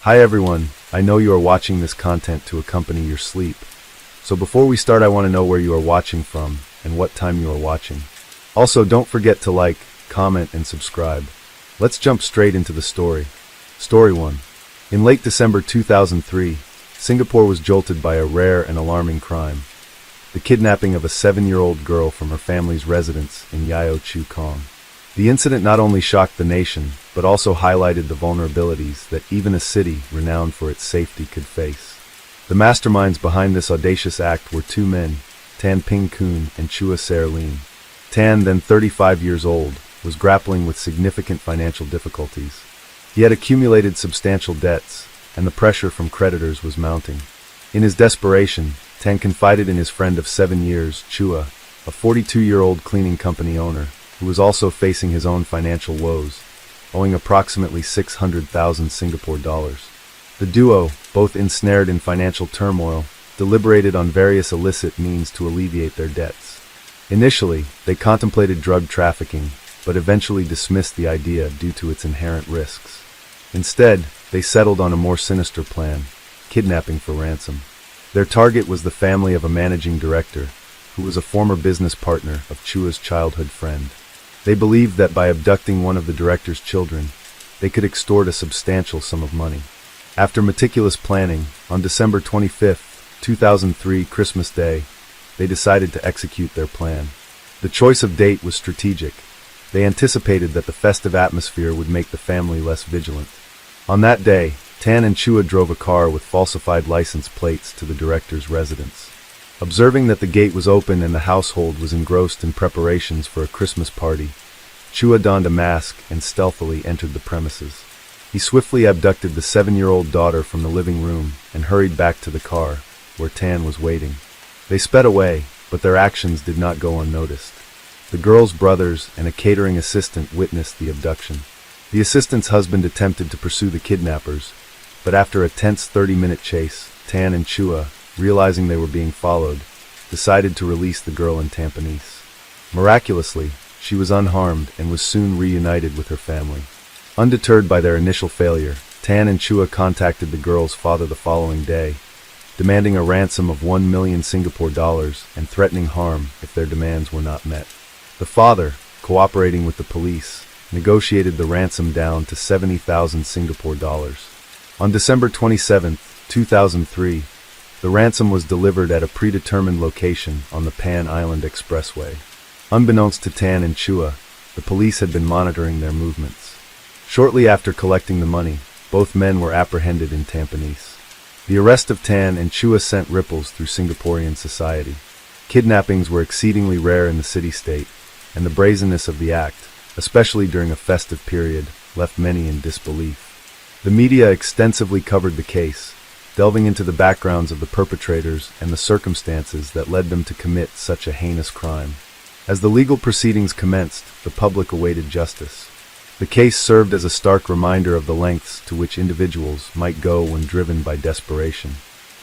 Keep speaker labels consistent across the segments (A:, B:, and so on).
A: Hi everyone, I know you are watching this content to accompany your sleep. So before we start, I want to know where you are watching from and what time you are watching. Also, don't forget to like, comment, and subscribe. Let's jump straight into the story. Story 1. In late December 2003, Singapore was jolted by a rare and alarming crime. The kidnapping of a 7-year-old girl from her family's residence in Yio Chu Kang. The incident not only shocked the nation, but also highlighted the vulnerabilities that even a city renowned for its safety could face. The masterminds behind this audacious act were two men, Tan Ping Kun and Chua Ser Lin. Tan, then 35 years old, was grappling with significant financial difficulties. He had accumulated substantial debts, and the pressure from creditors was mounting. In his desperation, Tan confided in his friend of 7 years, Chua, a 42-year-old cleaning company owner, who was also facing his own financial woes, owing approximately 600,000 Singapore dollars. The duo, both ensnared in financial turmoil, deliberated on various illicit means to alleviate their debts. Initially, they contemplated drug trafficking, but eventually dismissed the idea due to its inherent risks. Instead, they settled on a more sinister plan, kidnapping for ransom. Their target was the family of a managing director, who was a former business partner of Chua's childhood friend. They believed that by abducting one of the director's children, they could extort a substantial sum of money. After meticulous planning, on December 25, 2003, Christmas Day, they decided to execute their plan. The choice of date was strategic. They anticipated that the festive atmosphere would make the family less vigilant. On that day, Tan and Chua drove a car with falsified license plates to the director's residence. Observing that the gate was open and the household was engrossed in preparations for a Christmas party, Chua donned a mask and stealthily entered the premises. He swiftly abducted the 7-year-old daughter from the living room and hurried back to the car, where Tan was waiting. They sped away, but their actions did not go unnoticed. The girl's brothers and a catering assistant witnessed the abduction. The assistant's husband attempted to pursue the kidnappers, but after a tense 30-minute chase, Tan and Chua, realizing they were being followed, decided to release the girl in Tampines. Miraculously, she was unharmed and was soon reunited with her family. Undeterred by their initial failure, Tan and Chua contacted the girl's father the following day, demanding a ransom of 1 million Singapore dollars and threatening harm if their demands were not met. The father, cooperating with the police, negotiated the ransom down to 70,000 Singapore dollars. On December 27, 2003, the ransom was delivered at a predetermined location on the Pan Island Expressway. Unbeknownst to Tan and Chua, the police had been monitoring their movements. Shortly after collecting the money, both men were apprehended in Tampines. The arrest of Tan and Chua sent ripples through Singaporean society. Kidnappings were exceedingly rare in the city-state, and the brazenness of the act, especially during a festive period, left many in disbelief. The media extensively covered the case, delving into the backgrounds of the perpetrators and the circumstances that led them to commit such a heinous crime. As the legal proceedings commenced, the public awaited justice. The case served as a stark reminder of the lengths to which individuals might go when driven by desperation.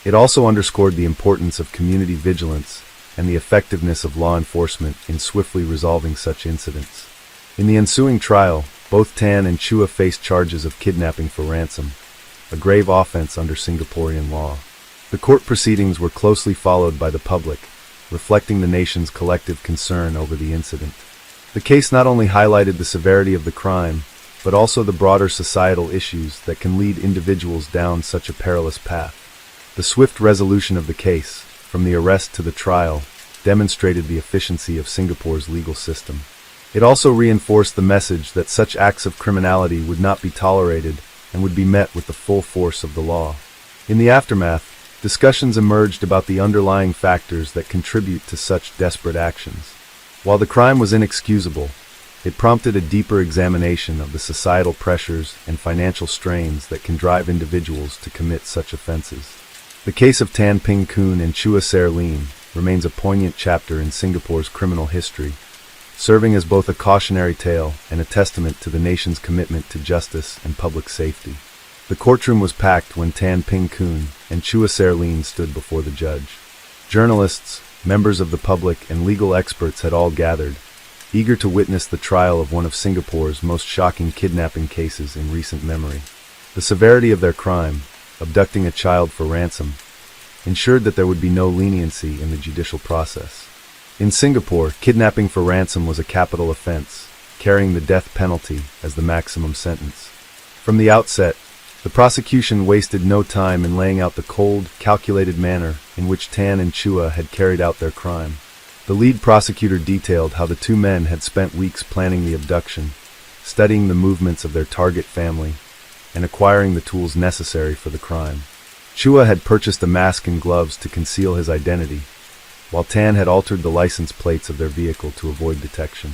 A: It also underscored the importance of community vigilance and the effectiveness of law enforcement in swiftly resolving such incidents. In the ensuing trial, both Tan and Chua faced charges of kidnapping for ransom, a grave offense under Singaporean law. The court proceedings were closely followed by the public, reflecting the nation's collective concern over the incident. The case not only highlighted the severity of the crime, but also the broader societal issues that can lead individuals down such a perilous path. The swift resolution of the case, from the arrest to the trial, demonstrated the efficiency of Singapore's legal system. It also reinforced the message that such acts of criminality would not be tolerated and would be met with the full force of the law. In the aftermath, discussions emerged about the underlying factors that contribute to such desperate actions. While the crime was inexcusable, it prompted a deeper examination of the societal pressures and financial strains that can drive individuals to commit such offenses. The case of Tan Ping Kun and Chua Ser Lin remains a poignant chapter in Singapore's criminal history, serving as both a cautionary tale and a testament to the nation's commitment to justice and public safety. The courtroom was packed when Tan Ping Kun and Chua Ser Lin stood before the judge. Journalists, members of the public, and legal experts had all gathered, eager to witness the trial of one of Singapore's most shocking kidnapping cases in recent memory. The severity of their crime, abducting a child for ransom, ensured that there would be no leniency in the judicial process. In Singapore, kidnapping for ransom was a capital offense, carrying the death penalty as the maximum sentence. From the outset, the prosecution wasted no time in laying out the cold, calculated manner in which Tan and Chua had carried out their crime. The lead prosecutor detailed how the two men had spent weeks planning the abduction, studying the movements of their target family, and acquiring the tools necessary for the crime. Chua had purchased a mask and gloves to conceal his identity, while Tan had altered the license plates of their vehicle to avoid detection.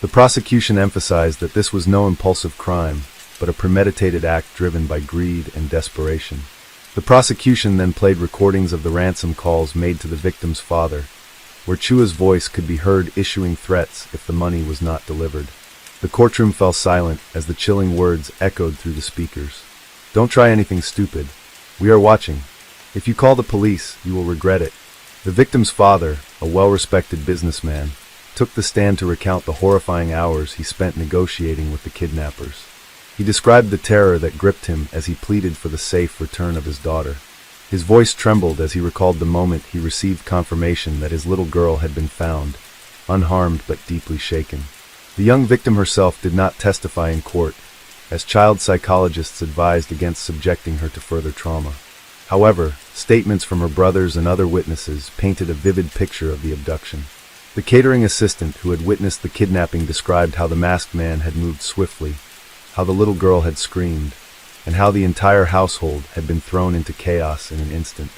A: The prosecution emphasized that this was no impulsive crime, but a premeditated act driven by greed and desperation. The prosecution then played recordings of the ransom calls made to the victim's father, where Chua's voice could be heard issuing threats if the money was not delivered. The courtroom fell silent as the chilling words echoed through the speakers. "Don't try anything stupid. We are watching. If you call the police, you will regret it." The victim's father, a well-respected businessman, took the stand to recount the horrifying hours he spent negotiating with the kidnappers. He described the terror that gripped him as he pleaded for the safe return of his daughter. His voice trembled as he recalled the moment he received confirmation that his little girl had been found, unharmed but deeply shaken. The young victim herself did not testify in court, as child psychologists advised against subjecting her to further trauma. However, statements from her brothers and other witnesses painted a vivid picture of the abduction. The catering assistant who had witnessed the kidnapping described how the masked man had moved swiftly, how the little girl had screamed, and how the entire household had been thrown into chaos in an instant.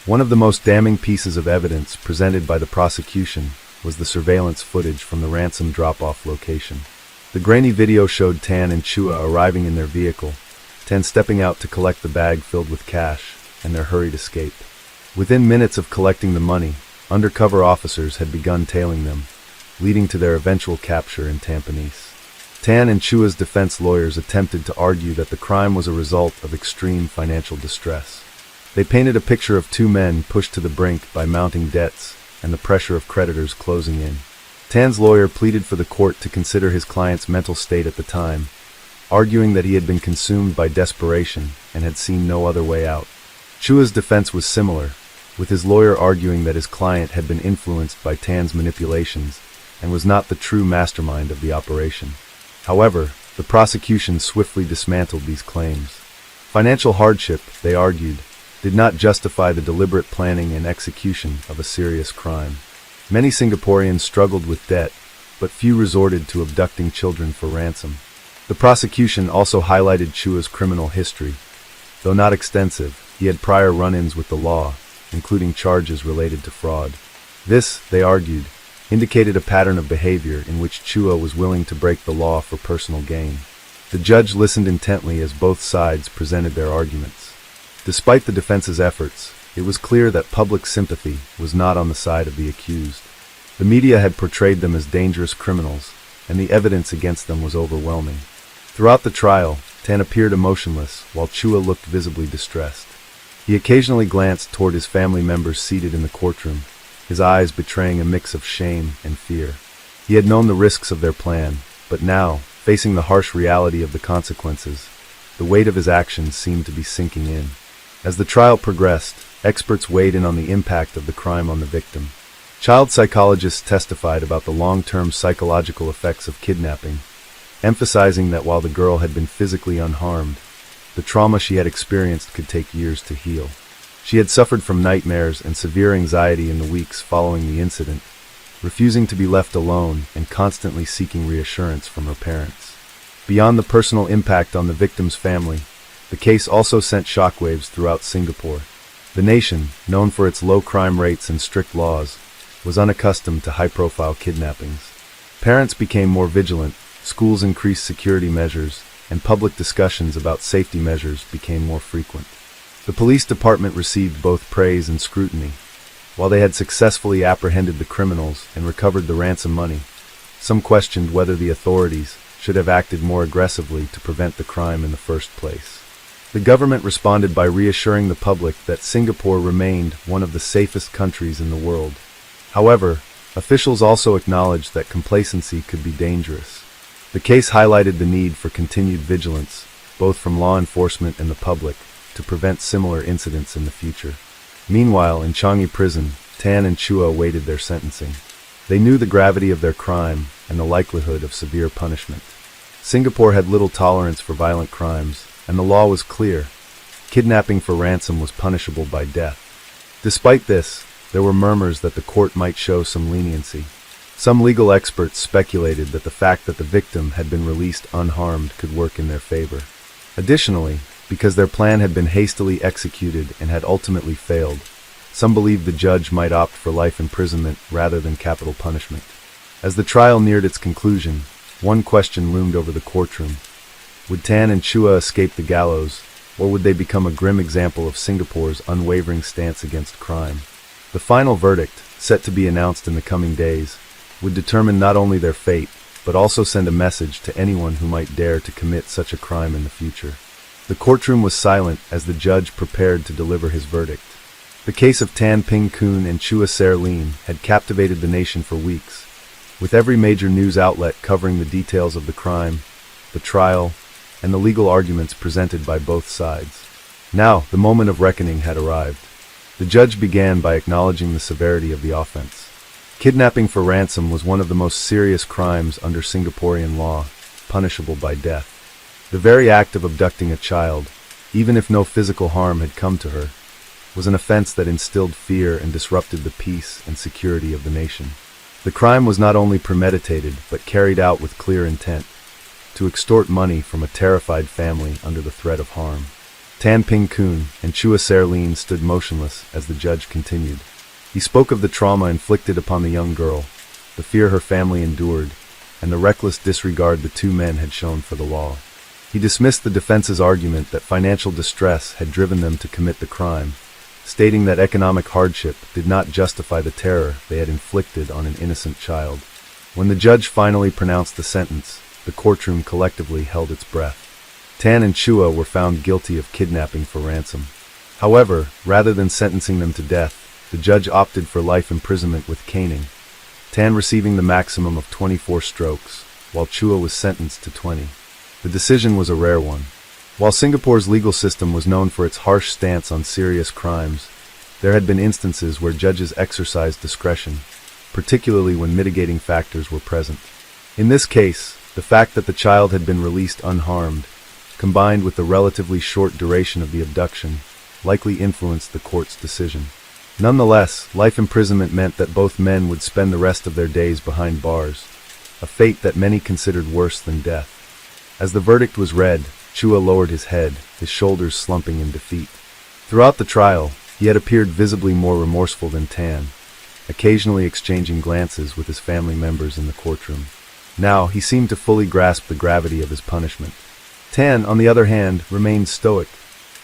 A: One of the most damning pieces of evidence presented by the prosecution was the surveillance footage from the ransom drop-off location. The grainy video showed Tan and Chua arriving in their vehicle, Tan stepping out to collect the bag filled with cash, and their hurried escape. Within minutes of collecting the money, undercover officers had begun tailing them, leading to their eventual capture in Tampines. Tan and Chua's defense lawyers attempted to argue that the crime was a result of extreme financial distress. They painted a picture of two men pushed to the brink by mounting debts and the pressure of creditors closing in. Tan's lawyer pleaded for the court to consider his client's mental state at the time, arguing that he had been consumed by desperation and had seen no other way out. Chua's defense was similar, with his lawyer arguing that his client had been influenced by Tan's manipulations and was not the true mastermind of the operation. However, the prosecution swiftly dismantled these claims. Financial hardship, they argued, did not justify the deliberate planning and execution of a serious crime. Many Singaporeans struggled with debt, but few resorted to abducting children for ransom. The prosecution also highlighted Chua's criminal history. Though not extensive, he had prior run-ins with the law, including charges related to fraud. This, they argued, indicated a pattern of behavior in which Chua was willing to break the law for personal gain. The judge listened intently as both sides presented their arguments. Despite the defense's efforts, it was clear that public sympathy was not on the side of the accused. The media had portrayed them as dangerous criminals, and the evidence against them was overwhelming. Throughout the trial, Tan appeared emotionless, while Chua looked visibly distressed. He occasionally glanced toward his family members seated in the courtroom, his eyes betraying a mix of shame and fear. He had known the risks of their plan, but now, facing the harsh reality of the consequences, the weight of his actions seemed to be sinking in. As the trial progressed, experts weighed in on the impact of the crime on the victim. Child psychologists testified about the long-term psychological effects of kidnapping, emphasizing that while the girl had been physically unharmed, the trauma she had experienced could take years to heal. She had suffered from nightmares and severe anxiety in the weeks following the incident, refusing to be left alone and constantly seeking reassurance from her parents. Beyond the personal impact on the victim's family, the case also sent shockwaves throughout Singapore. The nation, known for its low crime rates and strict laws, was unaccustomed to high-profile kidnappings. Parents became more vigilant, schools increased security measures, and public discussions about safety measures became more frequent. The police department received both praise and scrutiny. While they had successfully apprehended the criminals and recovered the ransom money, some questioned whether the authorities should have acted more aggressively to prevent the crime in the first place. The government responded by reassuring the public that Singapore remained one of the safest countries in the world. However, officials also acknowledged that complacency could be dangerous. The case highlighted the need for continued vigilance, both from law enforcement and the public, to prevent similar incidents in the future. Meanwhile, in Changi prison, Tan and Chua awaited their sentencing. They knew the gravity of their crime and the likelihood of severe punishment. Singapore had little tolerance for violent crimes, and the law was clear. Kidnapping for ransom was punishable by death. Despite this, there were murmurs that the court might show some leniency. Some legal experts speculated that the fact that the victim had been released unharmed could work in their favor. Additionally, because their plan had been hastily executed and had ultimately failed, some believed the judge might opt for life imprisonment rather than capital punishment. As the trial neared its conclusion, one question loomed over the courtroom. Would Tan and Chua escape the gallows, or would they become a grim example of Singapore's unwavering stance against crime? The final verdict, set to be announced in the coming days, would determine not only their fate, but also send a message to anyone who might dare to commit such a crime in the future. The courtroom was silent as the judge prepared to deliver his verdict. The case of Tan Ping Koon and Chua Ser Lim had captivated the nation for weeks, with every major news outlet covering the details of the crime, the trial, and the legal arguments presented by both sides. Now, the moment of reckoning had arrived. The judge began by acknowledging the severity of the offense. Kidnapping for ransom was one of the most serious crimes under Singaporean law, punishable by death. The very act of abducting a child, even if no physical harm had come to her, was an offense that instilled fear and disrupted the peace and security of the nation. The crime was not only premeditated, but carried out with clear intent, to extort money from a terrified family under the threat of harm. Tan Ping Koon and Chua Ser Lim stood motionless as the judge continued. He spoke of the trauma inflicted upon the young girl, the fear her family endured, and the reckless disregard the two men had shown for the law. He dismissed the defense's argument that financial distress had driven them to commit the crime, stating that economic hardship did not justify the terror they had inflicted on an innocent child. When the judge finally pronounced the sentence, the courtroom collectively held its breath. Tan and Chua were found guilty of kidnapping for ransom. However, rather than sentencing them to death, the judge opted for life imprisonment with caning, Tan receiving the maximum of 24 strokes, while Chua was sentenced to 20. The decision was a rare one. While Singapore's legal system was known for its harsh stance on serious crimes, there had been instances where judges exercised discretion, particularly when mitigating factors were present. In this case, the fact that the child had been released unharmed, combined with the relatively short duration of the abduction, likely influenced the court's decision. Nonetheless, life imprisonment meant that both men would spend the rest of their days behind bars, a fate that many considered worse than death. As the verdict was read, Chua lowered his head, his shoulders slumping in defeat. Throughout the trial, he had appeared visibly more remorseful than Tan, occasionally exchanging glances with his family members in the courtroom. Now, he seemed to fully grasp the gravity of his punishment. Tan, on the other hand, remained stoic.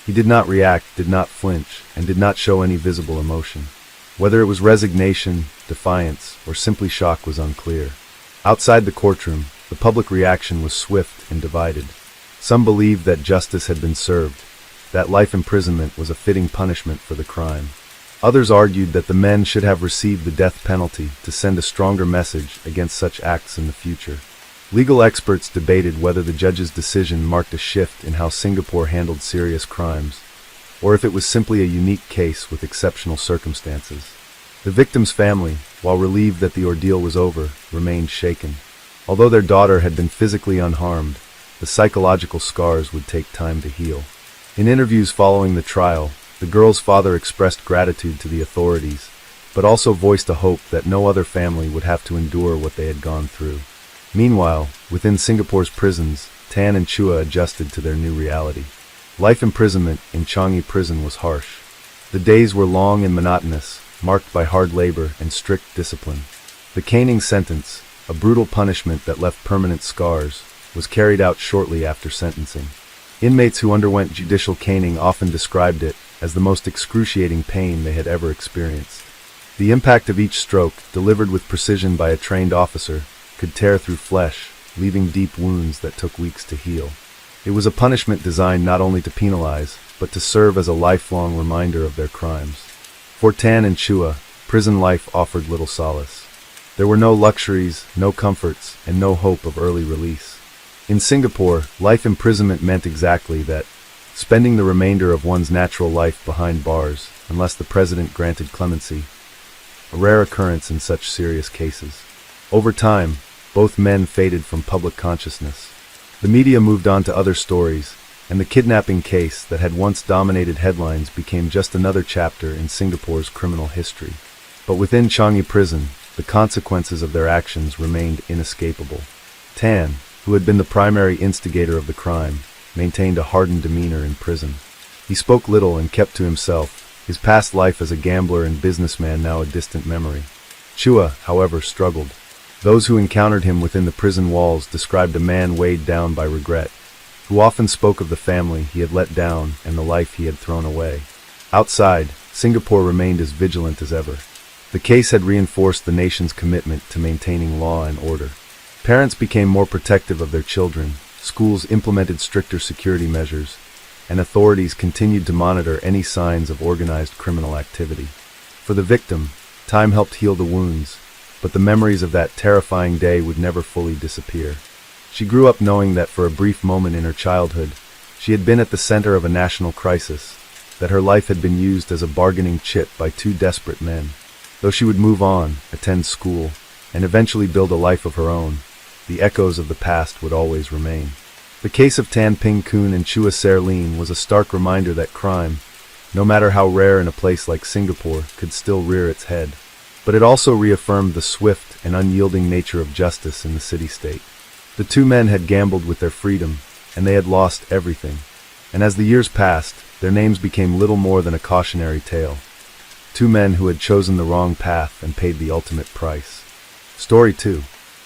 A: He did not react, did not flinch, and did not show any visible emotion. Whether it was resignation, defiance, or simply shock was unclear. Outside the courtroom, the public reaction was swift and divided. Some believed that justice had been served, that life imprisonment was a fitting punishment for the crime. Others argued that the men should have received the death penalty to send a stronger message against such acts in the future. Legal experts debated whether the judge's decision marked a shift in how Singapore handled serious crimes, or if it was simply a unique case with exceptional circumstances. The victim's family, while relieved that the ordeal was over, remained shaken. Although their daughter had been physically unharmed, the psychological scars would take time to heal. In interviews following the trial, the girl's father expressed gratitude to the authorities, but also voiced a hope that no other family would have to endure what they had gone through. Meanwhile, within Singapore's prisons, Tan and Chua adjusted to their new reality. Life imprisonment in Changi prison was harsh. The days were long and monotonous, marked by hard labor and strict discipline. The caning sentence, a brutal punishment that left permanent scars, was carried out shortly after sentencing. Inmates who underwent judicial caning often described it as the most excruciating pain they had ever experienced. The impact of each stroke, delivered with precision by a trained officer, could tear through flesh, leaving deep wounds that took weeks to heal. It was a punishment designed not only to penalize, but to serve as a lifelong reminder of their crimes. For Tan and Chua, prison life offered little solace. There were no luxuries, no comforts, and no hope of early release. In Singapore, life imprisonment meant exactly that, spending the remainder of one's natural life behind bars, unless the president granted clemency, a rare occurrence in such serious cases. Over time, both men faded from public consciousness. The media moved on to other stories, and the kidnapping case that had once dominated headlines became just another chapter in Singapore's criminal history. But within Changi Prison, the consequences of their actions remained inescapable. Tan, who had been the primary instigator of the crime, maintained a hardened demeanor in prison. He spoke little and kept to himself, his past life as a gambler and businessman now a distant memory. Chua, however, struggled. Those who encountered him within the prison walls described a man weighed down by regret, who often spoke of the family he had let down and the life he had thrown away. Outside, Singapore remained as vigilant as ever. The case had reinforced the nation's commitment to maintaining law and order. Parents became more protective of their children, schools implemented stricter security measures, and authorities continued to monitor any signs of organized criminal activity. For the victim, time helped heal the wounds, but the memories of that terrifying day would never fully disappear. She grew up knowing that for a brief moment in her childhood, she had been at the center of a national crisis, that her life had been used as a bargaining chip by two desperate men. Though she would move on, attend school, and eventually build a life of her own, the echoes of the past would always remain. The case of Tan Ping Kun and Chua Ser Lin was a stark reminder that crime, no matter how rare in a place like Singapore, could still rear its head. But it also reaffirmed the swift and unyielding nature of justice in the city-state. The two men had gambled with their freedom, and they had lost everything. And as the years passed, their names became little more than a cautionary tale. Two men who had chosen the wrong path and paid the ultimate price. Story 2.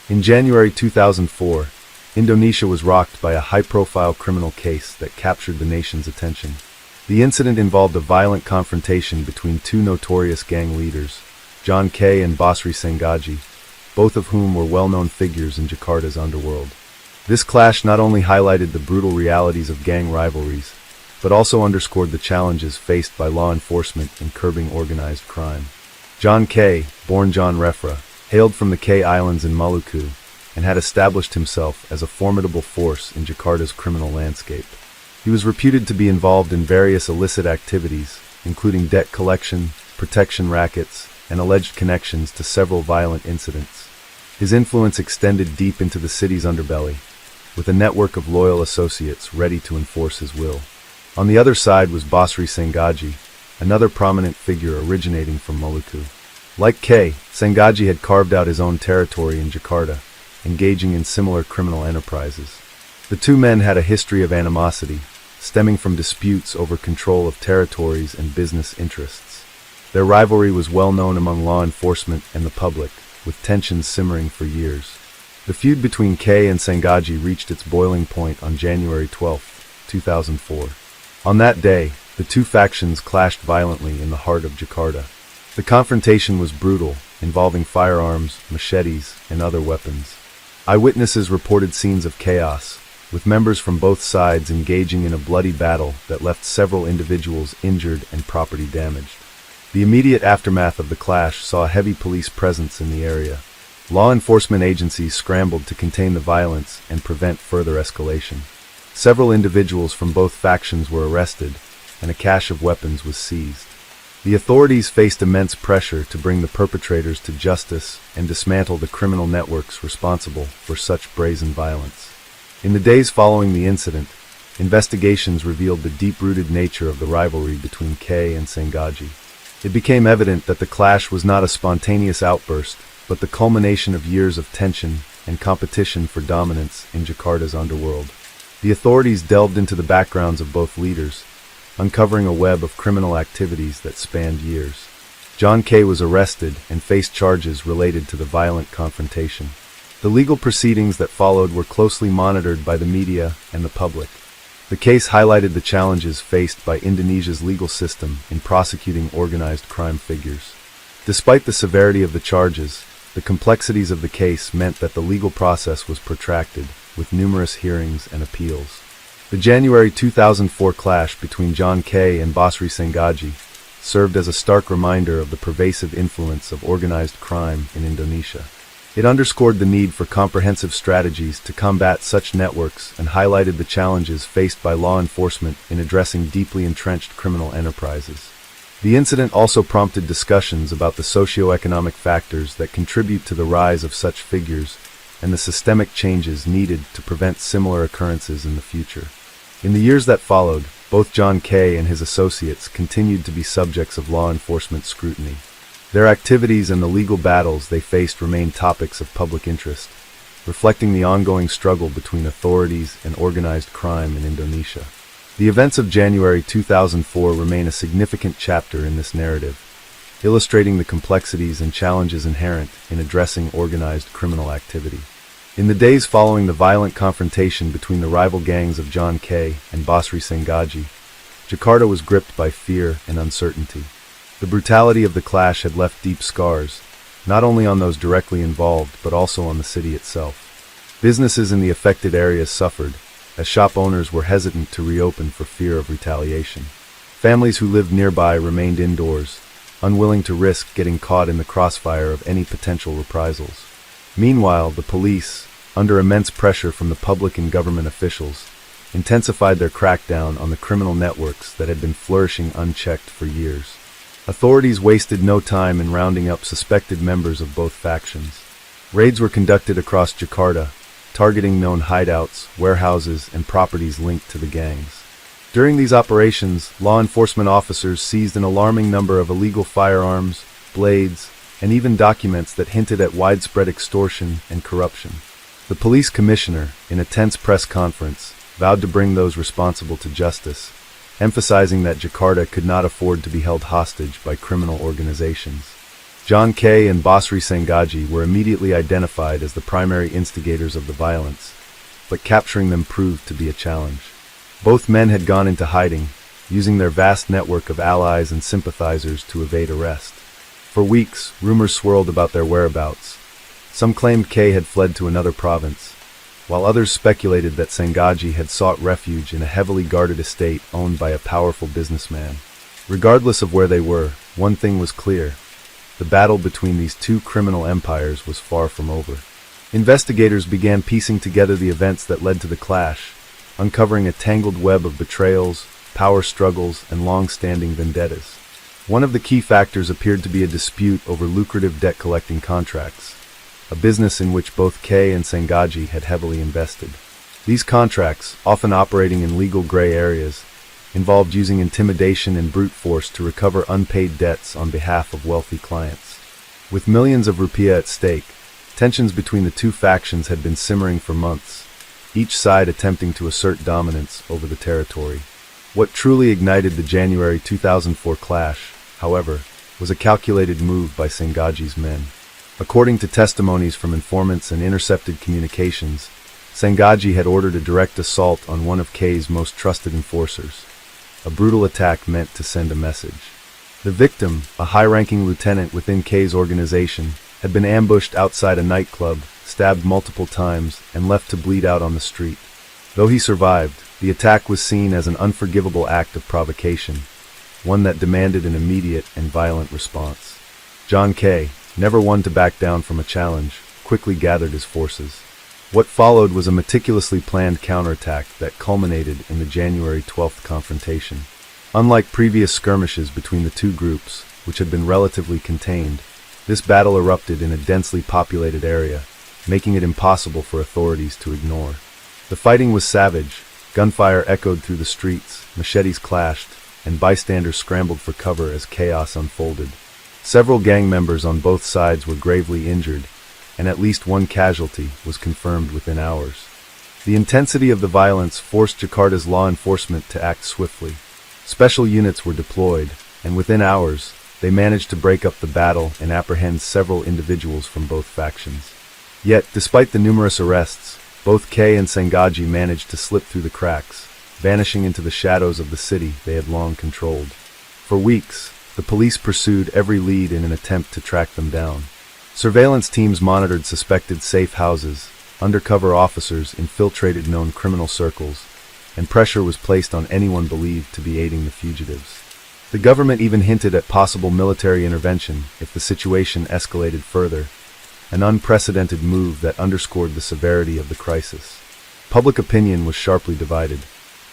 A: In January 2004, Indonesia was rocked by a high-profile criminal case that captured the nation's attention. The incident involved a violent confrontation between two notorious gang leaders, John K. and Basri Sengaji, both of whom were well-known figures in Jakarta's underworld. This clash not only highlighted the brutal realities of gang rivalries, but also underscored the challenges faced by law enforcement in curbing organized crime. John K., born John Refra, hailed from the K Islands in Maluku, and had established himself as a formidable force in Jakarta's criminal landscape. He was reputed to be involved in various illicit activities, including debt collection, protection rackets, and alleged connections to several violent incidents. His influence extended deep into the city's underbelly, with a network of loyal associates ready to enforce his will. On the other side was Basri Sengaji, another prominent figure originating from Maluku. Like K, Sengaji had carved out his own territory in Jakarta, engaging in similar criminal enterprises. The two men had a history of animosity, stemming from disputes over control of territories and business interests. Their rivalry was well known among law enforcement and the public, with tensions simmering for years. The feud between K and Sengaji reached its boiling point on January 12, 2004. On that day, the two factions clashed violently in the heart of Jakarta. The confrontation was brutal, involving firearms, machetes, and other weapons. Eyewitnesses reported scenes of chaos, with members from both sides engaging in a bloody battle that left several individuals injured and property damaged. The immediate aftermath of the clash saw a heavy police presence in the area. Law enforcement agencies scrambled to contain the violence and prevent further escalation. Several individuals from both factions were arrested, and a cache of weapons was seized. The authorities faced immense pressure to bring the perpetrators to justice and dismantle the criminal networks responsible for such brazen violence. In the days following the incident, investigations revealed the deep-rooted nature of the rivalry between K and Sengaji. It became evident that the clash was not a spontaneous outburst, but the culmination of years of tension and competition for dominance in Jakarta's underworld. The authorities delved into the backgrounds of both leaders, uncovering a web of criminal activities that spanned years. John K. was arrested and faced charges related to the violent confrontation. The legal proceedings that followed were closely monitored by the media and the public. The case highlighted the challenges faced by Indonesia's legal system in prosecuting organized crime figures. Despite the severity of the charges, the complexities of the case meant that the legal process was protracted, with numerous hearings and appeals. The January 2004 clash between John K. and Basri Sengaji served as a stark reminder of the pervasive influence of organized crime in Indonesia. It underscored the need for comprehensive strategies to combat such networks and highlighted the challenges faced by law enforcement in addressing deeply entrenched criminal enterprises. The incident also prompted discussions about the socio-economic factors that contribute to the rise of such figures and the systemic changes needed to prevent similar occurrences in the future. In the years that followed, both John Kay and his associates continued to be subjects of law enforcement scrutiny. Their activities and the legal battles they faced remained topics of public interest, reflecting the ongoing struggle between authorities and organized crime in Indonesia. The events of January 2004 remain a significant chapter in this narrative, illustrating the complexities and challenges inherent in addressing organized criminal activity. In the days following the violent confrontation between the rival gangs of John Kay and Basri Sengaji, Jakarta was gripped by fear and uncertainty. The brutality of the clash had left deep scars, not only on those directly involved but also on the city itself. Businesses in the affected areas suffered, as shop owners were hesitant to reopen for fear of retaliation. Families who lived nearby remained indoors, unwilling to risk getting caught in the crossfire of any potential reprisals. Meanwhile, the police, under immense pressure from the public and government officials, intensified their crackdown on the criminal networks that had been flourishing unchecked for years. Authorities wasted no time in rounding up suspected members of both factions. Raids were conducted across Jakarta, targeting known hideouts, warehouses, and properties linked to the gangs. During these operations, law enforcement officers seized an alarming number of illegal firearms, blades, and even documents that hinted at widespread extortion and corruption. The police commissioner, in a tense press conference, vowed to bring those responsible to justice, emphasizing that Jakarta could not afford to be held hostage by criminal organizations. John Kay and Basri Sengaji were immediately identified as the primary instigators of the violence, but capturing them proved to be a challenge. Both men had gone into hiding, using their vast network of allies and sympathizers to evade arrest. For weeks, rumors swirled about their whereabouts. Some claimed Kay had fled to another province, while others speculated that Sengaji had sought refuge in a heavily guarded estate owned by a powerful businessman. Regardless of where they were, one thing was clear: the battle between these two criminal empires was far from over. Investigators began piecing together the events that led to the clash, uncovering a tangled web of betrayals, power struggles, and long-standing vendettas. One of the key factors appeared to be a dispute over lucrative debt-collecting contracts, a business in which both Kay and Sengaji had heavily invested. These contracts, often operating in legal gray areas, involved using intimidation and brute force to recover unpaid debts on behalf of wealthy clients. With millions of rupiah at stake, tensions between the two factions had been simmering for months, each side attempting to assert dominance over the territory. What truly ignited the January 2004 clash, however, was a calculated move by Sengaji's men. According to testimonies from informants and intercepted communications, Sengaji had ordered a direct assault on one of Kay's most trusted enforcers, a brutal attack meant to send a message. The victim, a high-ranking lieutenant within Kay's organization, had been ambushed outside a nightclub, stabbed multiple times, and left to bleed out on the street. Though he survived, the attack was seen as an unforgivable act of provocation, one that demanded an immediate and violent response. John Kay, never one to back down from a challenge, quickly gathered his forces. What followed was a meticulously planned counterattack that culminated in the January 12th confrontation. Unlike previous skirmishes between the two groups, which had been relatively contained, this battle erupted in a densely populated area, making it impossible for authorities to ignore. The fighting was savage. Gunfire echoed through the streets, machetes clashed, and bystanders scrambled for cover as chaos unfolded. Several gang members on both sides were gravely injured, and at least one casualty was confirmed within hours. The intensity of the violence forced Jakarta's law enforcement to act swiftly. Special units were deployed, and within hours, they managed to break up the battle and apprehend several individuals from both factions. Yet, despite the numerous arrests, both Kay and Sengaji managed to slip through the cracks, vanishing into the shadows of the city they had long controlled. For weeks, the police pursued every lead in an attempt to track them down. Surveillance teams monitored suspected safe houses, undercover officers infiltrated known criminal circles, and pressure was placed on anyone believed to be aiding the fugitives. The government even hinted at possible military intervention if the situation escalated further, an unprecedented move that underscored the severity of the crisis. Public opinion was sharply divided.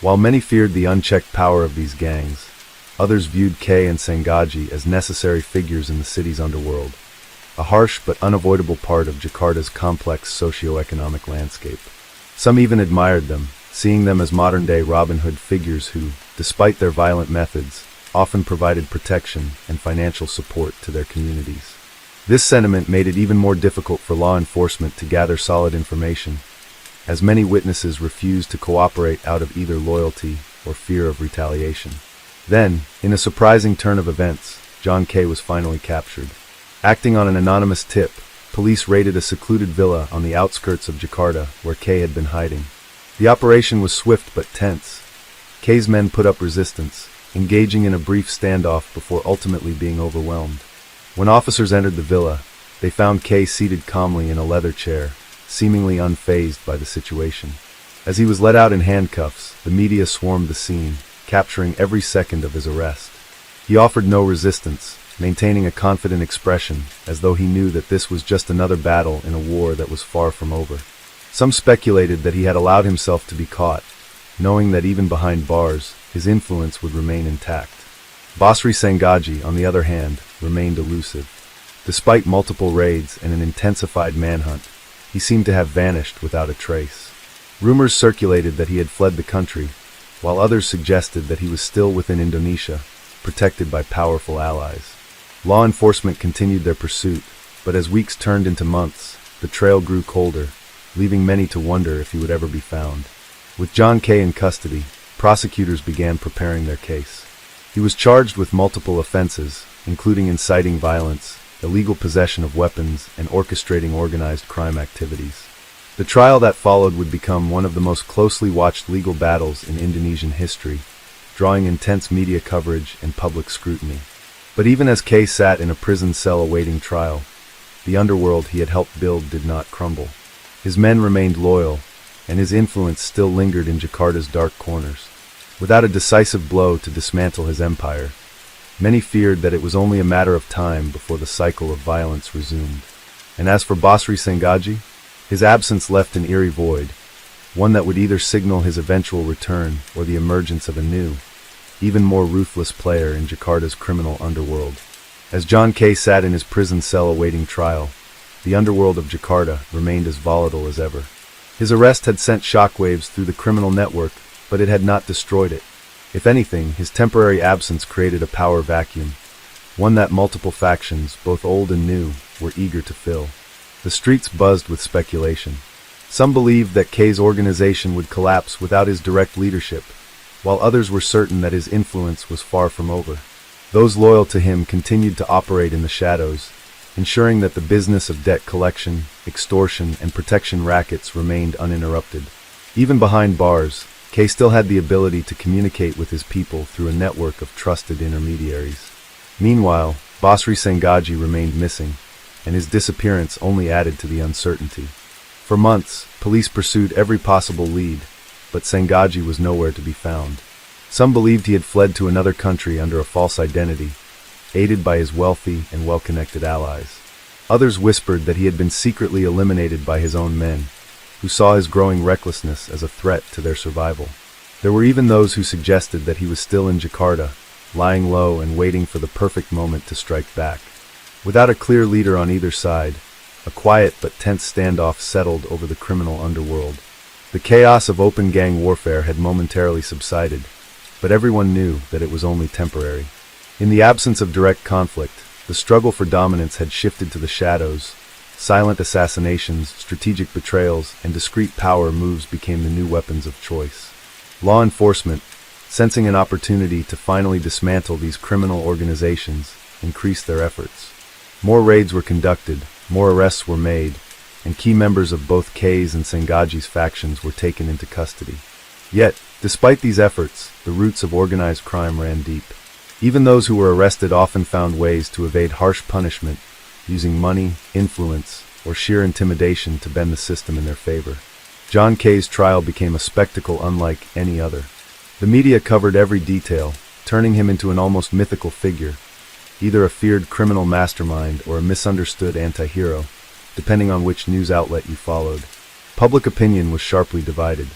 A: While many feared the unchecked power of these gangs, others viewed Kay and Sengaji as necessary figures in the city's underworld, a harsh but unavoidable part of Jakarta's complex socio-economic landscape. Some even admired them, seeing them as modern-day Robin Hood figures who, despite their violent methods, often provided protection and financial support to their communities. This sentiment made it even more difficult for law enforcement to gather solid information, as many witnesses refused to cooperate out of either loyalty or fear of retaliation. Then, in a surprising turn of events, John Kay was finally captured. Acting on an anonymous tip, police raided a secluded villa on the outskirts of Jakarta where Kay had been hiding. The operation was swift but tense. Kay's men put up resistance, engaging in a brief standoff before ultimately being overwhelmed. When officers entered the villa, they found Kay seated calmly in a leather chair, seemingly unfazed by the situation. As he was let out in handcuffs, the media swarmed the scene, capturing every second of his arrest. He offered no resistance, maintaining a confident expression, as though he knew that this was just another battle in a war that was far from over. Some speculated that he had allowed himself to be caught, knowing that even behind bars, his influence would remain intact. Basri Sengaji, on the other hand, remained elusive. Despite multiple raids and an intensified manhunt, he seemed to have vanished without a trace. Rumors circulated that he had fled the country, while others suggested that he was still within Indonesia, protected by powerful allies. Law enforcement continued their pursuit, but as weeks turned into months, the trail grew colder, leaving many to wonder if he would ever be found. With John Kay in custody, prosecutors began preparing their case. He was charged with multiple offenses, including inciting violence, illegal possession of weapons, and orchestrating organized crime activities. The trial that followed would become one of the most closely watched legal battles in Indonesian history, drawing intense media coverage and public scrutiny. But even as Kay sat in a prison cell awaiting trial, the underworld he had helped build did not crumble. His men remained loyal, and his influence still lingered in Jakarta's dark corners. Without a decisive blow to dismantle his empire, many feared that it was only a matter of time before the cycle of violence resumed. And as for Basri Sengaji, his absence left an eerie void, one that would either signal his eventual return or the emergence of a new, even more ruthless player in Jakarta's criminal underworld. As John Kay sat in his prison cell awaiting trial, the underworld of Jakarta remained as volatile as ever. His arrest had sent shockwaves through the criminal network, but it had not destroyed it. If anything, his temporary absence created a power vacuum, one that multiple factions, both old and new, were eager to fill. The streets buzzed with speculation. Some believed that Kay's organization would collapse without his direct leadership, while others were certain that his influence was far from over. Those loyal to him continued to operate in the shadows, ensuring that the business of debt collection, extortion, and protection rackets remained uninterrupted. Even behind bars, Kay still had the ability to communicate with his people through a network of trusted intermediaries. Meanwhile, Basri Sengaji remained missing, and his disappearance only added to the uncertainty. For months, police pursued every possible lead, but Sengaji was nowhere to be found. Some believed he had fled to another country under a false identity, aided by his wealthy and well-connected allies. Others whispered that he had been secretly eliminated by his own men, who saw his growing recklessness as a threat to their survival. There were even those who suggested that he was still in Jakarta, lying low and waiting for the perfect moment to strike back. Without a clear leader on either side, a quiet but tense standoff settled over the criminal underworld. The chaos of open gang warfare had momentarily subsided, but everyone knew that it was only temporary. In the absence of direct conflict, the struggle for dominance had shifted to the shadows. Silent assassinations, strategic betrayals, and discreet power moves became the new weapons of choice. Law enforcement, sensing an opportunity to finally dismantle these criminal organizations, increased their efforts. More raids were conducted, more arrests were made, and key members of both Kay's and Sengaji's factions were taken into custody. Yet, despite these efforts, the roots of organized crime ran deep. Even those who were arrested often found ways to evade harsh punishment, using money, influence, or sheer intimidation to bend the system in their favor. John Kay's trial became a spectacle unlike any other. The media covered every detail, turning him into an almost mythical figure, either a feared criminal mastermind or a misunderstood anti-hero. depending on which news outlet you followed. Public opinion was sharply divided.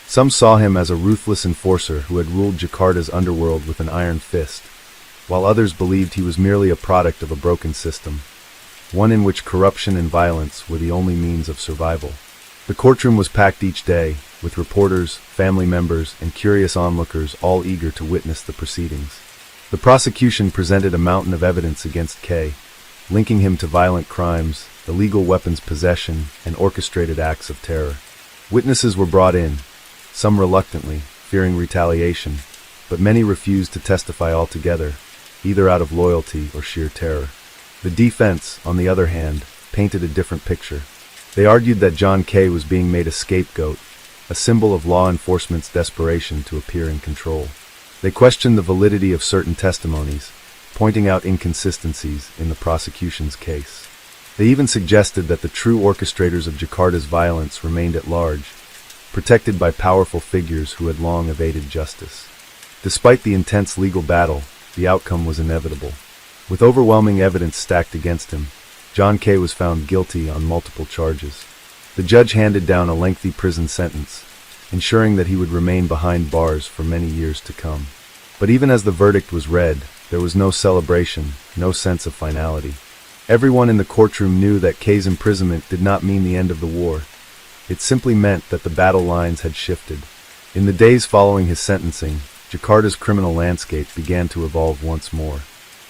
A: Some saw him as a ruthless enforcer who had ruled Jakarta's underworld with an iron fist, while others believed he was merely a product of a broken system, one in which corruption and violence were the only means of survival. The courtroom was packed each day, with reporters, family members, and curious onlookers all eager to witness the proceedings. The prosecution presented a mountain of evidence against K, linking him to violent crimes, illegal weapons possession, and orchestrated acts of terror. Witnesses were brought in, some reluctantly, fearing retaliation, but many refused to testify altogether, either out of loyalty or sheer terror. The defense, on the other hand, painted a different picture. They argued that John K. was being made a scapegoat, a symbol of law enforcement's desperation to appear in control. They questioned the validity of certain testimonies, pointing out inconsistencies in the prosecution's case. They even suggested that the true orchestrators of Jakarta's violence remained at large, protected by powerful figures who had long evaded justice. Despite the intense legal battle, the outcome was inevitable. With overwhelming evidence stacked against him, John K. was found guilty on multiple charges. The judge handed down a lengthy prison sentence, ensuring that he would remain behind bars for many years to come. But even as the verdict was read, there was no celebration, no sense of finality. Everyone in the courtroom knew that K's imprisonment did not mean the end of the war. It simply meant that the battle lines had shifted. In the days following his sentencing, Jakarta's criminal landscape began to evolve once more.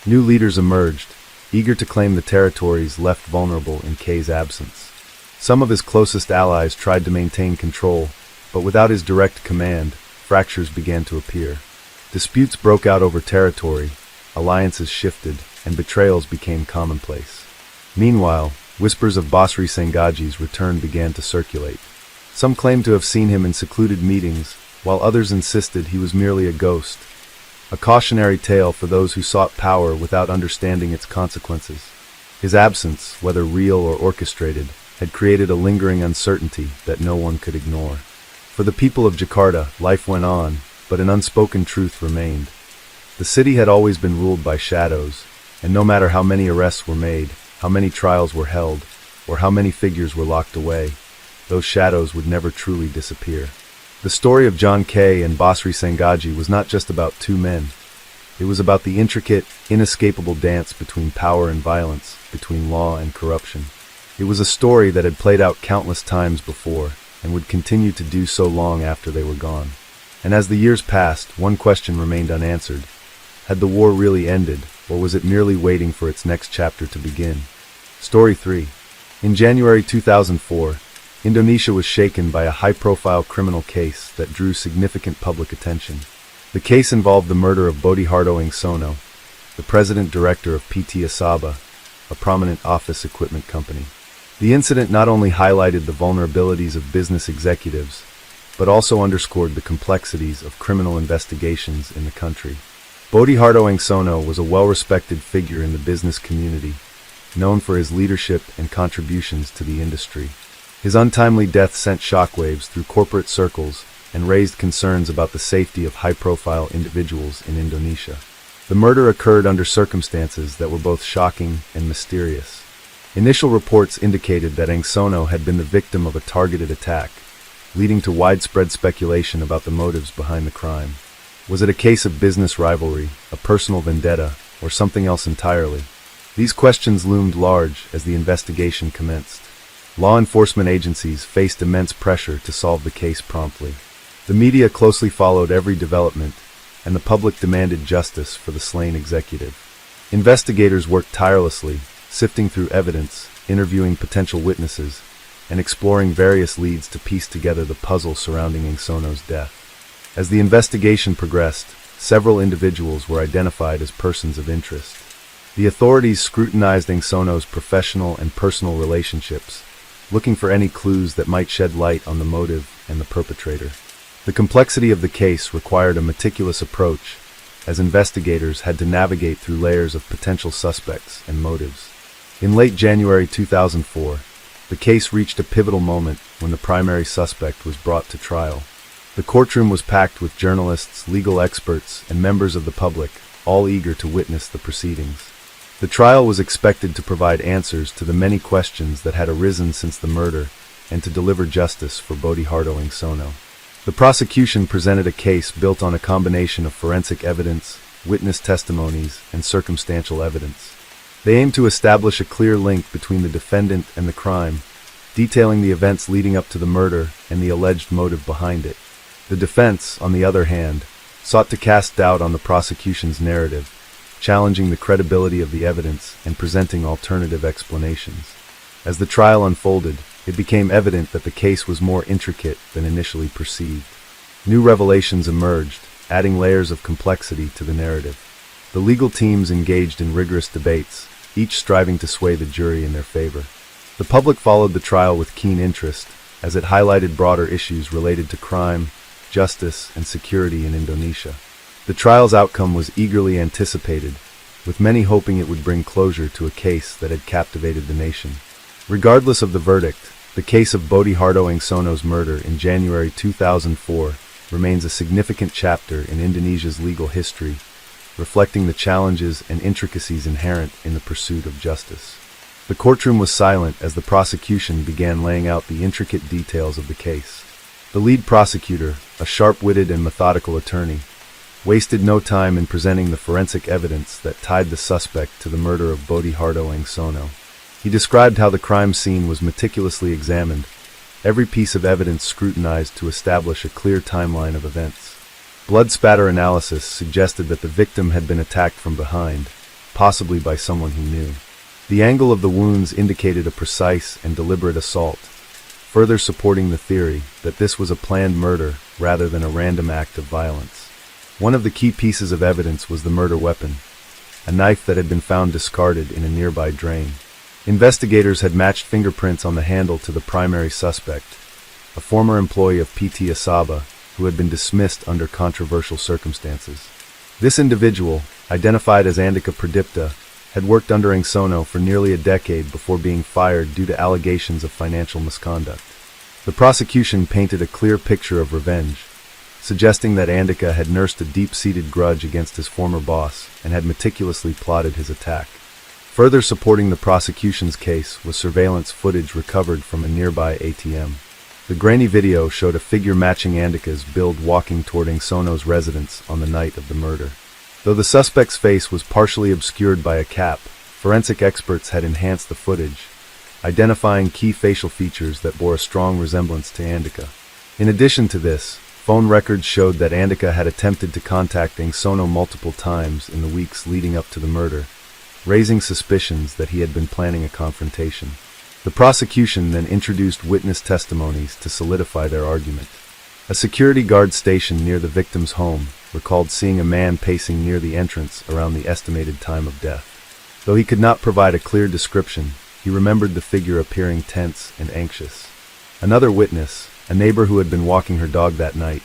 A: New leaders emerged, eager to claim the territories left vulnerable in K's absence. Some of his closest allies tried to maintain control, but without his direct command, fractures began to appear. Disputes broke out over territory, alliances shifted, and betrayals became commonplace. Meanwhile, whispers of Basri Sengaji's return began to circulate. Some claimed to have seen him in secluded meetings, while others insisted he was merely a ghost, a cautionary tale for those who sought power without understanding its consequences. His absence, whether real or orchestrated, had created a lingering uncertainty that no one could ignore. For the people of Jakarta, life went on, but an unspoken truth remained. The city had always been ruled by shadows, and no matter how many arrests were made, how many trials were held, or how many figures were locked away, those shadows would never truly disappear. The story of John K. and Basri Sengaji was not just about two men. It was about the intricate, inescapable dance between power and violence, between law and corruption. It was a story that had played out countless times before, and would continue to do so long after they were gone. And as the years passed, one question remained unanswered. Had the war really ended, or was it merely waiting for its next chapter to begin? Story 3. In January 2004, Indonesia was shaken by a high-profile criminal case that drew significant public attention. The case involved the murder of Bodiharto Ingsono, the president-director of PT Asaba, a prominent office equipment company. The incident not only highlighted the vulnerabilities of business executives, but also underscored the complexities of criminal investigations in the country. Bodiharto Ingsono was a well-respected figure in the business community, known for his leadership and contributions to the industry. His untimely death sent shockwaves through corporate circles and raised concerns about the safety of high-profile individuals in Indonesia. The murder occurred under circumstances that were both shocking and mysterious. Initial reports indicated that Ingsono had been the victim of a targeted attack, leading to widespread speculation about the motives behind the crime. Was it a case of business rivalry, a personal vendetta, or something else entirely? These questions loomed large as the investigation commenced. Law enforcement agencies faced immense pressure to solve the case promptly. The media closely followed every development, and the public demanded justice for the slain executive. Investigators worked tirelessly, sifting through evidence, interviewing potential witnesses, and exploring various leads to piece together the puzzle surrounding Ingsono's death. As the investigation progressed, several individuals were identified as persons of interest. The authorities scrutinized Ingsono's professional and personal relationships, looking for any clues that might shed light on the motive and the perpetrator. The complexity of the case required a meticulous approach, as investigators had to navigate through layers of potential suspects and motives. In late January 2004, the case reached a pivotal moment when the primary suspect was brought to trial. The courtroom was packed with journalists, legal experts, and members of the public, all eager to witness the proceedings. The trial was expected to provide answers to the many questions that had arisen since the murder and to deliver justice for Bodihardo Sono. The prosecution presented a case built on a combination of forensic evidence, witness testimonies, and circumstantial evidence. They aimed to establish a clear link between the defendant and the crime, detailing the events leading up to the murder and the alleged motive behind it. The defense, on the other hand, sought to cast doubt on the prosecution's narrative, challenging the credibility of the evidence and presenting alternative explanations. As the trial unfolded, it became evident that the case was more intricate than initially perceived. New revelations emerged, adding layers of complexity to the narrative. The legal teams engaged in rigorous debates, each striving to sway the jury in their favor. The public followed the trial with keen interest, as it highlighted broader issues related to crime, justice, and security in Indonesia. The trial's outcome was eagerly anticipated, with many hoping it would bring closure to a case that had captivated the nation. Regardless of the verdict, the case of Bodihardo Sono's murder in January 2004 remains a significant chapter in Indonesia's legal history, reflecting the challenges and intricacies inherent in the pursuit of justice. The courtroom was silent as the prosecution began laying out the intricate details of the case. The lead prosecutor, a sharp-witted and methodical attorney, wasted no time in presenting the forensic evidence that tied the suspect to the murder of Bodihardo Sono. He described how the crime scene was meticulously examined, every piece of evidence scrutinized to establish a clear timeline of events. Blood spatter analysis suggested that the victim had been attacked from behind, possibly by someone he knew. The angle of the wounds indicated a precise and deliberate assault, further supporting the theory that this was a planned murder rather than a random act of violence. One of the key pieces of evidence was the murder weapon, a knife that had been found discarded in a nearby drain. Investigators had matched fingerprints on the handle to the primary suspect, a former employee of PT Asaba who had been dismissed under controversial circumstances. This individual, identified as Andika Pradipta, had worked under Sono for nearly a decade before being fired due to allegations of financial misconduct. The prosecution painted a clear picture of revenge, suggesting that Andika had nursed a deep-seated grudge against his former boss and had meticulously plotted his attack. Further supporting the prosecution's case was surveillance footage recovered from a nearby ATM. The grainy video showed a figure matching Andika's build walking toward Sono's residence on the night of the murder. Though the suspect's face was partially obscured by a cap, forensic experts had enhanced the footage, identifying key facial features that bore a strong resemblance to Andika. In addition to this, phone records showed that Andika had attempted to contact Sono multiple times in the weeks leading up to the murder, raising suspicions that he had been planning a confrontation. The prosecution then introduced witness testimonies to solidify their argument. A security guard stationed near the victim's home recalled seeing a man pacing near the entrance around the estimated time of death. Though he could not provide a clear description, he remembered the figure appearing tense and anxious. Another witness, a neighbor who had been walking her dog that night,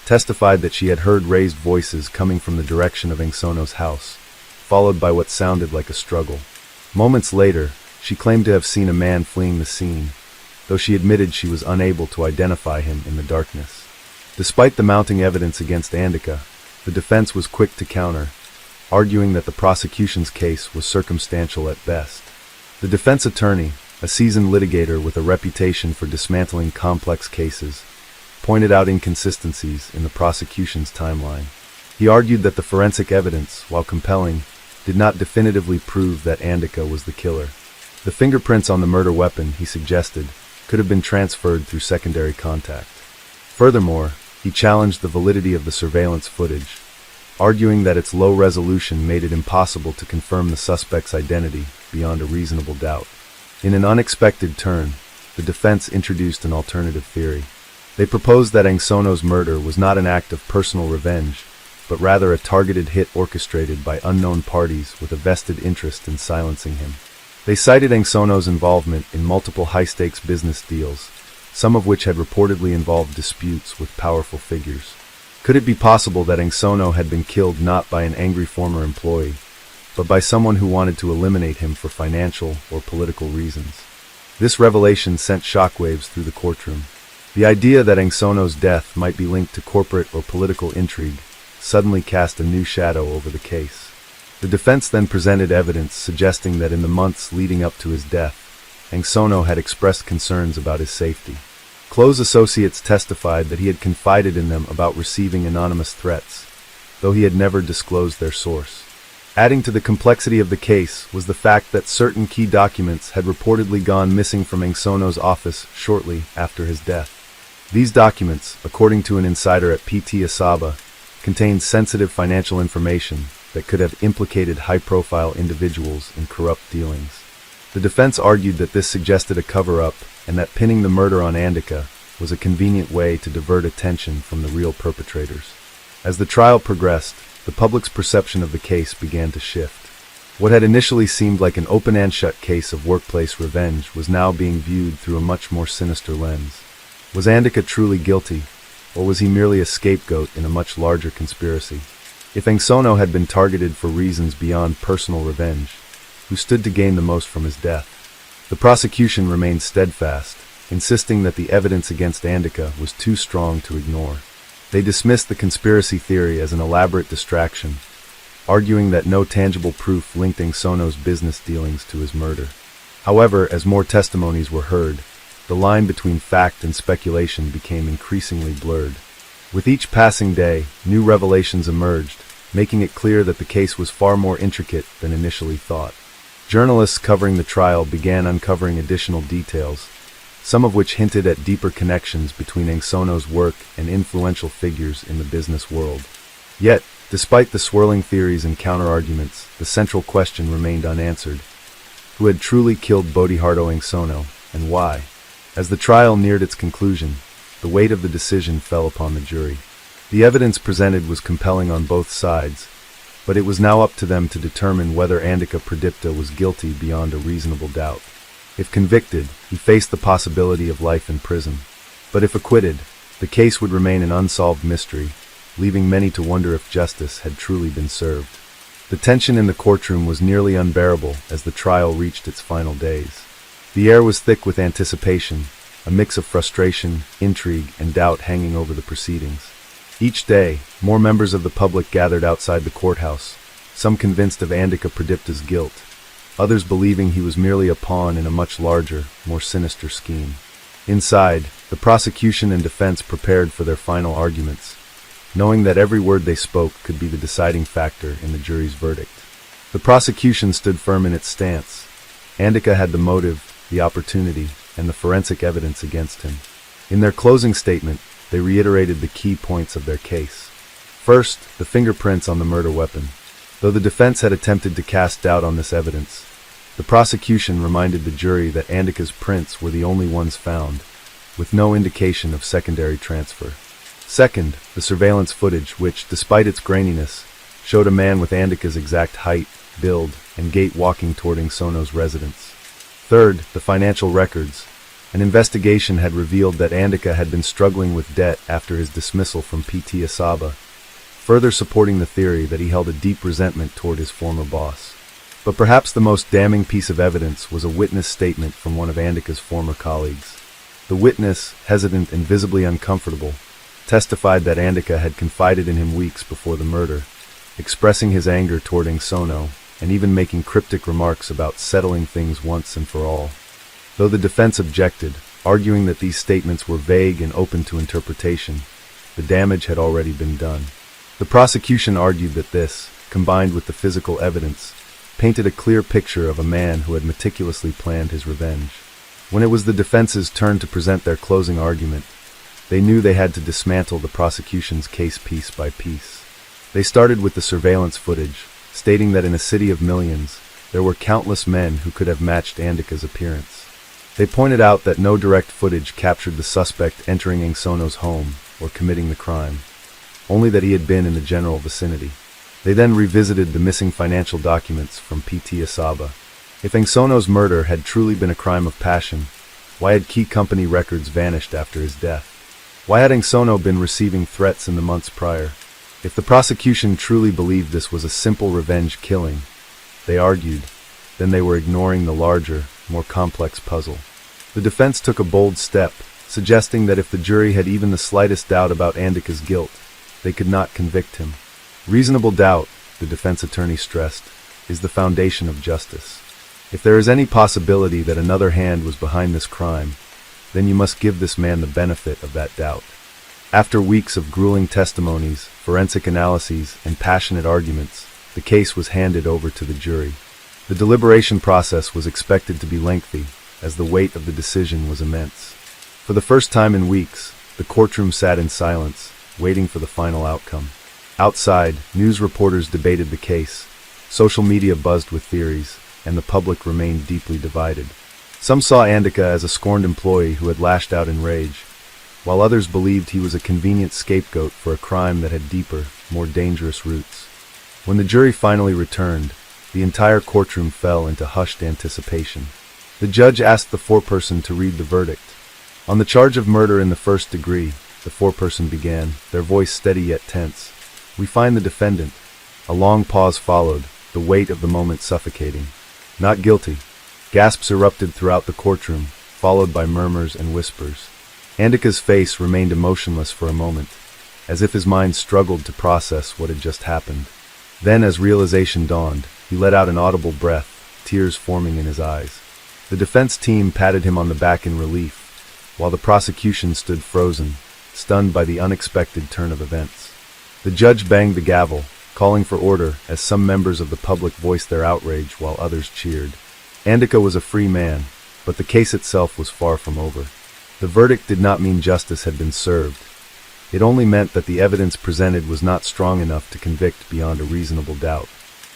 A: testified that she had heard raised voices coming from the direction of Sono's house, followed by what sounded like a struggle. Moments later, she claimed to have seen a man fleeing the scene, though she admitted she was unable to identify him in the darkness. Despite the mounting evidence against Andika, the defense was quick to counter, arguing that the prosecution's case was circumstantial at best. The defense attorney, a seasoned litigator with a reputation for dismantling complex cases, pointed out inconsistencies in the prosecution's timeline. He argued that the forensic evidence, while compelling, did not definitively prove that Andika was the killer. The fingerprints on the murder weapon, he suggested, could have been transferred through secondary contact. Furthermore, he challenged the validity of the surveillance footage, arguing that its low resolution made it impossible to confirm the suspect's identity beyond a reasonable doubt. In an unexpected turn, the defense introduced an alternative theory. They proposed that Sono's murder was not an act of personal revenge, but rather a targeted hit orchestrated by unknown parties with a vested interest in silencing him. They cited Sono's involvement in multiple high-stakes business deals, some of which had reportedly involved disputes with powerful figures. Could it be possible that Sono had been killed not by an angry former employee, but by someone who wanted to eliminate him for financial or political reasons? This revelation sent shockwaves through the courtroom. The idea that Sono's death might be linked to corporate or political intrigue suddenly cast a new shadow over the case. The defense then presented evidence suggesting that in the months leading up to his death, Angsono had expressed concerns about his safety. Close associates testified that he had confided in them about receiving anonymous threats, though he had never disclosed their source. Adding to the complexity of the case was the fact that certain key documents had reportedly gone missing from Angsono's office shortly after his death. These documents, according to an insider at PT Asaba, contained sensitive financial information that could have implicated high-profile individuals in corrupt dealings. The defense argued that this suggested a cover-up and that pinning the murder on Andika was a convenient way to divert attention from the real perpetrators. As the trial progressed, the public's perception of the case began to shift. What had initially seemed like an open-and-shut case of workplace revenge was now being viewed through a much more sinister lens. Was Andika truly guilty, or was he merely a scapegoat in a much larger conspiracy? If Angsono had been targeted for reasons beyond personal revenge, who stood to gain the most from his death? The prosecution remained steadfast, insisting that the evidence against Andika was too strong to ignore. They dismissed the conspiracy theory as an elaborate distraction, arguing that no tangible proof linked Angsono's business dealings to his murder. However, as more testimonies were heard, the line between fact and speculation became increasingly blurred. With each passing day, new revelations emerged, making it clear that the case was far more intricate than initially thought. Journalists covering the trial began uncovering additional details, some of which hinted at deeper connections between Angsono's work and influential figures in the business world. Yet, despite the swirling theories and counter-arguments, the central question remained unanswered. Who had truly killed Bodihardo Angsono, and why? As the trial neared its conclusion, the weight of the decision fell upon the jury. The evidence presented was compelling on both sides, but it was now up to them to determine whether Andika Pradipta was guilty beyond a reasonable doubt. If convicted, he faced the possibility of life in prison. But if acquitted, the case would remain an unsolved mystery, leaving many to wonder if justice had truly been served. The tension in the courtroom was nearly unbearable as the trial reached its final days. The air was thick with anticipation, a mix of frustration, intrigue, and doubt hanging over the proceedings. Each day, more members of the public gathered outside the courthouse, some convinced of Andika Pradipta's guilt, others believing he was merely a pawn in a much larger, more sinister scheme. Inside, the prosecution and defense prepared for their final arguments, knowing that every word they spoke could be the deciding factor in the jury's verdict. The prosecution stood firm in its stance. Andika had the motive, the opportunity, and the forensic evidence against him. In their closing statement, they reiterated the key points of their case. First, the fingerprints on the murder weapon. Though the defense had attempted to cast doubt on this evidence, the prosecution reminded the jury that Andika's prints were the only ones found, with no indication of secondary transfer. Second, the surveillance footage, which, despite its graininess, showed a man with Andika's exact height, build, and gait walking toward Angsono's residence. Third, the financial records. An investigation had revealed that Andika had been struggling with debt after his dismissal from PT Asaba, further supporting the theory that he held a deep resentment toward his former boss. But perhaps the most damning piece of evidence was a witness statement from one of Andika's former colleagues. The witness, hesitant and visibly uncomfortable, testified that Andika had confided in him weeks before the murder, expressing his anger toward Angsono, and even making cryptic remarks about settling things once and for all. Though the defense objected, arguing that these statements were vague and open to interpretation, the damage had already been done. The prosecution argued that this, combined with the physical evidence, painted a clear picture of a man who had meticulously planned his revenge. When it was the defense's turn to present their closing argument, they knew they had to dismantle the prosecution's case piece by piece. They started with the surveillance footage, stating that in a city of millions, there were countless men who could have matched Andika's appearance. They pointed out that no direct footage captured the suspect entering Angsono's home or committing the crime, only that he had been in the general vicinity. They then revisited the missing financial documents from PT Asaba. If Angsono's murder had truly been a crime of passion, why had key company records vanished after his death? Why had Angsono been receiving threats in the months prior? If the prosecution truly believed this was a simple revenge killing, they argued, then they were ignoring the larger, more complex puzzle. The defense took a bold step, suggesting that if the jury had even the slightest doubt about Andika's guilt, they could not convict him. Reasonable doubt, the defense attorney stressed, is the foundation of justice. If there is any possibility that another hand was behind this crime, then you must give this man the benefit of that doubt. After weeks of grueling testimonies, forensic analyses, and passionate arguments, the case was handed over to the jury. The deliberation process was expected to be lengthy, as the weight of the decision was immense. For the first time in weeks, the courtroom sat in silence, waiting for the final outcome. Outside, news reporters debated the case, social media buzzed with theories, and the public remained deeply divided. Some saw Andika as a scorned employee who had lashed out in rage, while others believed he was a convenient scapegoat for a crime that had deeper, more dangerous roots. When the jury finally returned, the entire courtroom fell into hushed anticipation. The judge asked the foreperson to read the verdict. On the charge of murder in the first degree, the foreperson began, their voice steady yet tense. "We find the defendant." A long pause followed, the weight of the moment suffocating. "Not guilty." Gasps erupted throughout the courtroom, followed by murmurs and whispers. Andika's face remained emotionless for a moment, as if his mind struggled to process what had just happened. Then, as realization dawned, he let out an audible breath, tears forming in his eyes. The defense team patted him on the back in relief, while the prosecution stood frozen, stunned by the unexpected turn of events. The judge banged the gavel, calling for order as some members of the public voiced their outrage while others cheered. Andika was a free man, but the case itself was far from over. The verdict did not mean justice had been served. It only meant that the evidence presented was not strong enough to convict beyond a reasonable doubt.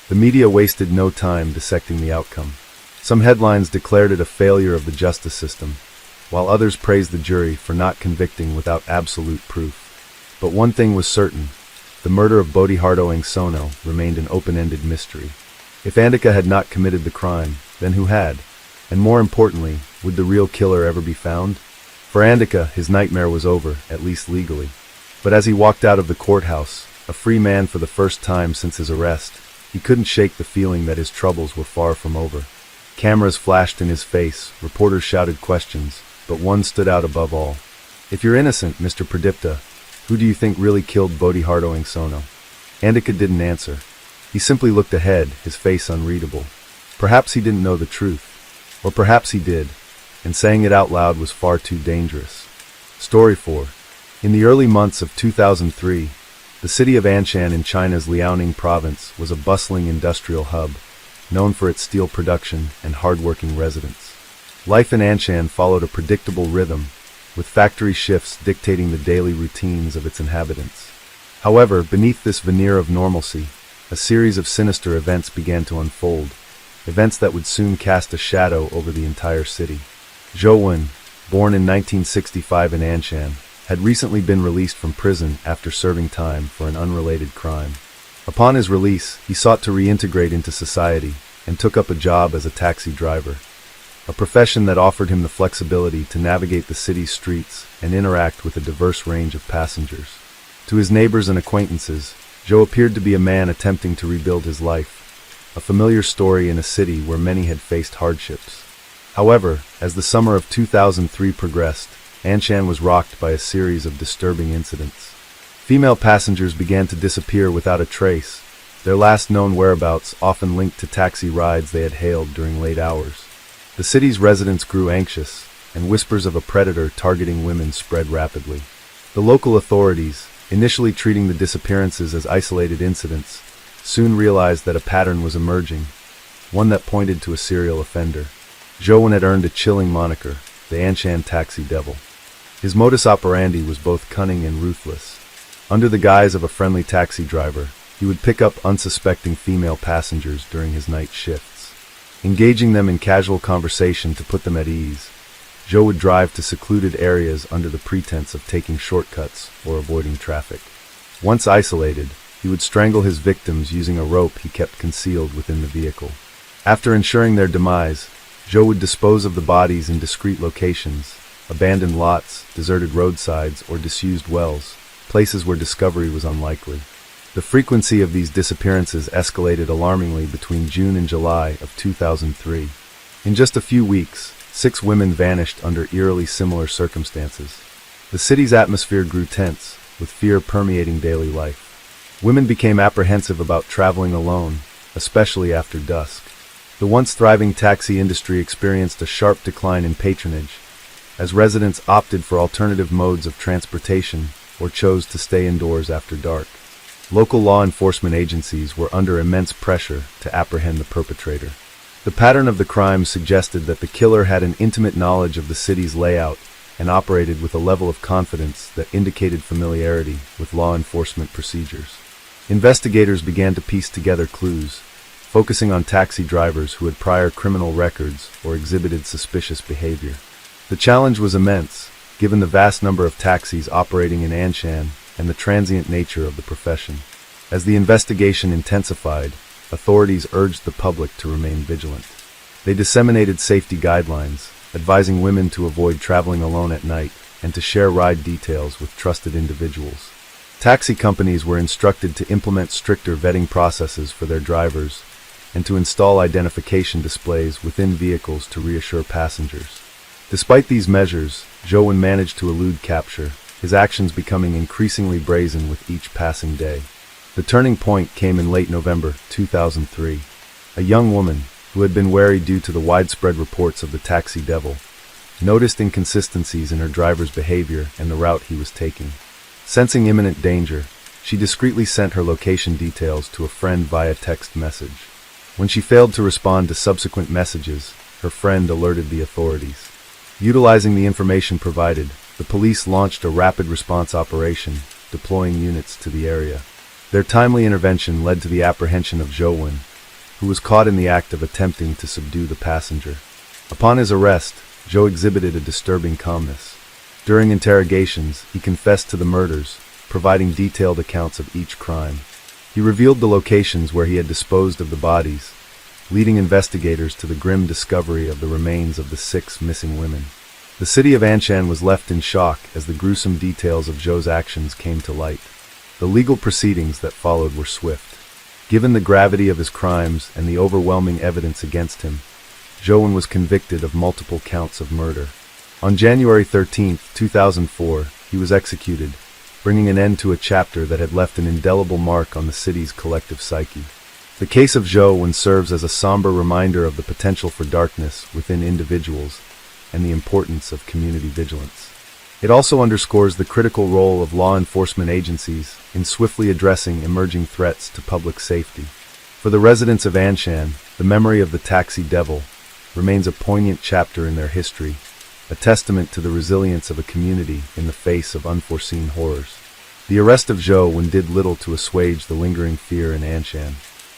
A: The media wasted no time dissecting the outcome. Some headlines declared it a failure of the justice system, while others praised the jury for not convicting without absolute proof. But one thing was certain: the murder of Bodhihardo Sono remained an open-ended mystery. If Andika had not committed the crime, then who had? And more importantly, would the real killer ever be found? For Andika, his nightmare was over, at least legally. But as he walked out of the courthouse, a free man for the first time since his arrest, he couldn't shake the feeling that his troubles were far from over. Cameras flashed in his face, reporters shouted questions, but one stood out above all. "If you're innocent, Mr. Pradipta, who do you think really killed Bodhihardo Sono?" Andika didn't answer. He simply looked ahead, his face unreadable. Perhaps he didn't know the truth. Or perhaps he did, and saying it out loud was far too dangerous. Story 4. In the early months of 2003, the city of Anshan in China's Liaoning province was a bustling industrial hub, known for its steel production and hard-working residents. Life in Anshan followed a predictable rhythm, with factory shifts dictating the daily routines of its inhabitants. However, beneath this veneer of normalcy, a series of sinister events began to unfold, events that would soon cast a shadow over the entire city. Zhou Wen, born in 1965 in Anshan, had recently been released from prison after serving time for an unrelated crime. Upon his release, he sought to reintegrate into society and took up a job as a taxi driver, a profession that offered him the flexibility to navigate the city's streets and interact with a diverse range of passengers. To his neighbors and acquaintances, Zhou appeared to be a man attempting to rebuild his life, a familiar story in a city where many had faced hardships. However, as the summer of 2003 progressed, Anshan was rocked by a series of disturbing incidents. Female passengers began to disappear without a trace, their last known whereabouts often linked to taxi rides they had hailed during late hours. The city's residents grew anxious, and whispers of a predator targeting women spread rapidly. The local authorities, initially treating the disappearances as isolated incidents, soon realized that a pattern was emerging, one that pointed to a serial offender. Zhou Wen had earned a chilling moniker, the Anshan Taxi Devil. His modus operandi was both cunning and ruthless. Under the guise of a friendly taxi driver, he would pick up unsuspecting female passengers during his night shifts. Engaging them in casual conversation to put them at ease, Zhou would drive to secluded areas under the pretense of taking shortcuts or avoiding traffic. Once isolated, he would strangle his victims using a rope he kept concealed within the vehicle. After ensuring their demise, Zhou would dispose of the bodies in discreet locations, abandoned lots, deserted roadsides, or disused wells, places where discovery was unlikely. The frequency of these disappearances escalated alarmingly between June and July of 2003. In just a few weeks, 6 women vanished under eerily similar circumstances. The city's atmosphere grew tense, with fear permeating daily life. Women became apprehensive about traveling alone, especially after dusk. The once thriving taxi industry experienced a sharp decline in patronage, as residents opted for alternative modes of transportation or chose to stay indoors after dark. Local law enforcement agencies were under immense pressure to apprehend the perpetrator. The pattern of the crime suggested that the killer had an intimate knowledge of the city's layout and operated with a level of confidence that indicated familiarity with law enforcement procedures. Investigators began to piece together clues, focusing on taxi drivers who had prior criminal records or exhibited suspicious behavior. The challenge was immense, given the vast number of taxis operating in Anshan and the transient nature of the profession. As the investigation intensified, authorities urged the public to remain vigilant. They disseminated safety guidelines, advising women to avoid traveling alone at night and to share ride details with trusted individuals. Taxi companies were instructed to implement stricter vetting processes for their drivers and to install identification displays within vehicles to reassure passengers. Despite these measures, Joan managed to elude capture, his actions becoming increasingly brazen with each passing day. The turning point came in late November 2003. A young woman, who had been wary due to the widespread reports of the taxi devil, noticed inconsistencies in her driver's behavior and the route he was taking. Sensing imminent danger, she discreetly sent her location details to a friend via text message. When she failed to respond to subsequent messages, her friend alerted the authorities. Utilizing the information provided, the police launched a rapid response operation, deploying units to the area. Their timely intervention led to the apprehension of Joan, who was caught in the act of attempting to subdue the passenger. Upon his arrest, Joe exhibited a disturbing calmness. During interrogations, he confessed to the murders, providing detailed accounts of each crime. He revealed the locations where he had disposed of the bodies, leading investigators to the grim discovery of the remains of the 6 missing women. The city of Anshan was left in shock as the gruesome details of Joe's actions came to light. The legal proceedings that followed were swift. Given the gravity of his crimes and the overwhelming evidence against him, Joan was convicted of multiple counts of murder. On January 13, 2004, he was executed, bringing an end to a chapter that had left an indelible mark on the city's collective psyche. The case of Joan serves as a somber reminder of the potential for darkness within individuals and the importance of community vigilance. It also underscores the critical role of law enforcement agencies in swiftly addressing emerging threats to public safety. For the residents of Anshan, the memory of the taxi devil remains a poignant chapter in their history, a testament to the resilience of a community in the face of unforeseen horrors. The arrest of Joan did little to assuage the lingering fear in Anshan.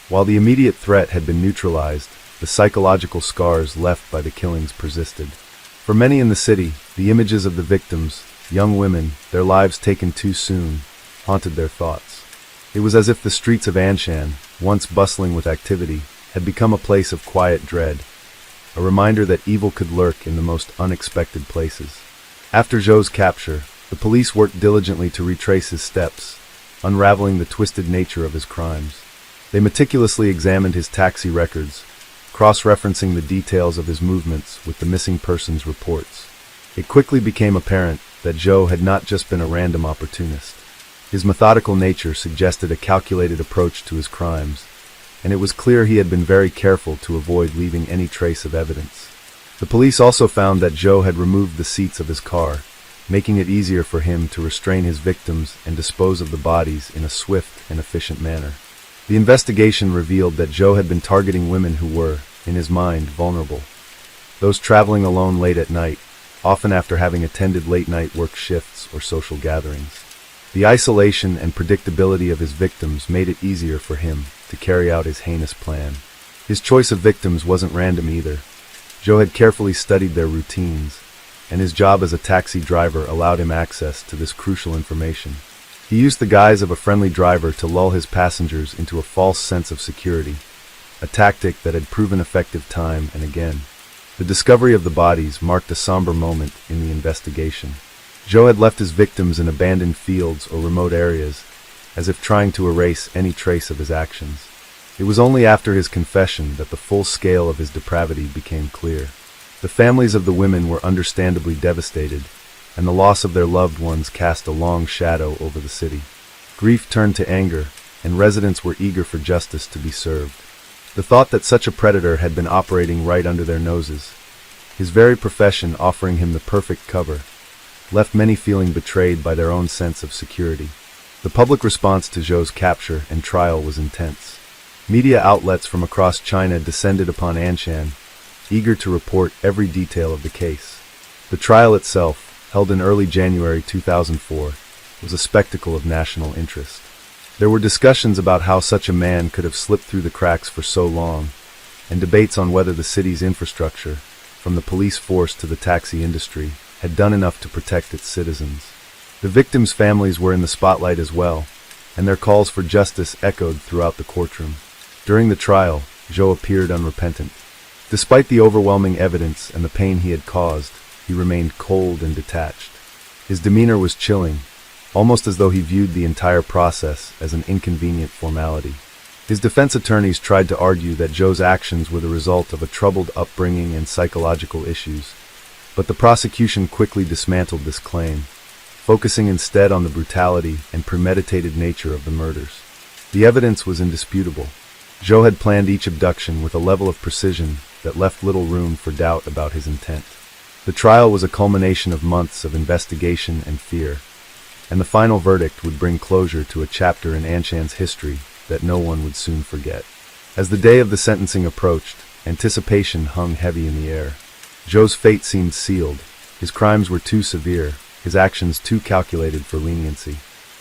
A: While the immediate threat had been neutralized, the psychological scars left by the killings persisted. For many in the city, the images of the victims, young women, their lives taken too soon, haunted their thoughts. It was as if the streets of Anshan, once bustling with activity, had become a place of quiet dread, a reminder that evil could lurk in the most unexpected places. After Joe's capture, the police worked diligently to retrace his steps, unraveling the twisted nature of his crimes. They meticulously examined his taxi records, cross-referencing the details of his movements with the missing persons reports. It quickly became apparent that Joe had not just been a random opportunist. His methodical nature suggested a calculated approach to his crimes, and it was clear he had been very careful to avoid leaving any trace of evidence. The police also found that Joe had removed the seats of his car, making it easier for him to restrain his victims and dispose of the bodies in a swift and efficient manner. The investigation revealed that Joe had been targeting women who were, in his mind, vulnerable. Those traveling alone late at night, often after having attended late-night work shifts or social gatherings. The isolation and predictability of his victims made it easier for him to carry out his heinous plan. His choice of victims wasn't random either. Joe had carefully studied their routines, and his job as a taxi driver allowed him access to this crucial information. He used the guise of a friendly driver to lull his passengers into a false sense of security, a tactic that had proven effective time and again. The discovery of the bodies marked a somber moment in the investigation. Joe had left his victims in abandoned fields or remote areas, as if trying to erase any trace of his actions. It was only after his confession that the full scale of his depravity became clear. The families of the women were understandably devastated, and the loss of their loved ones cast a long shadow over the city. Grief turned to anger, and residents were eager for justice to be served. The thought that such a predator had been operating right under their noses, his very profession offering him the perfect cover, left many feeling betrayed by their own sense of security. The public response to Zhou's capture and trial was intense. Media outlets from across China descended upon Anshan, eager to report every detail of the case. The trial itself, held in early January 2004, was a spectacle of national interest. There were discussions about how such a man could have slipped through the cracks for so long, and debates on whether the city's infrastructure, from the police force to the taxi industry, had done enough to protect its citizens. The victims' families were in the spotlight as well, and their calls for justice echoed throughout the courtroom. During the trial, Zhou appeared unrepentant. Despite the overwhelming evidence and the pain he had caused, he remained cold and detached. His demeanor was chilling, almost as though he viewed the entire process as an inconvenient formality. His defense attorneys tried to argue that Zhou's actions were the result of a troubled upbringing and psychological issues, but the prosecution quickly dismantled this claim, focusing instead on the brutality and premeditated nature of the murders. The evidence was indisputable. Zhou had planned each abduction with a level of precision that left little room for doubt about his intent. The trial was a culmination of months of investigation and fear, and the final verdict would bring closure to a chapter in Anshan's history that no one would soon forget. As the day of the sentencing approached, anticipation hung heavy in the air. Zhou's fate seemed sealed. His crimes were too severe, his actions too calculated for leniency.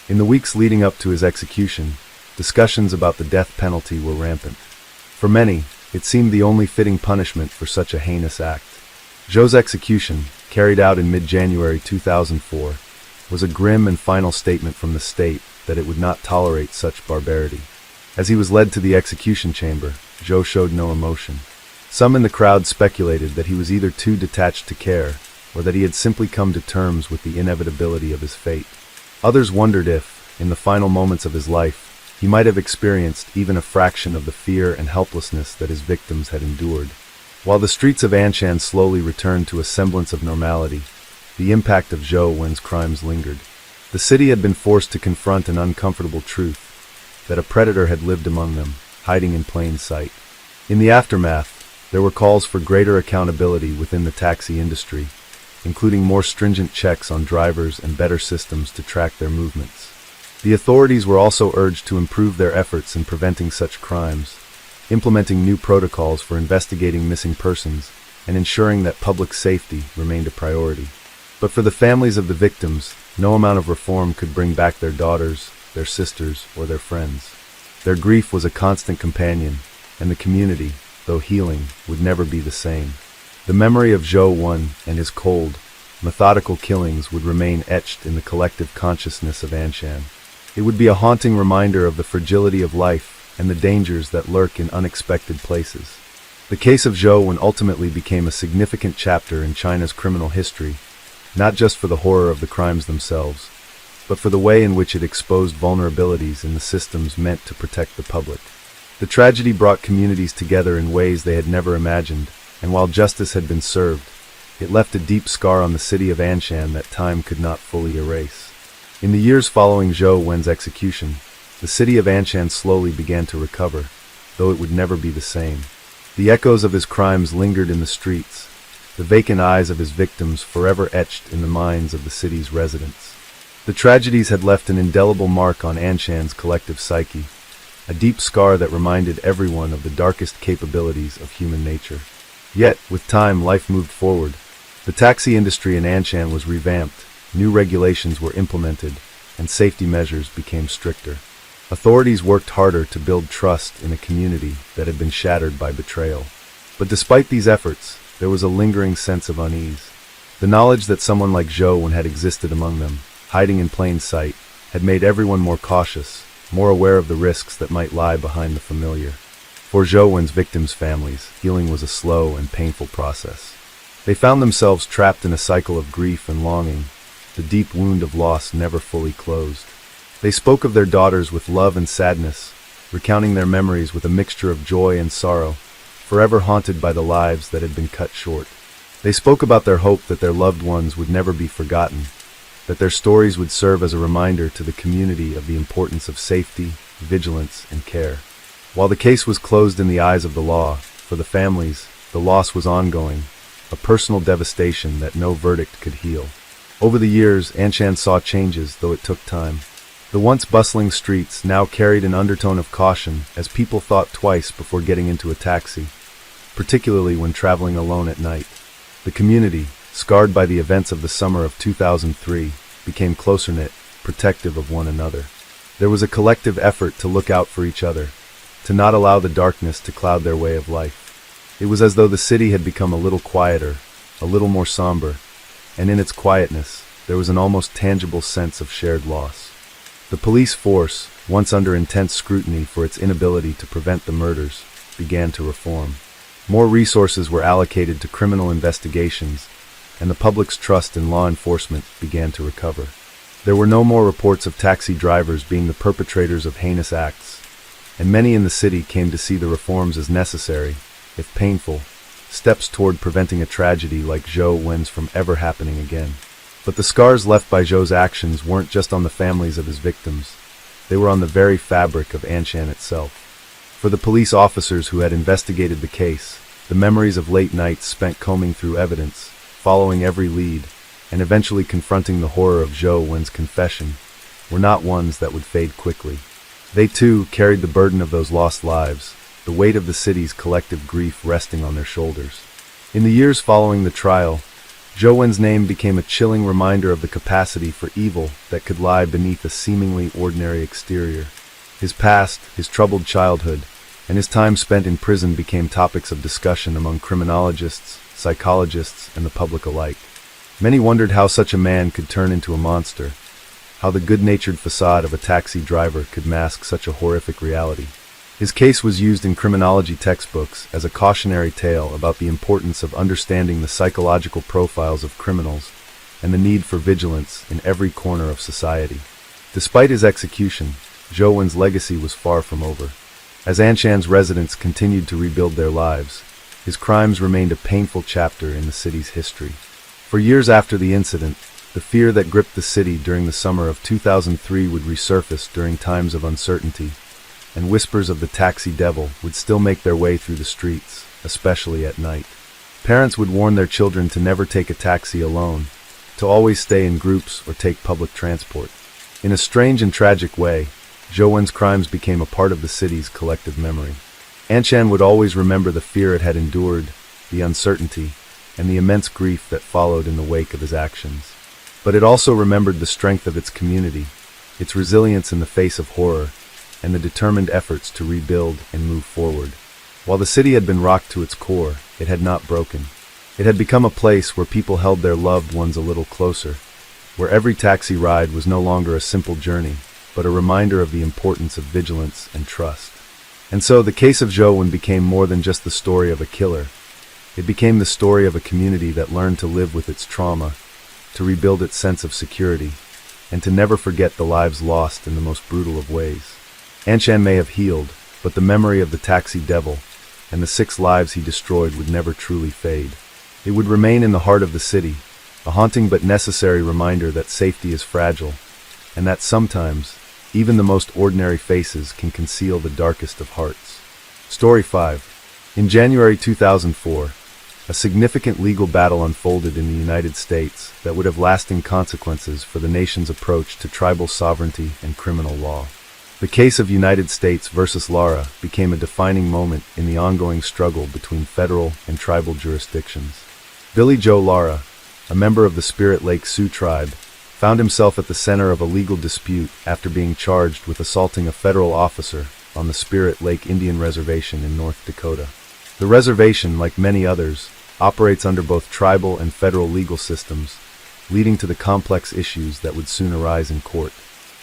A: In the weeks leading up to his execution, discussions about the death penalty were rampant. For many, it seemed the only fitting punishment for such a heinous act. Zhou's execution, carried out in mid-January 2004, was a grim and final statement from the state that it would not tolerate such barbarity. As he was led to the execution chamber, Zhou showed no emotion. Some in the crowd speculated that he was either too detached to care, or that he had simply come to terms with the inevitability of his fate. Others wondered if, in the final moments of his life, he might have experienced even a fraction of the fear and helplessness that his victims had endured. While the streets of Anshan slowly returned to a semblance of normality, the impact of Zhou Wen's crimes lingered. The city had been forced to confront an uncomfortable truth, that a predator had lived among them, hiding in plain sight. In the aftermath, there were calls for greater accountability within the taxi industry, including more stringent checks on drivers and better systems to track their movements. The authorities were also urged to improve their efforts in preventing such crimes, implementing new protocols for investigating missing persons, and ensuring that public safety remained a priority. But for the families of the victims, no amount of reform could bring back their daughters, their sisters, or their friends. Their grief was a constant companion, and the community, though healing, would never be the same. The memory of Zhou Wen and his cold, methodical killings would remain etched in the collective consciousness of Anshan. It would be a haunting reminder of the fragility of life and the dangers that lurk in unexpected places. The case of Zhou Wen ultimately became a significant chapter in China's criminal history, not just for the horror of the crimes themselves, but for the way in which it exposed vulnerabilities in the systems meant to protect the public. The tragedy brought communities together in ways they had never imagined, and while justice had been served, it left a deep scar on the city of Anshan that time could not fully erase. In the years following Zhou Wen's execution, the city of Anshan slowly began to recover, though it would never be the same. The echoes of his crimes lingered in the streets, the vacant eyes of his victims forever etched in the minds of the city's residents. The tragedies had left an indelible mark on Anshan's collective psyche, a deep scar that reminded everyone of the darkest capabilities of human nature. Yet, with time, life moved forward. The taxi industry in Anshan was revamped, new regulations were implemented, and safety measures became stricter. Authorities worked harder to build trust in a community that had been shattered by betrayal. But despite these efforts, there was a lingering sense of unease. The knowledge that someone like Zhou Wen had existed among them, hiding in plain sight, had made everyone more cautious, more aware of the risks that might lie behind the familiar. For Zhou Wen's victims' families, healing was a slow and painful process. They found themselves trapped in a cycle of grief and longing, the deep wound of loss never fully closed. They spoke of their daughters with love and sadness, recounting their memories with a mixture of joy and sorrow, forever haunted by the lives that had been cut short. They spoke about their hope that their loved ones would never be forgotten, that their stories would serve as a reminder to the community of the importance of safety, vigilance, and care. While the case was closed in the eyes of the law, for the families, the loss was ongoing, a personal devastation that no verdict could heal. Over the years, Anshan saw changes, though it took time. The once bustling streets now carried an undertone of caution as people thought twice before getting into a taxi, particularly when traveling alone at night. The community, scarred by the events of the summer of 2003, became closer-knit, protective of one another. There was a collective effort to look out for each other, to not allow the darkness to cloud their way of life. It was as though the city had become a little quieter, a little more somber, and in its quietness, there was an almost tangible sense of shared loss. The police force, once under intense scrutiny for its inability to prevent the murders, began to reform. More resources were allocated to criminal investigations, and the public's trust in law enforcement began to recover. There were no more reports of taxi drivers being the perpetrators of heinous acts, and many in the city came to see the reforms as necessary, if painful, steps toward preventing a tragedy like Zhou Wen's from ever happening again. But the scars left by Zhou's actions weren't just on the families of his victims, they were on the very fabric of Anshan itself. For the police officers who had investigated the case, the memories of late nights spent combing through evidence, following every lead, and eventually confronting the horror of Zhou Wen's confession, were not ones that would fade quickly. They too carried the burden of those lost lives, the weight of the city's collective grief resting on their shoulders. In the years following the trial, Zhou Wen's name became a chilling reminder of the capacity for evil that could lie beneath a seemingly ordinary exterior. His past, his troubled childhood, and his time spent in prison became topics of discussion among criminologists, psychologists, and the public alike. Many wondered how such a man could turn into a monster, how the good-natured facade of a taxi driver could mask such a horrific reality. His case was used in criminology textbooks as a cautionary tale about the importance of understanding the psychological profiles of criminals and the need for vigilance in every corner of society. Despite his execution, Zhou Wen's legacy was far from over. As Anshan's residents continued to rebuild their lives, his crimes remained a painful chapter in the city's history. For years after the incident, the fear that gripped the city during the summer of 2003 would resurface during times of uncertainty, and whispers of the taxi devil would still make their way through the streets, especially at night. Parents would warn their children to never take a taxi alone, to always stay in groups or take public transport. In a strange and tragic way, Zhou Wen's crimes became a part of the city's collective memory. Anshan would always remember the fear it had endured, the uncertainty, and the immense grief that followed in the wake of his actions. But it also remembered the strength of its community, its resilience in the face of horror, and the determined efforts to rebuild and move forward. While the city had been rocked to its core, it had not broken. It had become a place where people held their loved ones a little closer, where every taxi ride was no longer a simple journey, but a reminder of the importance of vigilance and trust. And so the case of Zhou Wen became more than just the story of a killer. It became the story of a community that learned to live with its trauma, to rebuild its sense of security, and to never forget the lives lost in the most brutal of ways. Anshan may have healed, but the memory of the taxi devil and the 6 lives he destroyed would never truly fade. It would remain in the heart of the city, a haunting but necessary reminder that safety is fragile, and that sometimes, even the most ordinary faces can conceal the darkest of hearts. Story 5. In January 2004, a significant legal battle unfolded in the United States that would have lasting consequences for the nation's approach to tribal sovereignty and criminal law. The case of United States versus Lara became a defining moment in the ongoing struggle between federal and tribal jurisdictions. Billy Joe Lara, a member of the Spirit Lake Sioux tribe, found himself at the center of a legal dispute after being charged with assaulting a federal officer on the Spirit Lake Indian Reservation in North Dakota. The reservation, like many others, operates under both tribal and federal legal systems, leading to the complex issues that would soon arise in court.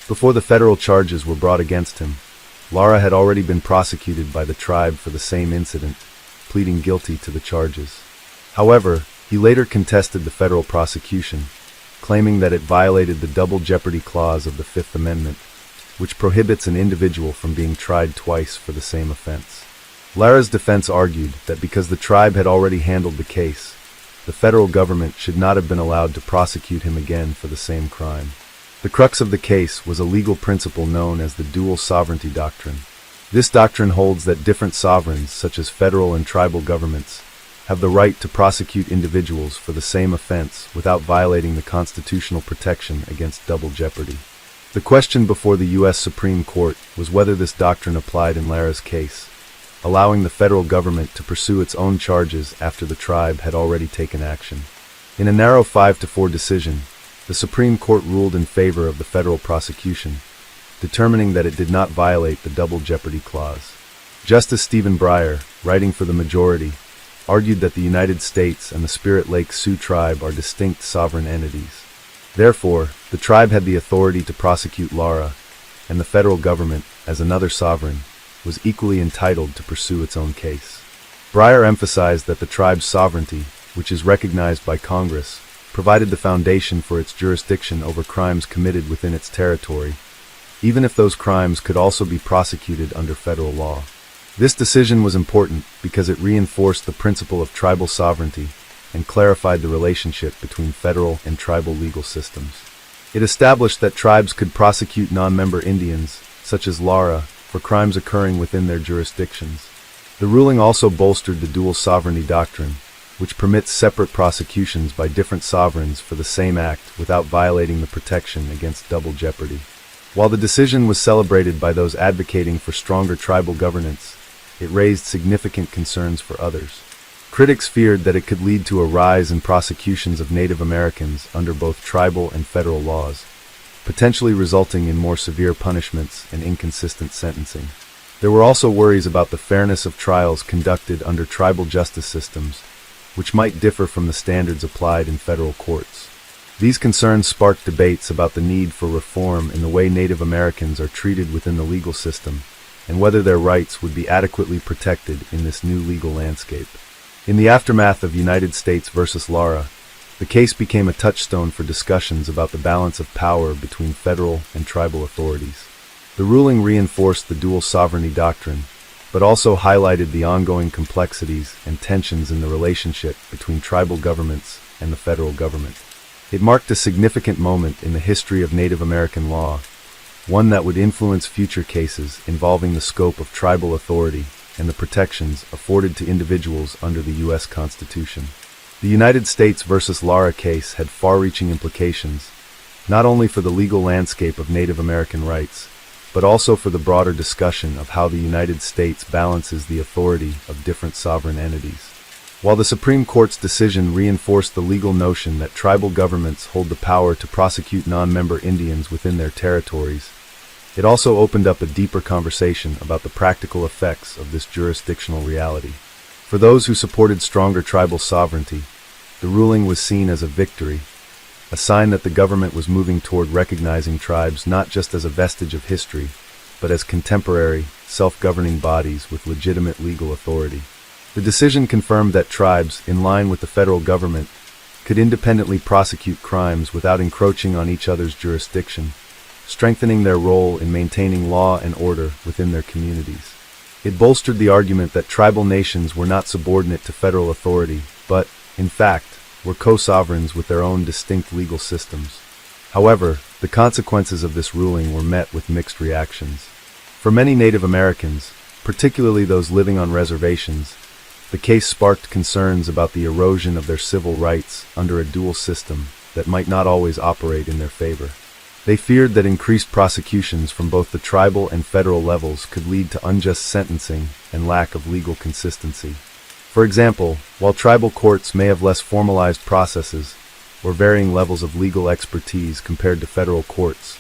A: Before the federal charges were brought against him, Lara had already been prosecuted by the tribe for the same incident, pleading guilty to the charges. However, he later contested the federal prosecution, claiming that it violated the double jeopardy clause of the Fifth Amendment, which prohibits an individual from being tried twice for the same offense. Lara's defense argued that because the tribe had already handled the case, the federal government should not have been allowed to prosecute him again for the same crime. The crux of the case was a legal principle known as the dual sovereignty doctrine. This doctrine holds that different sovereigns, such as federal and tribal governments, have the right to prosecute individuals for the same offense without violating the constitutional protection against double jeopardy. The question before the U.S. Supreme Court was whether this doctrine applied in Lara's case, allowing the federal government to pursue its own charges after the tribe had already taken action. In a narrow 5-4 decision, the Supreme Court ruled in favor of the federal prosecution, determining that it did not violate the double jeopardy clause. Justice Stephen Breyer, writing for the majority, argued that the United States and the Spirit Lake Sioux tribe are distinct sovereign entities. Therefore, the tribe had the authority to prosecute Lara, and the federal government, as another sovereign, was equally entitled to pursue its own case. Breyer emphasized that the tribe's sovereignty, which is recognized by Congress, provided the foundation for its jurisdiction over crimes committed within its territory, even if those crimes could also be prosecuted under federal law. This decision was important because it reinforced the principle of tribal sovereignty and clarified the relationship between federal and tribal legal systems. It established that tribes could prosecute non-member Indians, such as Lara, for crimes occurring within their jurisdictions. The ruling also bolstered the dual sovereignty doctrine, which permits separate prosecutions by different sovereigns for the same act without violating the protection against double jeopardy. While the decision was celebrated by those advocating for stronger tribal governance, it raised significant concerns for others. Critics feared that it could lead to a rise in prosecutions of Native Americans under both tribal and federal laws, potentially resulting in more severe punishments and inconsistent sentencing. There were also worries about the fairness of trials conducted under tribal justice systems, which might differ from the standards applied in federal courts. These concerns sparked debates about the need for reform in the way Native Americans are treated within the legal system, and whether their rights would be adequately protected in this new legal landscape. In the aftermath of United States versus Lara, the case became a touchstone for discussions about the balance of power between federal and tribal authorities. The ruling reinforced the dual sovereignty doctrine, but also highlighted the ongoing complexities and tensions in the relationship between tribal governments and the federal government. It marked a significant moment in the history of Native American law, one that would influence future cases involving the scope of tribal authority and the protections afforded to individuals under the U.S. Constitution. The United States versus Lara case had far-reaching implications, not only for the legal landscape of Native American rights, but also for the broader discussion of how the United States balances the authority of different sovereign entities. While the Supreme Court's decision reinforced the legal notion that tribal governments hold the power to prosecute non-member Indians within their territories, it also opened up a deeper conversation about the practical effects of this jurisdictional reality. For those who supported stronger tribal sovereignty, the ruling was seen as a victory, a sign that the government was moving toward recognizing tribes not just as a vestige of history, but as contemporary, self-governing bodies with legitimate legal authority. The decision confirmed that tribes, in line with the federal government, could independently prosecute crimes without encroaching on each other's jurisdiction, strengthening their role in maintaining law and order within their communities. It bolstered the argument that tribal nations were not subordinate to federal authority, but, in fact, were co-sovereigns with their own distinct legal systems. However, the consequences of this ruling were met with mixed reactions. For many Native Americans, particularly those living on reservations, the case sparked concerns about the erosion of their civil rights under a dual system that might not always operate in their favor. They feared that increased prosecutions from both the tribal and federal levels could lead to unjust sentencing and lack of legal consistency. For example, while tribal courts may have less formalized processes or varying levels of legal expertise compared to federal courts,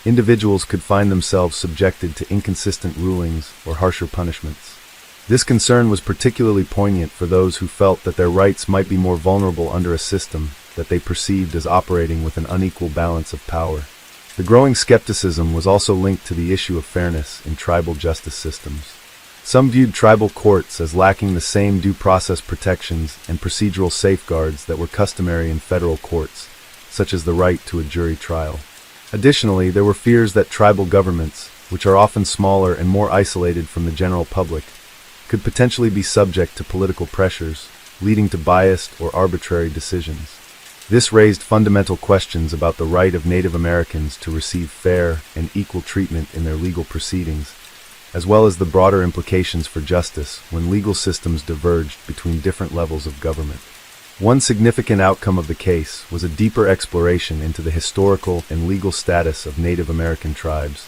A: individuals could find themselves subjected to inconsistent rulings or harsher punishments. This concern was particularly poignant for those who felt that their rights might be more vulnerable under a system that they perceived as operating with an unequal balance of power. The growing skepticism was also linked to the issue of fairness in tribal justice systems. Some viewed tribal courts as lacking the same due process protections and procedural safeguards that were customary in federal courts, such as the right to a jury trial. Additionally, there were fears that tribal governments, which are often smaller and more isolated from the general public, could potentially be subject to political pressures, leading to biased or arbitrary decisions. This raised fundamental questions about the right of Native Americans to receive fair and equal treatment in their legal proceedings, as well as the broader implications for justice when legal systems diverged between different levels of government. One significant outcome of the case was a deeper exploration into the historical and legal status of Native American tribes,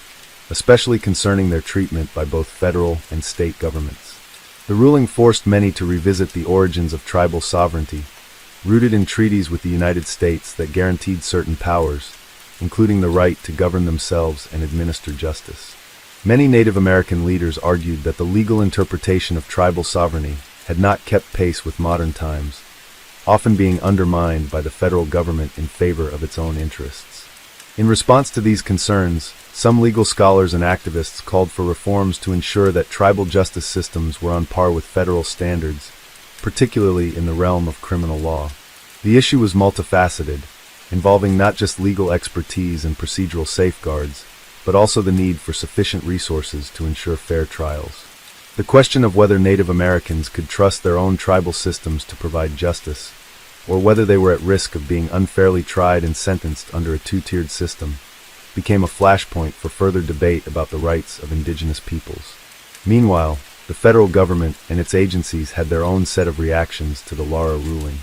A: especially concerning their treatment by both federal and state governments. The ruling forced many to revisit the origins of tribal sovereignty, rooted in treaties with the United States that guaranteed certain powers, including the right to govern themselves and administer justice. Many Native American leaders argued that the legal interpretation of tribal sovereignty had not kept pace with modern times, often being undermined by the federal government in favor of its own interests. In response to these concerns, some legal scholars and activists called for reforms to ensure that tribal justice systems were on par with federal standards, particularly in the realm of criminal law. The issue was multifaceted, involving not just legal expertise and procedural safeguards, but also the need for sufficient resources to ensure fair trials. The question of whether Native Americans could trust their own tribal systems to provide justice, or whether they were at risk of being unfairly tried and sentenced under a two-tiered system, became a flashpoint for further debate about the rights of indigenous peoples. Meanwhile, the federal government and its agencies had their own set of reactions to the Lara ruling.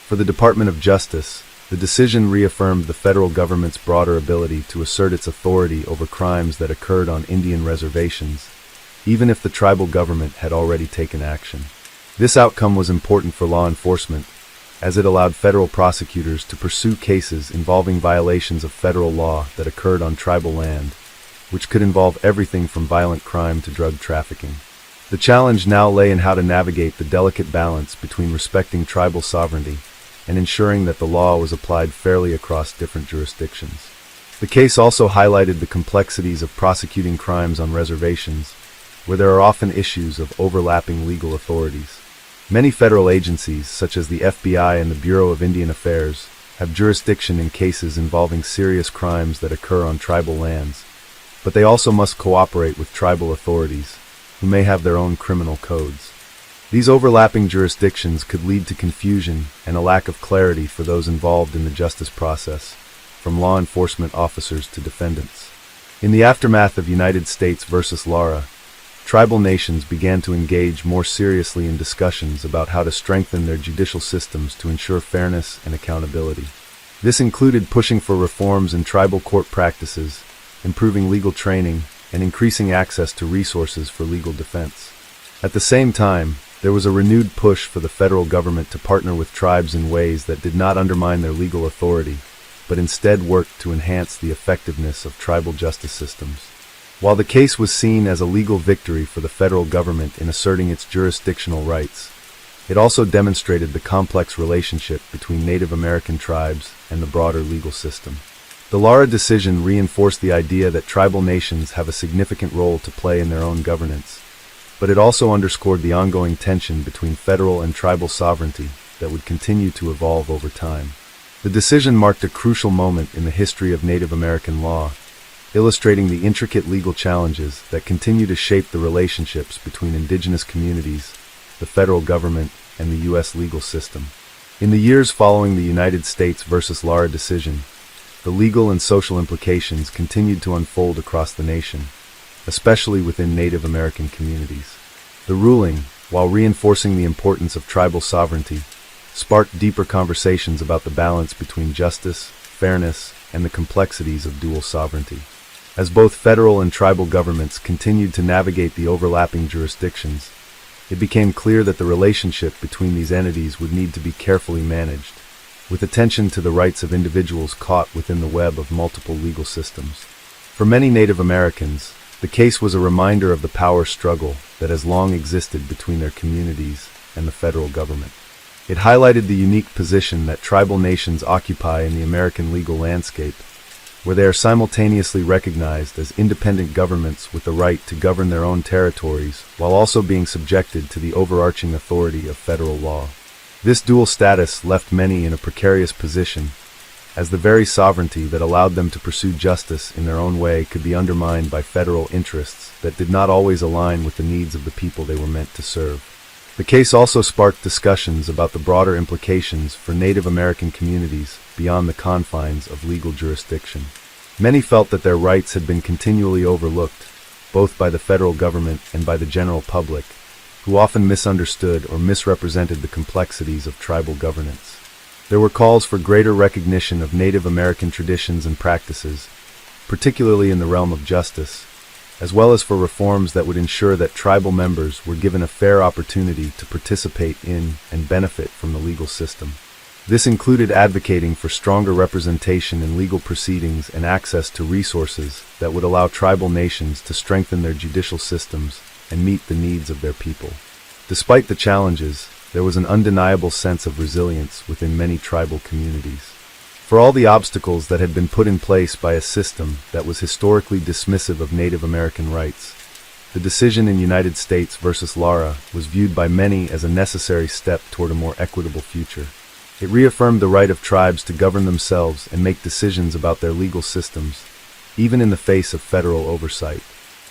A: For the Department of Justice, the decision reaffirmed the federal government's broader ability to assert its authority over crimes that occurred on Indian reservations, even if the tribal government had already taken action. This outcome was important for law enforcement, as it allowed federal prosecutors to pursue cases involving violations of federal law that occurred on tribal land, which could involve everything from violent crime to drug trafficking. The challenge now lay in how to navigate the delicate balance between respecting tribal sovereignty and ensuring that the law was applied fairly across different jurisdictions. The case also highlighted the complexities of prosecuting crimes on reservations, where there are often issues of overlapping legal authorities. Many federal agencies, such as the FBI and the Bureau of Indian Affairs, have jurisdiction in cases involving serious crimes that occur on tribal lands, but they also must cooperate with tribal authorities, who may have their own criminal codes. These overlapping jurisdictions could lead to confusion and a lack of clarity for those involved in the justice process, from law enforcement officers to defendants. In the aftermath of United States versus Lara, tribal nations began to engage more seriously in discussions about how to strengthen their judicial systems to ensure fairness and accountability. This included pushing for reforms in tribal court practices, improving legal training, and increasing access to resources for legal defense. At the same time, there was a renewed push for the federal government to partner with tribes in ways that did not undermine their legal authority, but instead worked to enhance the effectiveness of tribal justice systems. While the case was seen as a legal victory for the federal government in asserting its jurisdictional rights, it also demonstrated the complex relationship between Native American tribes and the broader legal system. The Lara decision reinforced the idea that tribal nations have a significant role to play in their own governance, but it also underscored the ongoing tension between federal and tribal sovereignty that would continue to evolve over time. The decision marked a crucial moment in the history of Native American law, illustrating the intricate legal challenges that continue to shape the relationships between indigenous communities, the federal government, and the U.S. legal system. In the years following the United States versus Lara decision, the legal and social implications continued to unfold across the nation, especially within Native American communities. The ruling, while reinforcing the importance of tribal sovereignty, sparked deeper conversations about the balance between justice, fairness, and the complexities of dual sovereignty. As both federal and tribal governments continued to navigate the overlapping jurisdictions, it became clear that the relationship between these entities would need to be carefully managed, with attention to the rights of individuals caught within the web of multiple legal systems. For many Native Americans, the case was a reminder of the power struggle that has long existed between their communities and the federal government. It highlighted the unique position that tribal nations occupy in the American legal landscape, where they are simultaneously recognized as independent governments with the right to govern their own territories while also being subjected to the overarching authority of federal law. This dual status left many in a precarious position, as the very sovereignty that allowed them to pursue justice in their own way could be undermined by federal interests that did not always align with the needs of the people they were meant to serve. The case also sparked discussions about the broader implications for Native American communities beyond the confines of legal jurisdiction. Many felt that their rights had been continually overlooked, both by the federal government and by the general public, who often misunderstood or misrepresented the complexities of tribal governance. There were calls for greater recognition of Native American traditions and practices, particularly in the realm of justice, as well as for reforms that would ensure that tribal members were given a fair opportunity to participate in and benefit from the legal system. This included advocating for stronger representation in legal proceedings and access to resources that would allow tribal nations to strengthen their judicial systems and meet the needs of their people. Despite the challenges, there was an undeniable sense of resilience within many tribal communities. For all the obstacles that had been put in place by a system that was historically dismissive of Native American rights, the decision in United States versus Lara was viewed by many as a necessary step toward a more equitable future. It reaffirmed the right of tribes to govern themselves and make decisions about their legal systems, even in the face of federal oversight.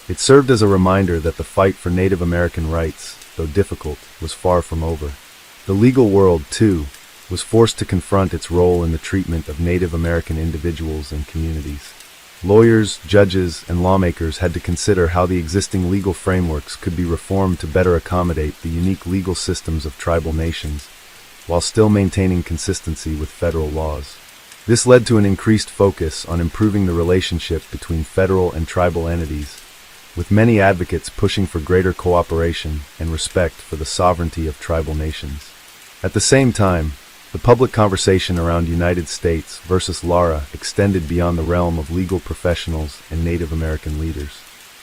A: It served as a reminder that the fight for Native American rights, though difficult, was far from over. The legal world, too, was forced to confront its role in the treatment of Native American individuals and communities. Lawyers, judges, and lawmakers had to consider how the existing legal frameworks could be reformed to better accommodate the unique legal systems of tribal nations, while still maintaining consistency with federal laws. This led to an increased focus on improving the relationship between federal and tribal entities, with many advocates pushing for greater cooperation and respect for the sovereignty of tribal nations. At the same time, the public conversation around United States versus Lara extended beyond the realm of legal professionals and Native American leaders.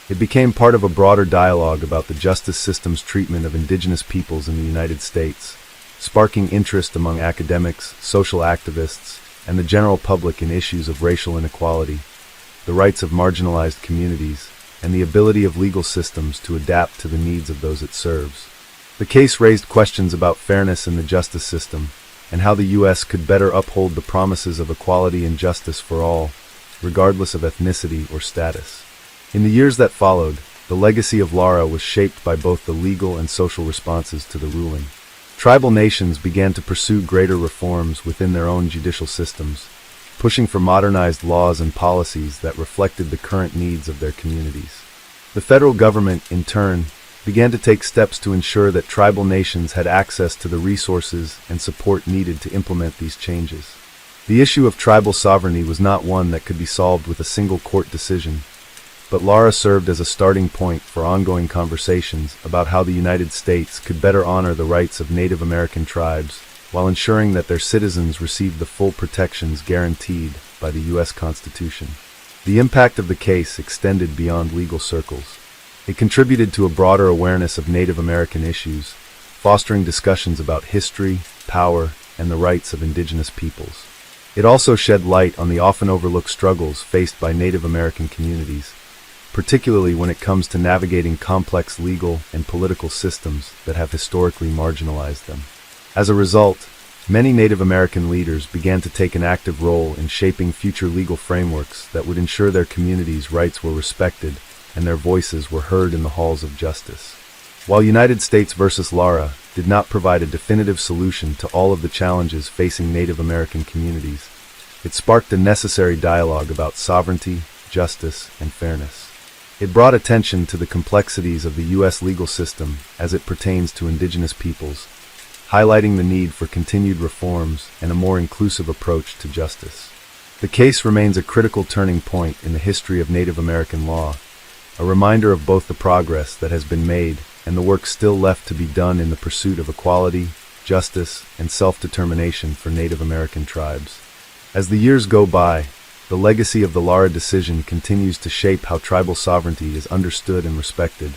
A: It became part of a broader dialogue about the justice system's treatment of indigenous peoples in the United States, sparking interest among academics, social activists, and the general public in issues of racial inequality, the rights of marginalized communities, and the ability of legal systems to adapt to the needs of those it serves. The case raised questions about fairness in the justice system, and how the U.S. could better uphold the promises of equality and justice for all, regardless of ethnicity or status. In the years that followed, the legacy of Lara was shaped by both the legal and social responses to the ruling. Tribal nations began to pursue greater reforms within their own judicial systems, pushing for modernized laws and policies that reflected the current needs of their communities. The federal government, in turn, began to take steps to ensure that tribal nations had access to the resources and support needed to implement these changes. The issue of tribal sovereignty was not one that could be solved with a single court decision, but Lara served as a starting point for ongoing conversations about how the United States could better honor the rights of Native American tribes while ensuring that their citizens received the full protections guaranteed by the U.S. Constitution. The impact of the case extended beyond legal circles. It contributed to a broader awareness of Native American issues, fostering discussions about history, power, and the rights of indigenous peoples. It also shed light on the often overlooked struggles faced by Native American communities, particularly when it comes to navigating complex legal and political systems that have historically marginalized them. As a result, many Native American leaders began to take an active role in shaping future legal frameworks that would ensure their communities' rights were respected and their voices were heard in the halls of justice. While United States versus Lara did not provide a definitive solution to all of the challenges facing Native American communities, it sparked a necessary dialogue about sovereignty, justice, and fairness. It brought attention to the complexities of the U.S. legal system as it pertains to indigenous peoples, highlighting the need for continued reforms and a more inclusive approach to justice. The case remains a critical turning point in the history of Native American law, a reminder of both the progress that has been made and the work still left to be done in the pursuit of equality, justice, and self-determination for Native American tribes. As the years go by, the legacy of the Lara decision continues to shape how tribal sovereignty is understood and respected,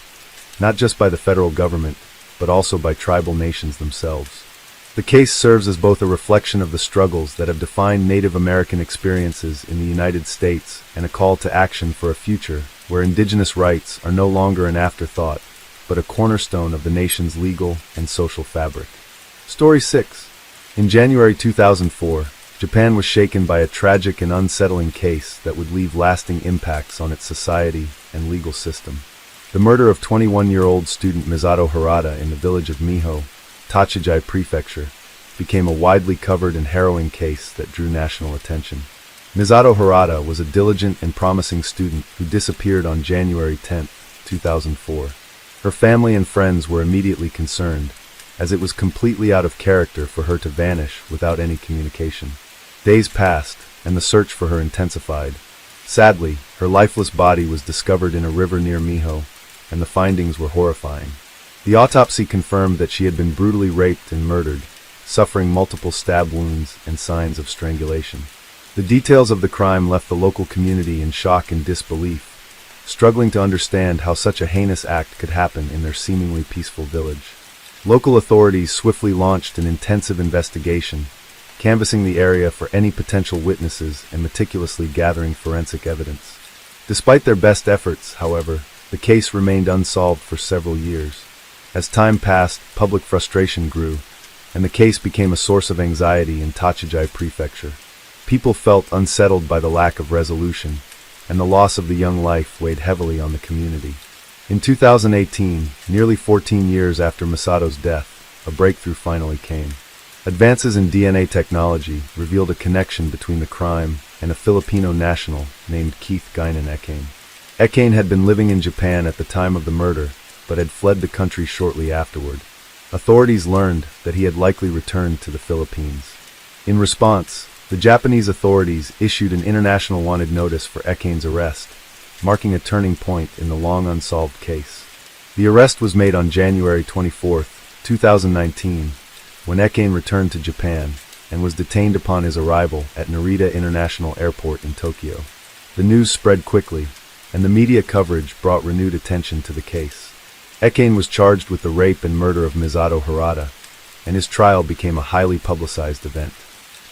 A: not just by the federal government, but also by tribal nations themselves. The case serves as both a reflection of the struggles that have defined Native American experiences in the United States and a call to action for a future where indigenous rights are no longer an afterthought, but a cornerstone of the nation's legal and social fabric. Story 6. In January 2004, Japan was shaken by a tragic and unsettling case that would leave lasting impacts on its society and legal system. The murder of 21-year-old student Misato Harada in the village of Miho, Tochigi Prefecture, became a widely covered and harrowing case that drew national attention. Misato Harada was a diligent and promising student who disappeared on January 10, 2004. Her family and friends were immediately concerned, as it was completely out of character for her to vanish without any communication. Days passed, and the search for her intensified. Sadly, her lifeless body was discovered in a river near Miho, and the findings were horrifying. The autopsy confirmed that she had been brutally raped and murdered, suffering multiple stab wounds and signs of strangulation. The details of the crime left the local community in shock and disbelief, struggling to understand how such a heinous act could happen in their seemingly peaceful village. Local authorities swiftly launched an intensive investigation, canvassing the area for any potential witnesses and meticulously gathering forensic evidence. Despite their best efforts, however, the case remained unsolved for several years. As time passed, public frustration grew, and the case became a source of anxiety in Tochigi Prefecture. People felt unsettled by the lack of resolution, and the loss of the young life weighed heavily on the community. In 2018, nearly 14 years after Misato's death, a breakthrough finally came. Advances in DNA technology revealed a connection between the crime and a Filipino national named Keith Guinan Ekane. Ekane had been living in Japan at the time of the murder, but had fled the country shortly afterward. Authorities learned that he had likely returned to the Philippines. In response, the Japanese authorities issued an international wanted notice for Ekane's arrest, marking a turning point in the long unsolved case. The arrest was made on January 24, 2019, when Ekane returned to Japan and was detained upon his arrival at Narita International Airport in Tokyo. The news spread quickly, and the media coverage brought renewed attention to the case. Ekane was charged with the rape and murder of Misato Harada, and his trial became a highly publicized event.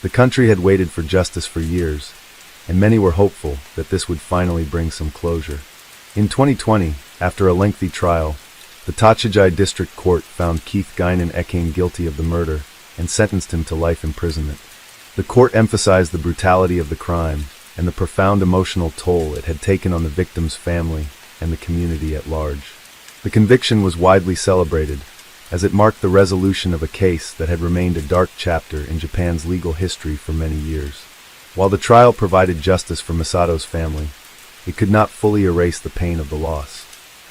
A: The country had waited for justice for years, and many were hopeful that this would finally bring some closure. In 2020, after a lengthy trial, the Tochigi District Court found Keith Guinan Ekane guilty of the murder and sentenced him to life imprisonment. The court emphasized the brutality of the crime and the profound emotional toll it had taken on the victim's family and the community at large. The conviction was widely celebrated, as it marked the resolution of a case that had remained a dark chapter in Japan's legal history for many years. While the trial provided justice for Misato's family, it could not fully erase the pain of the loss.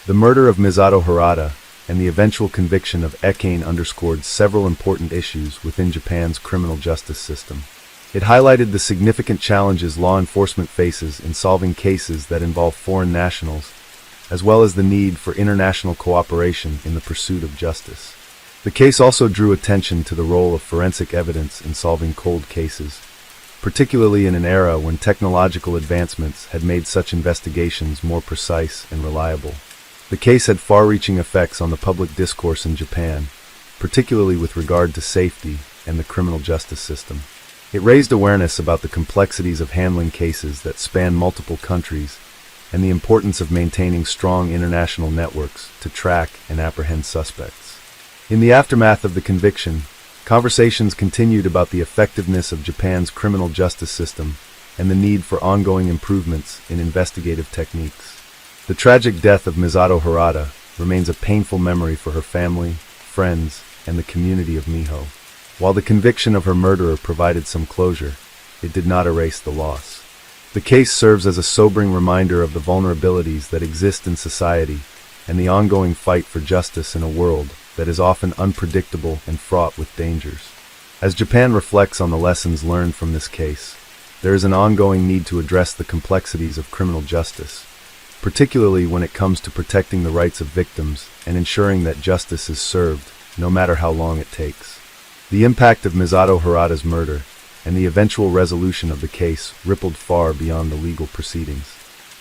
A: The murder of Misato Harada and the eventual conviction of Ekane underscored several important issues within Japan's criminal justice system. It highlighted the significant challenges law enforcement faces in solving cases that involve foreign nationals, as well as the need for international cooperation in the pursuit of justice. The case also drew attention to the role of forensic evidence in solving cold cases, particularly in an era when technological advancements had made such investigations more precise and reliable. The case had far-reaching effects on the public discourse in Japan, particularly with regard to safety and the criminal justice system. It raised awareness about the complexities of handling cases that span multiple countries and the importance of maintaining strong international networks to track and apprehend suspects. In the aftermath of the conviction, conversations continued about the effectiveness of Japan's criminal justice system and the need for ongoing improvements in investigative techniques. The tragic death of Misato Harada remains a painful memory for her family, friends, and the community of Miho. While the conviction of her murderer provided some closure, it did not erase the loss. The case serves as a sobering reminder of the vulnerabilities that exist in society and the ongoing fight for justice in a world that is often unpredictable and fraught with dangers. As Japan reflects on the lessons learned from this case, there is an ongoing need to address the complexities of criminal justice, particularly when it comes to protecting the rights of victims and ensuring that justice is served, no matter how long it takes. The impact of Misato Harada's murder and the eventual resolution of the case rippled far beyond the legal proceedings.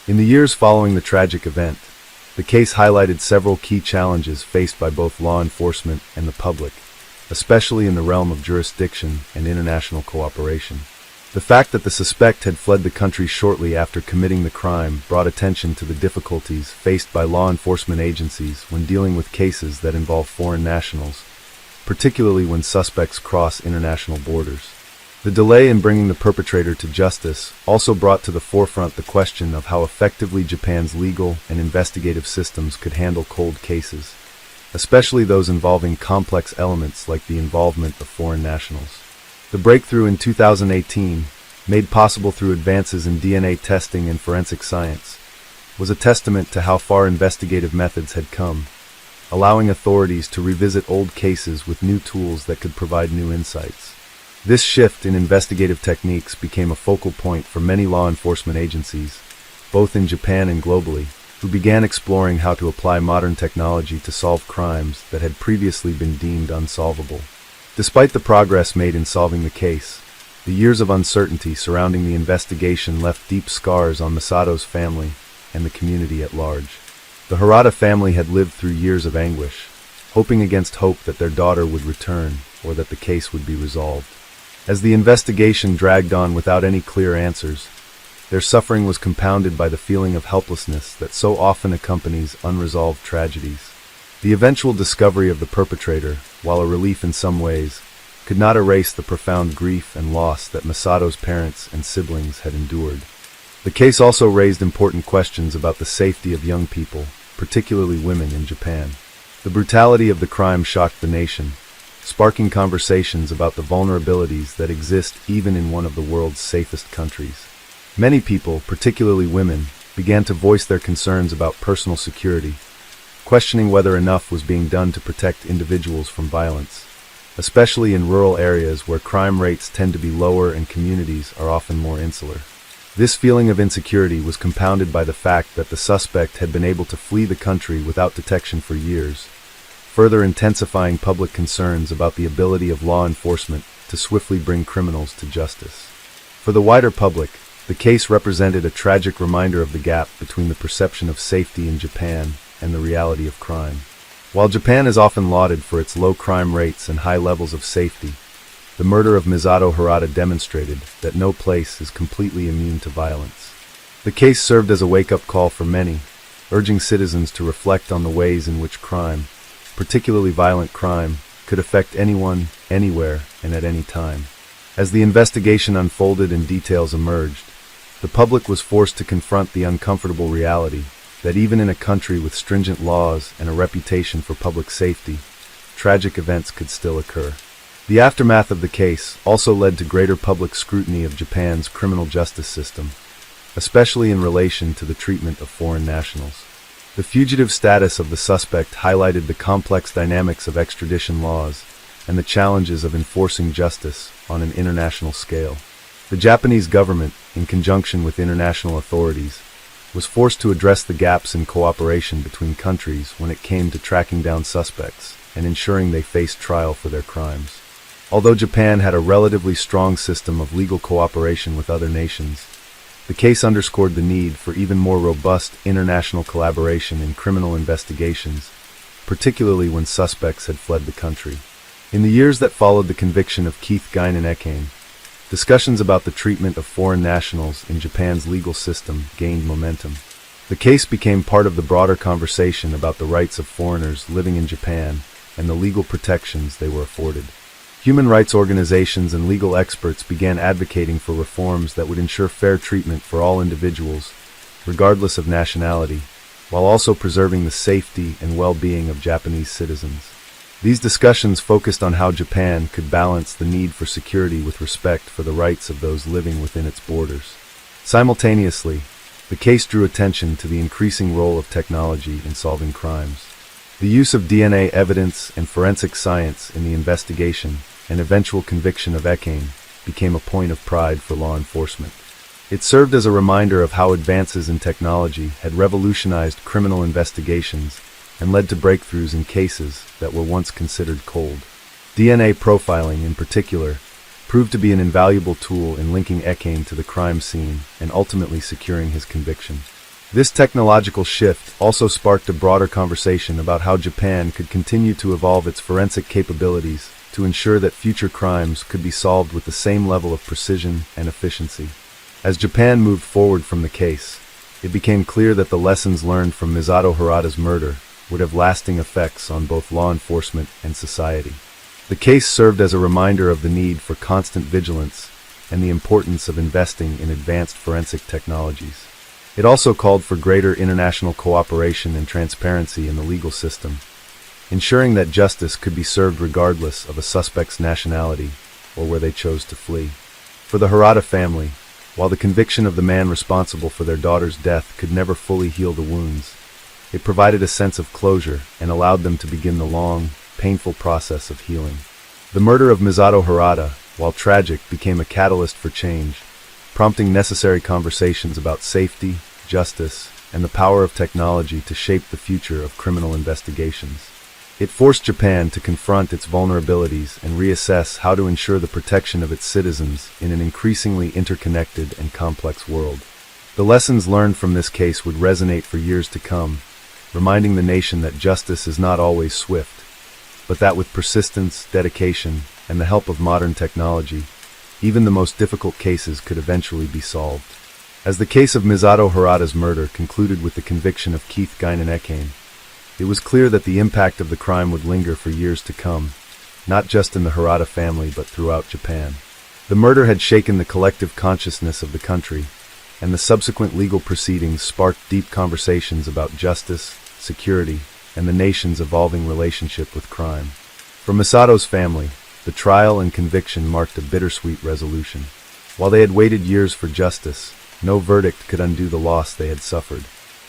A: In the years following the tragic event, the case highlighted several key challenges faced by both law enforcement and the public, especially in the realm of jurisdiction and international cooperation. The fact that the suspect had fled the country shortly after committing the crime brought attention to the difficulties faced by law enforcement agencies when dealing with cases that involve foreign nationals, particularly when suspects cross international borders. The delay in bringing the perpetrator to justice also brought to the forefront the question of how effectively Japan's legal and investigative systems could handle cold cases, especially those involving complex elements like the involvement of foreign nationals. The breakthrough in 2018, made possible through advances in DNA testing and forensic science, was a testament to how far investigative methods had come, allowing authorities to revisit old cases with new tools that could provide new insights. This shift in investigative techniques became a focal point for many law enforcement agencies, both in Japan and globally, who began exploring how to apply modern technology to solve crimes that had previously been deemed unsolvable. Despite the progress made in solving the case, the years of uncertainty surrounding the investigation left deep scars on Masato's family and the community at large. The Harada family had lived through years of anguish, hoping against hope that their daughter would return or that the case would be resolved. As the investigation dragged on without any clear answers, their suffering was compounded by the feeling of helplessness that so often accompanies unresolved tragedies. The eventual discovery of the perpetrator, while a relief in some ways, could not erase the profound grief and loss that Masato's parents and siblings had endured. The case also raised important questions about the safety of young people, particularly women in Japan. The brutality of the crime shocked the nation, sparking conversations about the vulnerabilities that exist even in one of the world's safest countries. Many people, particularly women, began to voice their concerns about personal security, questioning whether enough was being done to protect individuals from violence, especially in rural areas where crime rates tend to be lower and communities are often more insular. This feeling of insecurity was compounded by the fact that the suspect had been able to flee the country without detection for years, further intensifying public concerns about the ability of law enforcement to swiftly bring criminals to justice. For the wider public, the case represented a tragic reminder of the gap between the perception of safety in Japan and the reality of crime. While Japan is often lauded for its low crime rates and high levels of safety, the murder of Misato Harada demonstrated that no place is completely immune to violence. The case served as a wake-up call for many, urging citizens to reflect on the ways in which crime, particularly violent crime, could affect anyone, anywhere, and at any time. As the investigation unfolded and details emerged, the public was forced to confront the uncomfortable reality that even in a country with stringent laws and a reputation for public safety, tragic events could still occur. The aftermath of the case also led to greater public scrutiny of Japan's criminal justice system, especially in relation to the treatment of foreign nationals. The fugitive status of the suspect highlighted the complex dynamics of extradition laws and the challenges of enforcing justice on an international scale. The Japanese government, in conjunction with international authorities, was forced to address the gaps in cooperation between countries when it came to tracking down suspects and ensuring they faced trial for their crimes. Although Japan had a relatively strong system of legal cooperation with other nations, the case underscored the need for even more robust international collaboration in criminal investigations, particularly when suspects had fled the country. In the years that followed the conviction of Keith Guinan Ekane, discussions about the treatment of foreign nationals in Japan's legal system gained momentum. The case became part of the broader conversation about the rights of foreigners living in Japan and the legal protections they were afforded. Human rights organizations and legal experts began advocating for reforms that would ensure fair treatment for all individuals, regardless of nationality, while also preserving the safety and well-being of Japanese citizens. These discussions focused on how Japan could balance the need for security with respect for the rights of those living within its borders. Simultaneously, the case drew attention to the increasing role of technology in solving crimes. The use of DNA evidence and forensic science in the investigation and eventual conviction of Ekane became a point of pride for law enforcement. It served as a reminder of how advances in technology had revolutionized criminal investigations and led to breakthroughs in cases that were once considered cold. DNA profiling, in particular, proved to be an invaluable tool in linking Ekane to the crime scene and ultimately securing his conviction. This technological shift also sparked a broader conversation about how Japan could continue to evolve its forensic capabilities to ensure that future crimes could be solved with the same level of precision and efficiency. As Japan moved forward from the case, it became clear that the lessons learned from Misato Harada's murder would have lasting effects on both law enforcement and society. The case served as a reminder of the need for constant vigilance and the importance of investing in advanced forensic technologies. It also called for greater international cooperation and transparency in the legal system, ensuring that justice could be served regardless of a suspect's nationality or where they chose to flee. For the Harada family, while the conviction of the man responsible for their daughter's death could never fully heal the wounds, it provided a sense of closure and allowed them to begin the long, painful process of healing. The murder of Misato Harada, while tragic, became a catalyst for change, prompting necessary conversations about safety, justice, and the power of technology to shape the future of criminal investigations. It forced Japan to confront its vulnerabilities and reassess how to ensure the protection of its citizens in an increasingly interconnected and complex world. The lessons learned from this case would resonate for years to come, reminding the nation that justice is not always swift, but that with persistence, dedication, and the help of modern technology, even the most difficult cases could eventually be solved. As the case of Misato Harada's murder concluded with the conviction of Keith Guinan Ekane, it was clear that the impact of the crime would linger for years to come, not just in the Harada family but throughout Japan. The murder had shaken the collective consciousness of the country, and the subsequent legal proceedings sparked deep conversations about justice, security, and the nation's evolving relationship with crime. For Misato's family, the trial and conviction marked a bittersweet resolution. While they had waited years for justice, no verdict could undo the loss they had suffered.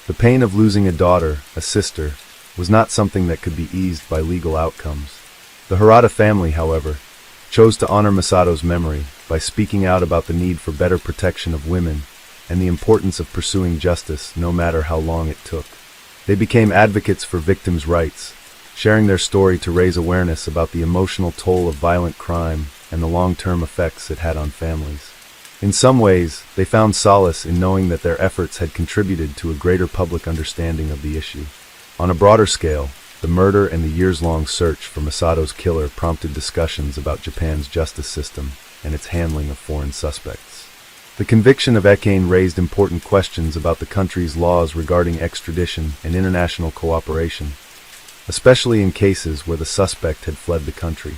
A: The pain of losing a daughter, a sister, was not something that could be eased by legal outcomes. The Harada family, however, chose to honor Misato's memory by speaking out about the need for better protection of women and the importance of pursuing justice no matter how long it took. They became advocates for victims' rights, sharing their story to raise awareness about the emotional toll of violent crime and the long-term effects it had on families. In some ways, they found solace in knowing that their efforts had contributed to a greater public understanding of the issue. On a broader scale, the murder and the years-long search for Misato's killer prompted discussions about Japan's justice system and its handling of foreign suspects. The conviction of Ekane raised important questions about the country's laws regarding extradition and international cooperation, especially in cases where the suspect had fled the country.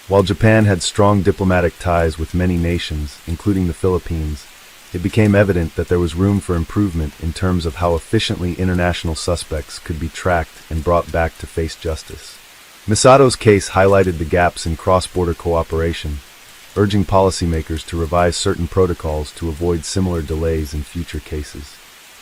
A: While Japan had strong diplomatic ties with many nations, including the Philippines, it became evident that there was room for improvement in terms of how efficiently international suspects could be tracked and brought back to face justice. Misato's case highlighted the gaps in cross-border cooperation, urging policymakers to revise certain protocols to avoid similar delays in future cases.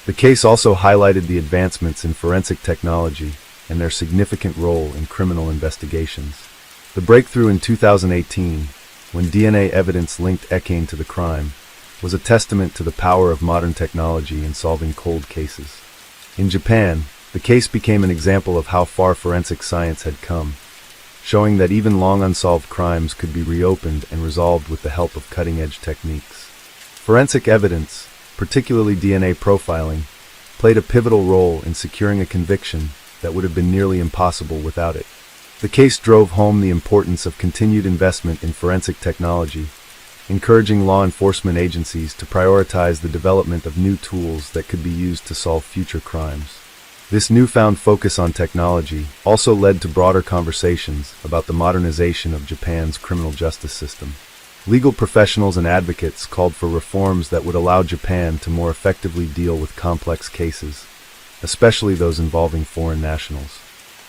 A: The case also highlighted the advancements in forensic technology and their significant role in criminal investigations. The breakthrough in 2018, when DNA evidence linked Ekane to the crime, was a testament to the power of modern technology in solving cold cases. In Japan, the case became an example of how far forensic science had come, showing that even long unsolved crimes could be reopened and resolved with the help of cutting-edge techniques. Forensic evidence, particularly DNA profiling, played a pivotal role in securing a conviction that would have been nearly impossible without it. The case drove home the importance of continued investment in forensic technology, encouraging law enforcement agencies to prioritize the development of new tools that could be used to solve future crimes. This newfound focus on technology also led to broader conversations about the modernization of Japan's criminal justice system. Legal professionals and advocates called for reforms that would allow Japan to more effectively deal with complex cases, especially those involving foreign nationals.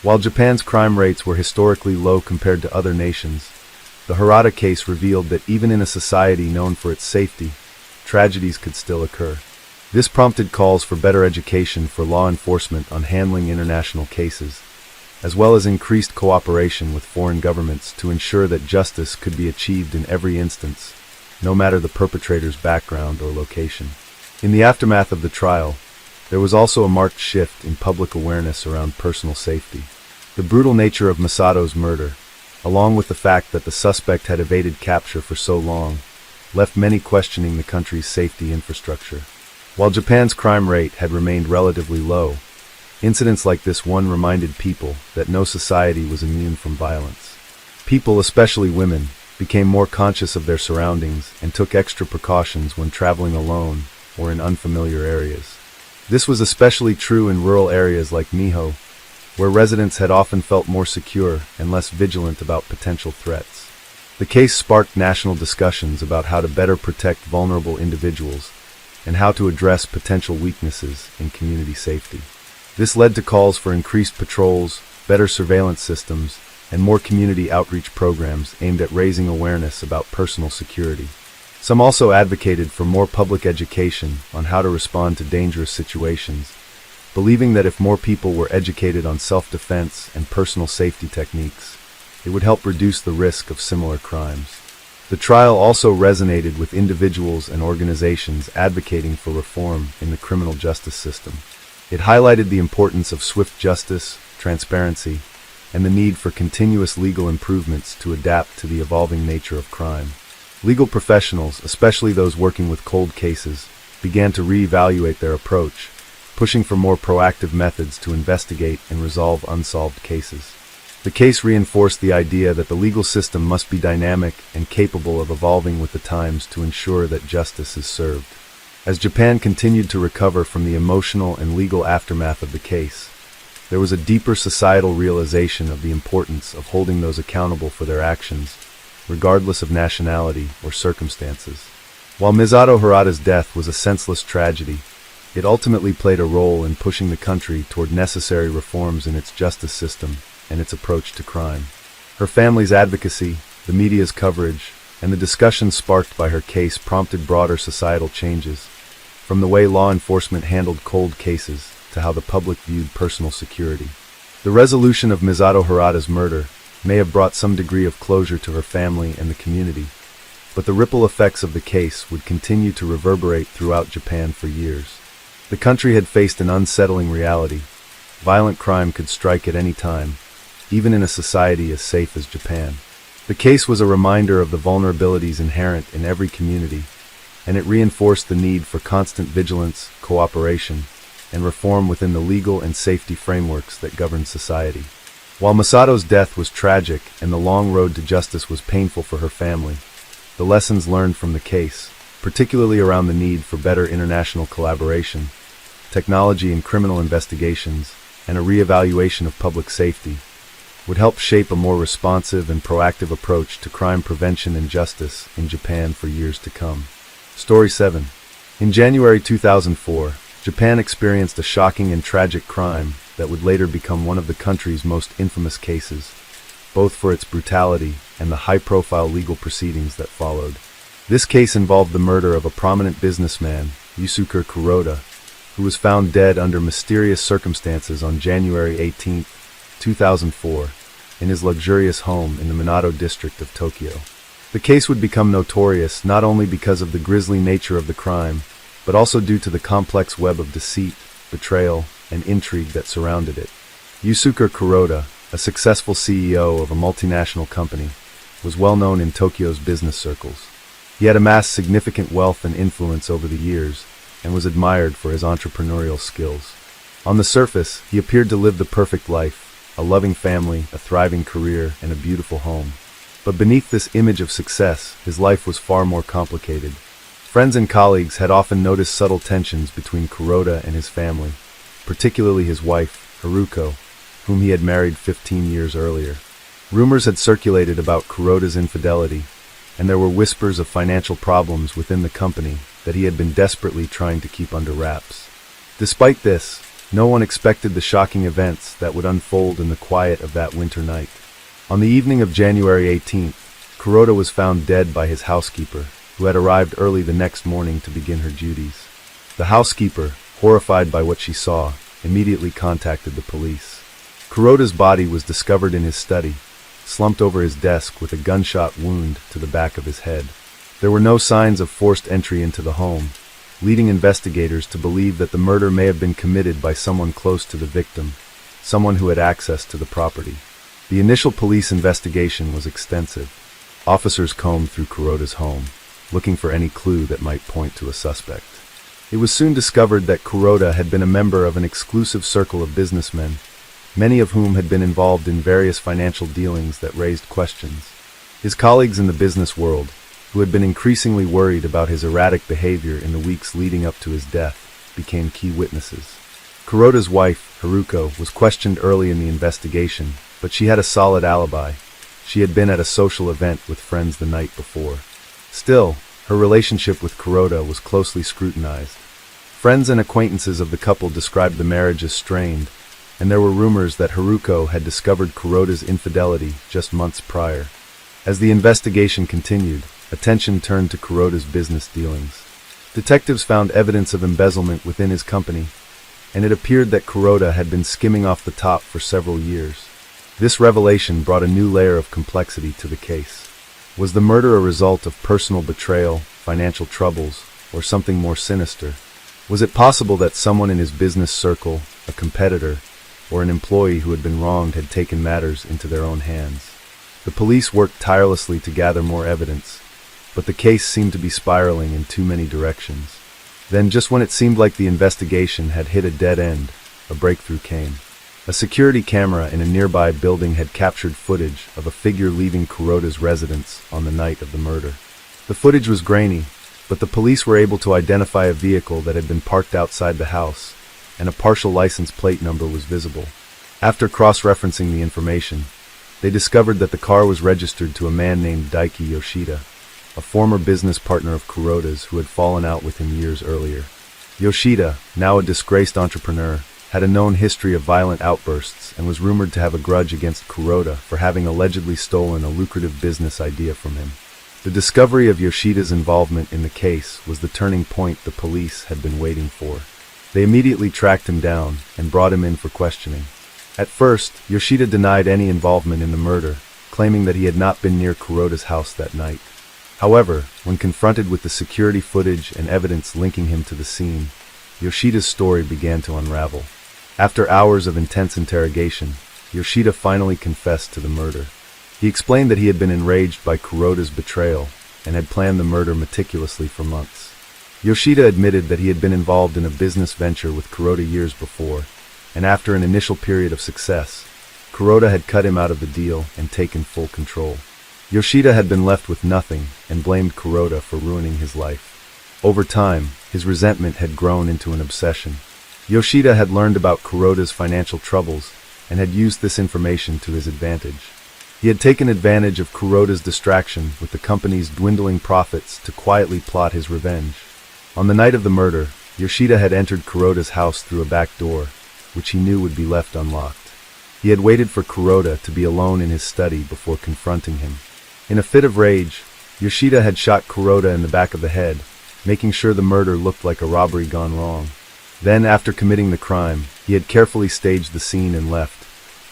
A: While Japan's crime rates were historically low compared to other nations, the Harada case revealed that even in a society known for its safety, tragedies could still occur. This prompted calls for better education for law enforcement on handling international cases, as well as increased cooperation with foreign governments to ensure that justice could be achieved in every instance, no matter the perpetrator's background or location. In the aftermath of the trial, there was also a marked shift in public awareness around personal safety. The brutal nature of Misato's murder, along with the fact that the suspect had evaded capture for so long, left many questioning the country's safety infrastructure. While Japan's crime rate had remained relatively low, incidents like this one reminded people that no society was immune from violence. People, especially women, became more conscious of their surroundings and took extra precautions when traveling alone or in unfamiliar areas. This was especially true in rural areas like Miho, where residents had often felt more secure and less vigilant about potential threats. The case sparked national discussions about how to better protect vulnerable individuals and how to address potential weaknesses in community safety. This led to calls for increased patrols, better surveillance systems, and more community outreach programs aimed at raising awareness about personal security. Some also advocated for more public education on how to respond to dangerous situations, believing that if more people were educated on self-defense and personal safety techniques, it would help reduce the risk of similar crimes. The trial also resonated with individuals and organizations advocating for reform in the criminal justice system. It highlighted the importance of swift justice, transparency, and the need for continuous legal improvements to adapt to the evolving nature of crime. Legal professionals, especially those working with cold cases, began to reevaluate their approach, pushing for more proactive methods to investigate and resolve unsolved cases. The case reinforced the idea that the legal system must be dynamic and capable of evolving with the times to ensure that justice is served. As Japan continued to recover from the emotional and legal aftermath of the case, there was a deeper societal realization of the importance of holding those accountable for their actions, regardless of nationality or circumstances. While Misato Harada's death was a senseless tragedy, it ultimately played a role in pushing the country toward necessary reforms in its justice system and its approach to crime. Her family's advocacy, the media's coverage, and the discussion sparked by her case prompted broader societal changes, from the way law enforcement handled cold cases to how the public viewed personal security. The resolution of Misato Harada's murder may have brought some degree of closure to her family and the community, but the ripple effects of the case would continue to reverberate throughout Japan for years. The country had faced an unsettling reality. Violent crime could strike at any time, even in a society as safe as Japan. The case was a reminder of the vulnerabilities inherent in every community, and it reinforced the need for constant vigilance, cooperation, and reform within the legal and safety frameworks that govern society. While Misato's death was tragic and the long road to justice was painful for her family, the lessons learned from the case, particularly around the need for better international collaboration, technology in criminal investigations, and a re-evaluation of public safety, would help shape a more responsive and proactive approach to crime prevention and justice in Japan for years to come. Story 7. In January 2004, Japan experienced a shocking and tragic crime that would later become one of the country's most infamous cases, both for its brutality and the high-profile legal proceedings that followed. This case involved the murder of a prominent businessman, Yusuke Kuroda, who was found dead under mysterious circumstances on January 18, 2004, in his luxurious home in the Minato district of Tokyo. The case would become notorious not only because of the grisly nature of the crime, but also due to the complex web of deceit, betrayal, and intrigue that surrounded it. Yusuke Kuroda, a successful CEO of a multinational company, was well known in Tokyo's business circles. He had amassed significant wealth and influence over the years, and was admired for his entrepreneurial skills. On the surface, he appeared to live the perfect life, a loving family, a thriving career, and a beautiful home. But beneath this image of success, his life was far more complicated. Friends and colleagues had often noticed subtle tensions between Kuroda and his family, particularly his wife, Haruko, whom he had married 15 years earlier. Rumors had circulated about Kuroda's infidelity, and there were whispers of financial problems within the company that he had been desperately trying to keep under wraps. Despite this, no one expected the shocking events that would unfold in the quiet of that winter night. On the evening of January 18th, Kuroda was found dead by his housekeeper, who had arrived early the next morning to begin her duties. The housekeeper, horrified by what she saw, immediately contacted the police. Kuroda's body was discovered in his study, slumped over his desk with a gunshot wound to the back of his head. There were no signs of forced entry into the home, leading investigators to believe that the murder may have been committed by someone close to the victim, someone who had access to the property. The initial police investigation was extensive. Officers combed through Kuroda's home, looking for any clue that might point to a suspect. It was soon discovered that Kuroda had been a member of an exclusive circle of businessmen, many of whom had been involved in various financial dealings that raised questions. His colleagues in the business world, who had been increasingly worried about his erratic behavior in the weeks leading up to his death, became key witnesses. Kuroda's wife, Haruko, was questioned early in the investigation, but she had a solid alibi, She had been at a social event with friends the night before. Still, her relationship with Kuroda was closely scrutinized. Friends and acquaintances of the couple described the marriage as strained, and there were rumors that Haruko had discovered Kuroda's infidelity just months prior. As the investigation continued, attention turned to Kuroda's business dealings. Detectives found evidence of embezzlement within his company, and it appeared that Kuroda had been skimming off the top for several years. This revelation brought a new layer of complexity to the case. Was the murder a result of personal betrayal, financial troubles, or something more sinister? Was it possible that someone in his business circle, a competitor, or an employee who had been wronged had taken matters into their own hands? The police worked tirelessly to gather more evidence, but the case seemed to be spiraling in too many directions. Then, just when it seemed like the investigation had hit a dead end, a breakthrough came. A security camera in a nearby building had captured footage of a figure leaving Kuroda's residence on the night of the murder. The footage was grainy, but the police were able to identify a vehicle that had been parked outside the house, and a partial license plate number was visible. After cross-referencing the information, they discovered that the car was registered to a man named Daiki Yoshida, a former business partner of Kuroda's who had fallen out with him years earlier. Yoshida, now a disgraced entrepreneur, had a known history of violent outbursts and was rumored to have a grudge against Kuroda for having allegedly stolen a lucrative business idea from him. The discovery of Yoshida's involvement in the case was the turning point the police had been waiting for. They immediately tracked him down and brought him in for questioning. At first, Yoshida denied any involvement in the murder, claiming that he had not been near Kuroda's house that night. However, when confronted with the security footage and evidence linking him to the scene, Yoshida's story began to unravel. After hours of intense interrogation, Yoshida finally confessed to the murder. He explained that he had been enraged by Kuroda's betrayal and had planned the murder meticulously for months. Yoshida admitted that he had been involved in a business venture with Kuroda years before, and after an initial period of success, Kuroda had cut him out of the deal and taken full control. Yoshida had been left with nothing and blamed Kuroda for ruining his life. Over time, his resentment had grown into an obsession. Yoshida had learned about Kuroda's financial troubles and had used this information to his advantage. He had taken advantage of Kuroda's distraction with the company's dwindling profits to quietly plot his revenge. On the night of the murder, Yoshida had entered Kuroda's house through a back door, which he knew would be left unlocked. He had waited for Kuroda to be alone in his study before confronting him. In a fit of rage, Yoshida had shot Kuroda in the back of the head, making sure the murder looked like a robbery gone wrong. Then, after committing the crime, he had carefully staged the scene and left,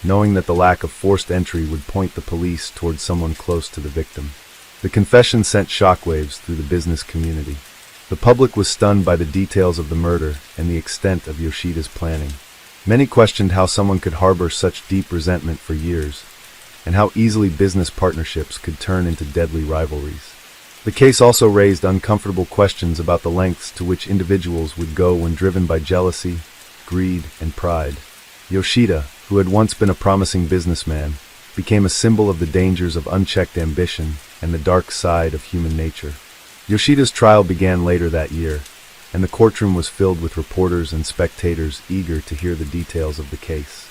A: knowing that the lack of forced entry would point the police towards someone close to the victim. The confession sent shockwaves through the business community. The public was stunned by the details of the murder and the extent of Yoshida's planning. Many questioned how someone could harbor such deep resentment for years, and how easily business partnerships could turn into deadly rivalries. The case also raised uncomfortable questions about the lengths to which individuals would go when driven by jealousy, greed, and pride. Yoshida, who had once been a promising businessman, became a symbol of the dangers of unchecked ambition and the dark side of human nature. Yoshida's trial began later that year, and the courtroom was filled with reporters and spectators eager to hear the details of the case.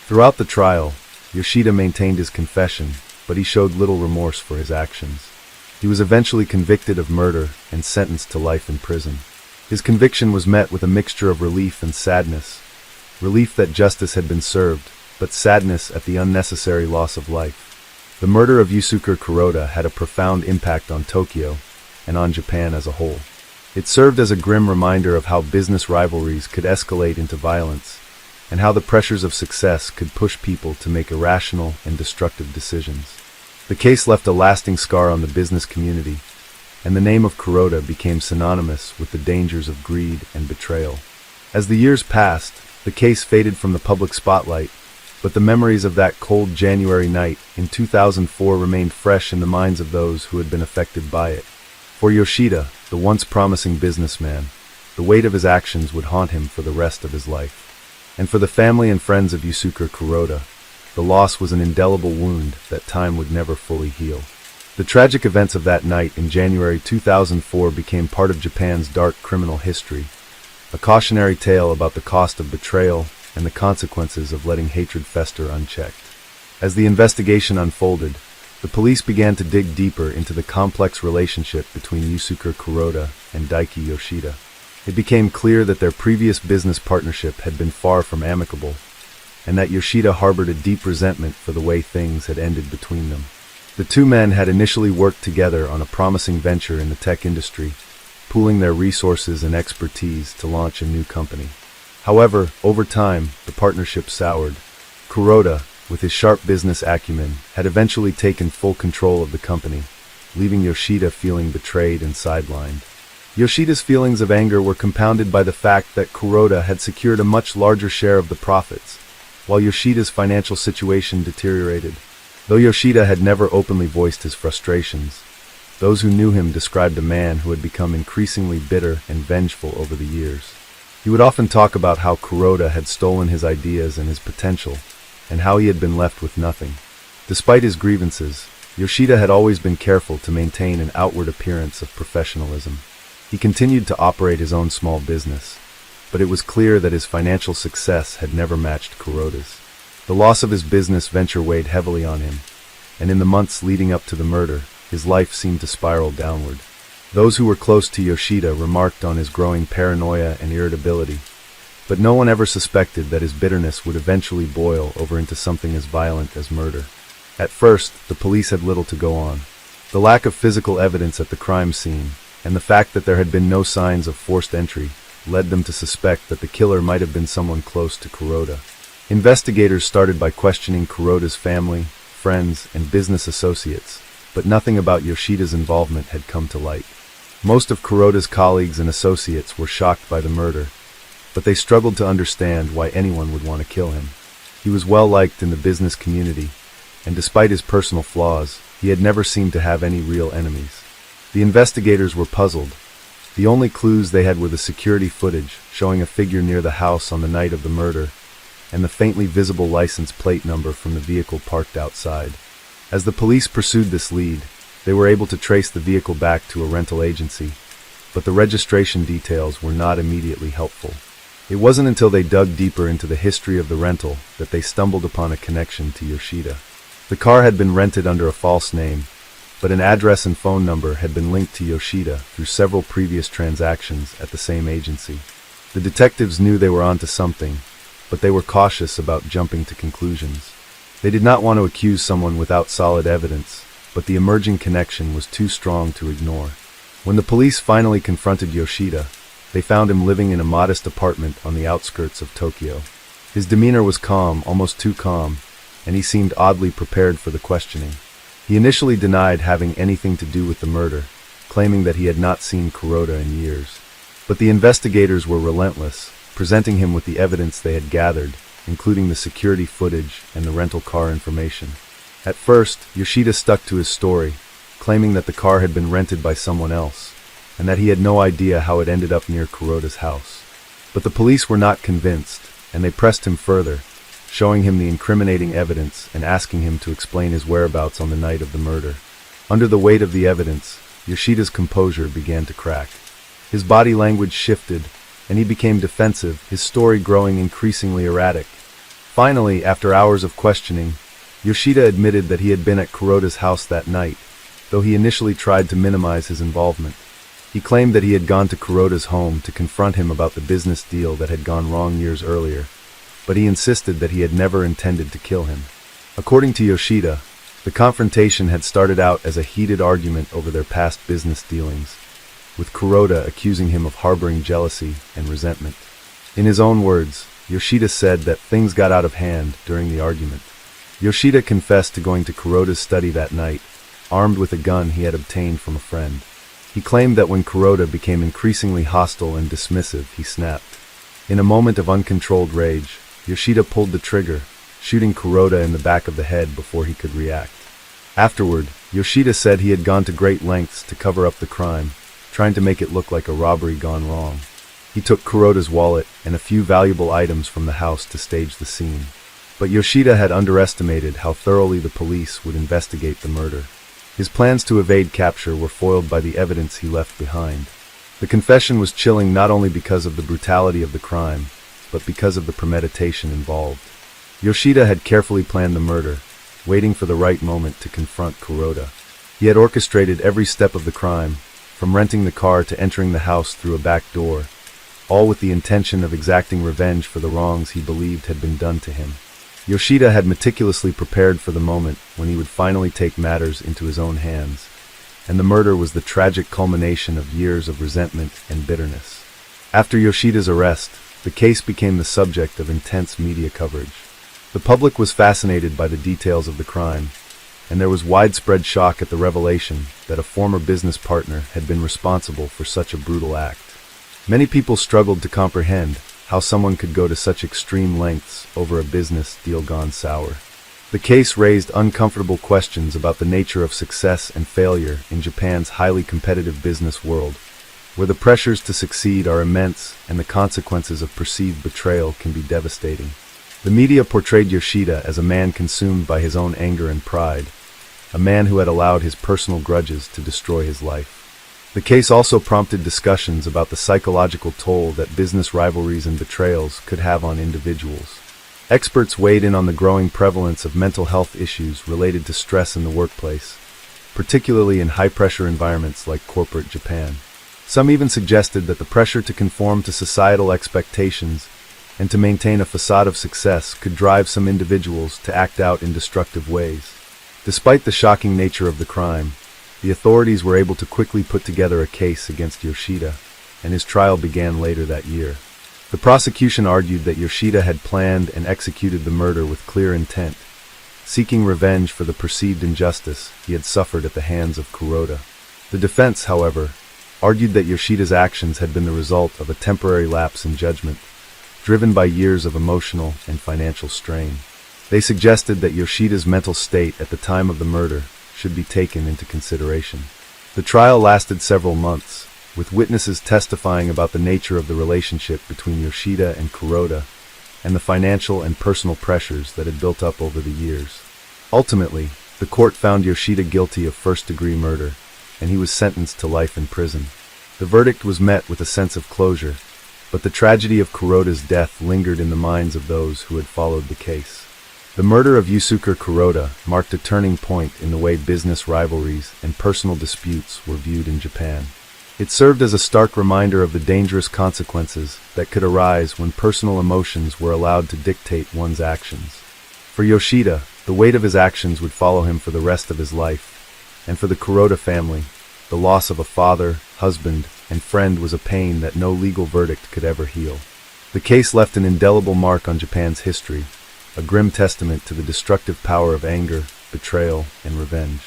A: Throughout the trial, Yoshida maintained his confession, but he showed little remorse for his actions. He was eventually convicted of murder and sentenced to life in prison. His conviction was met with a mixture of relief and sadness. Relief that justice had been served, but sadness at the unnecessary loss of life. The murder of Yusuke Kuroda had a profound impact on Tokyo and on Japan as a whole. It served as a grim reminder of how business rivalries could escalate into violence, and how the pressures of success could push people to make irrational and destructive decisions. The case left a lasting scar on the business community, and the name of Kuroda became synonymous with the dangers of greed and betrayal. As the years passed, the case faded from the public spotlight, but the memories of that cold January night in 2004 remained fresh in the minds of those who had been affected by it. For Yoshida, the once promising businessman, the weight of his actions would haunt him for the rest of his life. And for the family and friends of Yusuke Kuroda, the loss was an indelible wound that time would never fully heal. The tragic events of that night in January 2004 became part of Japan's dark criminal history, a cautionary tale about the cost of betrayal and the consequences of letting hatred fester unchecked. As the investigation unfolded, The police began to dig deeper into the complex relationship between Yusuke Kuroda and Daiki Yoshida. It became clear that their previous business partnership had been far from amicable, and that Yoshida harbored a deep resentment for the way things had ended between them. The two men had initially worked together on a promising venture in the tech industry, pooling their resources and expertise to launch a new company. However, over time, the partnership soured. Kuroda, with his sharp business acumen, had eventually taken full control of the company, leaving Yoshida feeling betrayed and sidelined. Yoshida's feelings of anger were compounded by the fact that Kuroda had secured a much larger share of the profits, while Yoshida's financial situation deteriorated. Though Yoshida had never openly voiced his frustrations, those who knew him described a man who had become increasingly bitter and vengeful over the years. He would often talk about how Kuroda had stolen his ideas and his potential, and how he had been left with nothing. Despite his grievances, Yoshida had always been careful to maintain an outward appearance of professionalism. He continued to operate his own small business, but it was clear that his financial success had never matched Kuroda's. The loss of his business venture weighed heavily on him, and in the months leading up to the murder, his life seemed to spiral downward. Those who were close to Yoshida remarked on his growing paranoia and irritability, but no one ever suspected that his bitterness would eventually boil over into something as violent as murder. At first, the police had little to go on. The lack of physical evidence at the crime scene, and the fact that there had been no signs of forced entry, led them to suspect that the killer might have been someone close to Kuroda. Investigators started by questioning Kuroda's family, friends, and business associates, but nothing about Yoshida's involvement had come to light. Most of Kuroda's colleagues and associates were shocked by the murder, but they struggled to understand why anyone would want to kill him. He was well liked in the business community, and despite his personal flaws, he had never seemed to have any real enemies. The investigators were puzzled. The only clues they had were the security footage showing a figure near the house on the night of the murder, and the faintly visible license plate number from the vehicle parked outside. As the police pursued this lead, they were able to trace the vehicle back to a rental agency, but the registration details were not immediately helpful. It wasn't until they dug deeper into the history of the rental that they stumbled upon a connection to Yoshida. The car had been rented under a false name, but an address and phone number had been linked to Yoshida through several previous transactions at the same agency. The detectives knew they were onto something, but they were cautious about jumping to conclusions. They did not want to accuse someone without solid evidence, but the emerging connection was too strong to ignore. When the police finally confronted Yoshida, they found him living in a modest apartment on the outskirts of Tokyo. His demeanor was calm, almost too calm, and he seemed oddly prepared for the questioning. He initially denied having anything to do with the murder, claiming that he had not seen Kuroda in years. But the investigators were relentless, presenting him with the evidence they had gathered, including the security footage and the rental car information. At first, Yoshida stuck to his story, claiming that the car had been rented by someone else, and that he had no idea how it ended up near Kuroda's house. But the police were not convinced, and they pressed him further, showing him the incriminating evidence and asking him to explain his whereabouts on the night of the murder. Under the weight of the evidence, Yoshida's composure began to crack. His body language shifted, and he became defensive, his story growing increasingly erratic. Finally, after hours of questioning, Yoshida admitted that he had been at Kuroda's house that night, though he initially tried to minimize his involvement. He claimed that he had gone to Kuroda's home to confront him about the business deal that had gone wrong years earlier, but he insisted that he had never intended to kill him. According to Yoshida, the confrontation had started out as a heated argument over their past business dealings, with Kuroda accusing him of harboring jealousy and resentment. In his own words, Yoshida said that things got out of hand during the argument. Yoshida confessed to going to Kuroda's study that night, armed with a gun he had obtained from a friend. He claimed that when Kuroda became increasingly hostile and dismissive, he snapped. In a moment of uncontrolled rage, Yoshida pulled the trigger, shooting Kuroda in the back of the head before he could react. Afterward, Yoshida said he had gone to great lengths to cover up the crime, trying to make it look like a robbery gone wrong. He took Kuroda's wallet and a few valuable items from the house to stage the scene. But Yoshida had underestimated how thoroughly the police would investigate the murder. His plans to evade capture were foiled by the evidence he left behind. The confession was chilling not only because of the brutality of the crime, but because of the premeditation involved. Yoshida had carefully planned the murder, waiting for the right moment to confront Kuroda. He had orchestrated every step of the crime, from renting the car to entering the house through a back door, all with the intention of exacting revenge for the wrongs he believed had been done to him. Yoshida had meticulously prepared for the moment when he would finally take matters into his own hands, and the murder was the tragic culmination of years of resentment and bitterness. After Yoshida's arrest, the case became the subject of intense media coverage. The public was fascinated by the details of the crime, and there was widespread shock at the revelation that a former business partner had been responsible for such a brutal act. Many people struggled to comprehend how someone could go to such extreme lengths over a business deal gone sour. The case raised uncomfortable questions about the nature of success and failure in Japan's highly competitive business world, where the pressures to succeed are immense and the consequences of perceived betrayal can be devastating. The media portrayed Yoshida as a man consumed by his own anger and pride, a man who had allowed his personal grudges to destroy his life. The case also prompted discussions about the psychological toll that business rivalries and betrayals could have on individuals. Experts weighed in on the growing prevalence of mental health issues related to stress in the workplace, particularly in high-pressure environments like corporate Japan. Some even suggested that the pressure to conform to societal expectations and to maintain a facade of success could drive some individuals to act out in destructive ways. Despite the shocking nature of the crime, the authorities were able to quickly put together a case against Yoshida, and his trial began later that year. The prosecution argued that Yoshida had planned and executed the murder with clear intent, seeking revenge for the perceived injustice he had suffered at the hands of Kuroda. The defense, however, argued that Yoshida's actions had been the result of a temporary lapse in judgment, driven by years of emotional and financial strain. They suggested that Yoshida's mental state at the time of the murder should be taken into consideration. The trial lasted several months, with witnesses testifying about the nature of the relationship between Yoshida and Kuroda and the financial and personal pressures that had built up over the years. Ultimately, the court found Yoshida guilty of first-degree murder, and he was sentenced to life in prison. The verdict was met with a sense of closure, but the tragedy of Kuroda's death lingered in the minds of those who had followed the case. The murder of Yusuke Kuroda marked a turning point in the way business rivalries and personal disputes were viewed in Japan. It served as a stark reminder of the dangerous consequences that could arise when personal emotions were allowed to dictate one's actions. For Yoshida, the weight of his actions would follow him for the rest of his life, and for the Kuroda family, the loss of a father, husband, and friend was a pain that no legal verdict could ever heal. The case left an indelible mark on Japan's history, a grim testament to the destructive power of anger, betrayal, and revenge.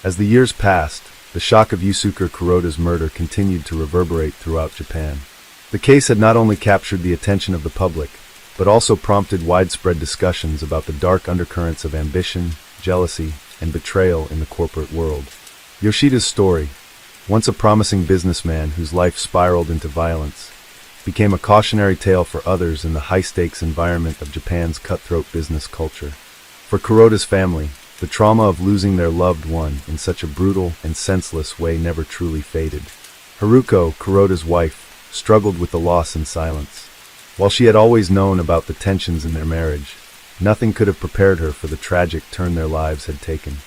A: As the years passed, the shock of Yusuke Kuroda's murder continued to reverberate throughout Japan. The case had not only captured the attention of the public, but also prompted widespread discussions about the dark undercurrents of ambition, jealousy, and betrayal in the corporate world. Yoshida's story, once a promising businessman whose life spiraled into violence, became a cautionary tale for others in the high-stakes environment of Japan's cutthroat business culture. For Kuroda's family, the trauma of losing their loved one in such a brutal and senseless way never truly faded. Haruko, Kuroda's wife, struggled with the loss in silence. While she had always known about the tensions in their marriage, nothing could have prepared her for the tragic turn their lives had taken.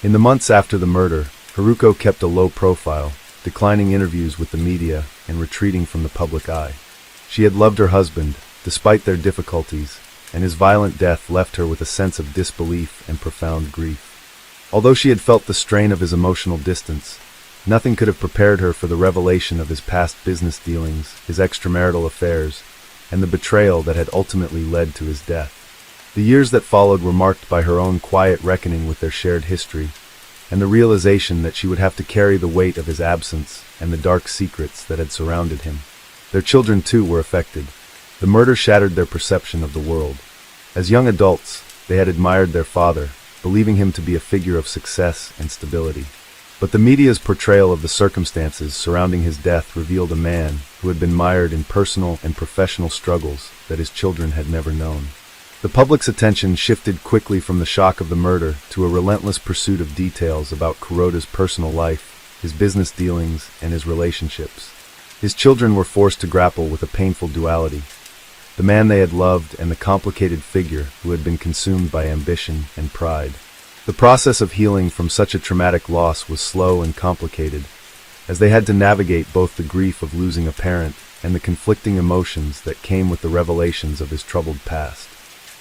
A: In the months after the murder, Haruko kept a low profile, declining interviews with the media and retreating from the public eye. She had loved her husband, despite their difficulties, and his violent death left her with a sense of disbelief and profound grief. Although she had felt the strain of his emotional distance, nothing could have prepared her for the revelation of his past business dealings, his extramarital affairs, and the betrayal that had ultimately led to his death. The years that followed were marked by her own quiet reckoning with their shared history, and the realization that she would have to carry the weight of his absence and the dark secrets that had surrounded him. Their children, too, were affected. The murder shattered their perception of the world. As young adults, they had admired their father, believing him to be a figure of success and stability. But the media's portrayal of the circumstances surrounding his death revealed a man who had been mired in personal and professional struggles that his children had never known. The public's attention shifted quickly from the shock of the murder to a relentless pursuit of details about Kuroda's personal life, his business dealings, and his relationships. His children were forced to grapple with a painful duality: the man they had loved and the complicated figure who had been consumed by ambition and pride. The process of healing from such a traumatic loss was slow and complicated, as they had to navigate both the grief of losing a parent and the conflicting emotions that came with the revelations of his troubled past.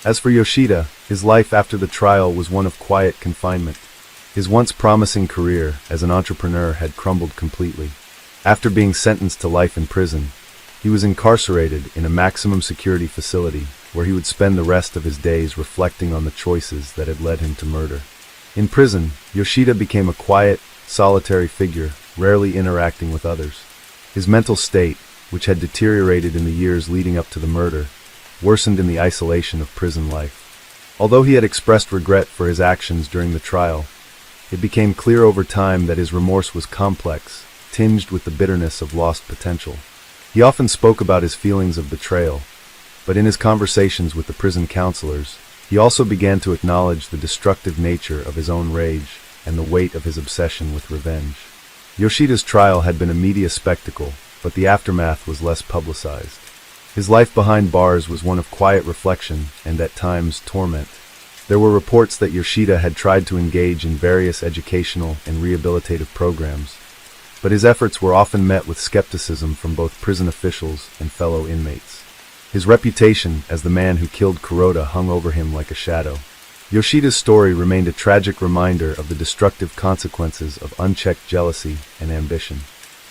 A: As for Yoshida, his life after the trial was one of quiet confinement. His once promising career as an entrepreneur had crumbled completely. After being sentenced to life in prison, he was incarcerated in a maximum security facility where he would spend the rest of his days reflecting on the choices that had led him to murder. In prison, Yoshida became a quiet, solitary figure, rarely interacting with others. His mental state, which had deteriorated in the years leading up to the murder, worsened in the isolation of prison life. Although he had expressed regret for his actions during the trial, it became clear over time that his remorse was complex, tinged with the bitterness of lost potential. He often spoke about his feelings of betrayal, but in his conversations with the prison counselors, he also began to acknowledge the destructive nature of his own rage and the weight of his obsession with revenge. Yoshida's trial had been a media spectacle, but the aftermath was less publicized. His life behind bars was one of quiet reflection and at times torment. There were reports that Yoshida had tried to engage in various educational and rehabilitative programs, but his efforts were often met with skepticism from both prison officials and fellow inmates. His reputation as the man who killed Kuroda hung over him like a shadow. Yoshida's story remained a tragic reminder of the destructive consequences of unchecked jealousy and ambition.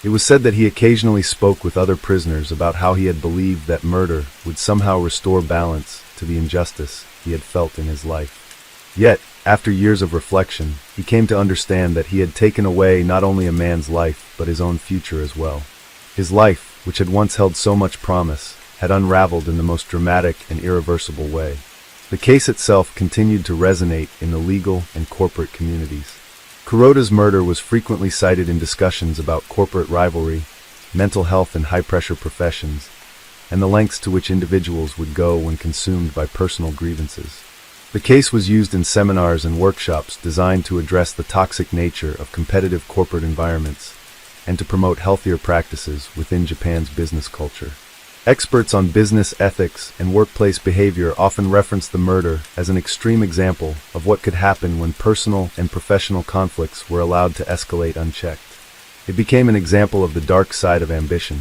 A: It was said that he occasionally spoke with other prisoners about how he had believed that murder would somehow restore balance to the injustice he had felt in his life. Yet, after years of reflection, he came to understand that he had taken away not only a man's life, but his own future as well. His life, which had once held so much promise, had unraveled in the most dramatic and irreversible way. The case itself continued to resonate in the legal and corporate communities. Kuroda's murder was frequently cited in discussions about corporate rivalry, mental health in high-pressure professions, and the lengths to which individuals would go when consumed by personal grievances. The case was used in seminars and workshops designed to address the toxic nature of competitive corporate environments and to promote healthier practices within Japan's business culture. Experts on business ethics and workplace behavior often reference the murder as an extreme example of what could happen when personal and professional conflicts were allowed to escalate unchecked. It became an example of the dark side of ambition,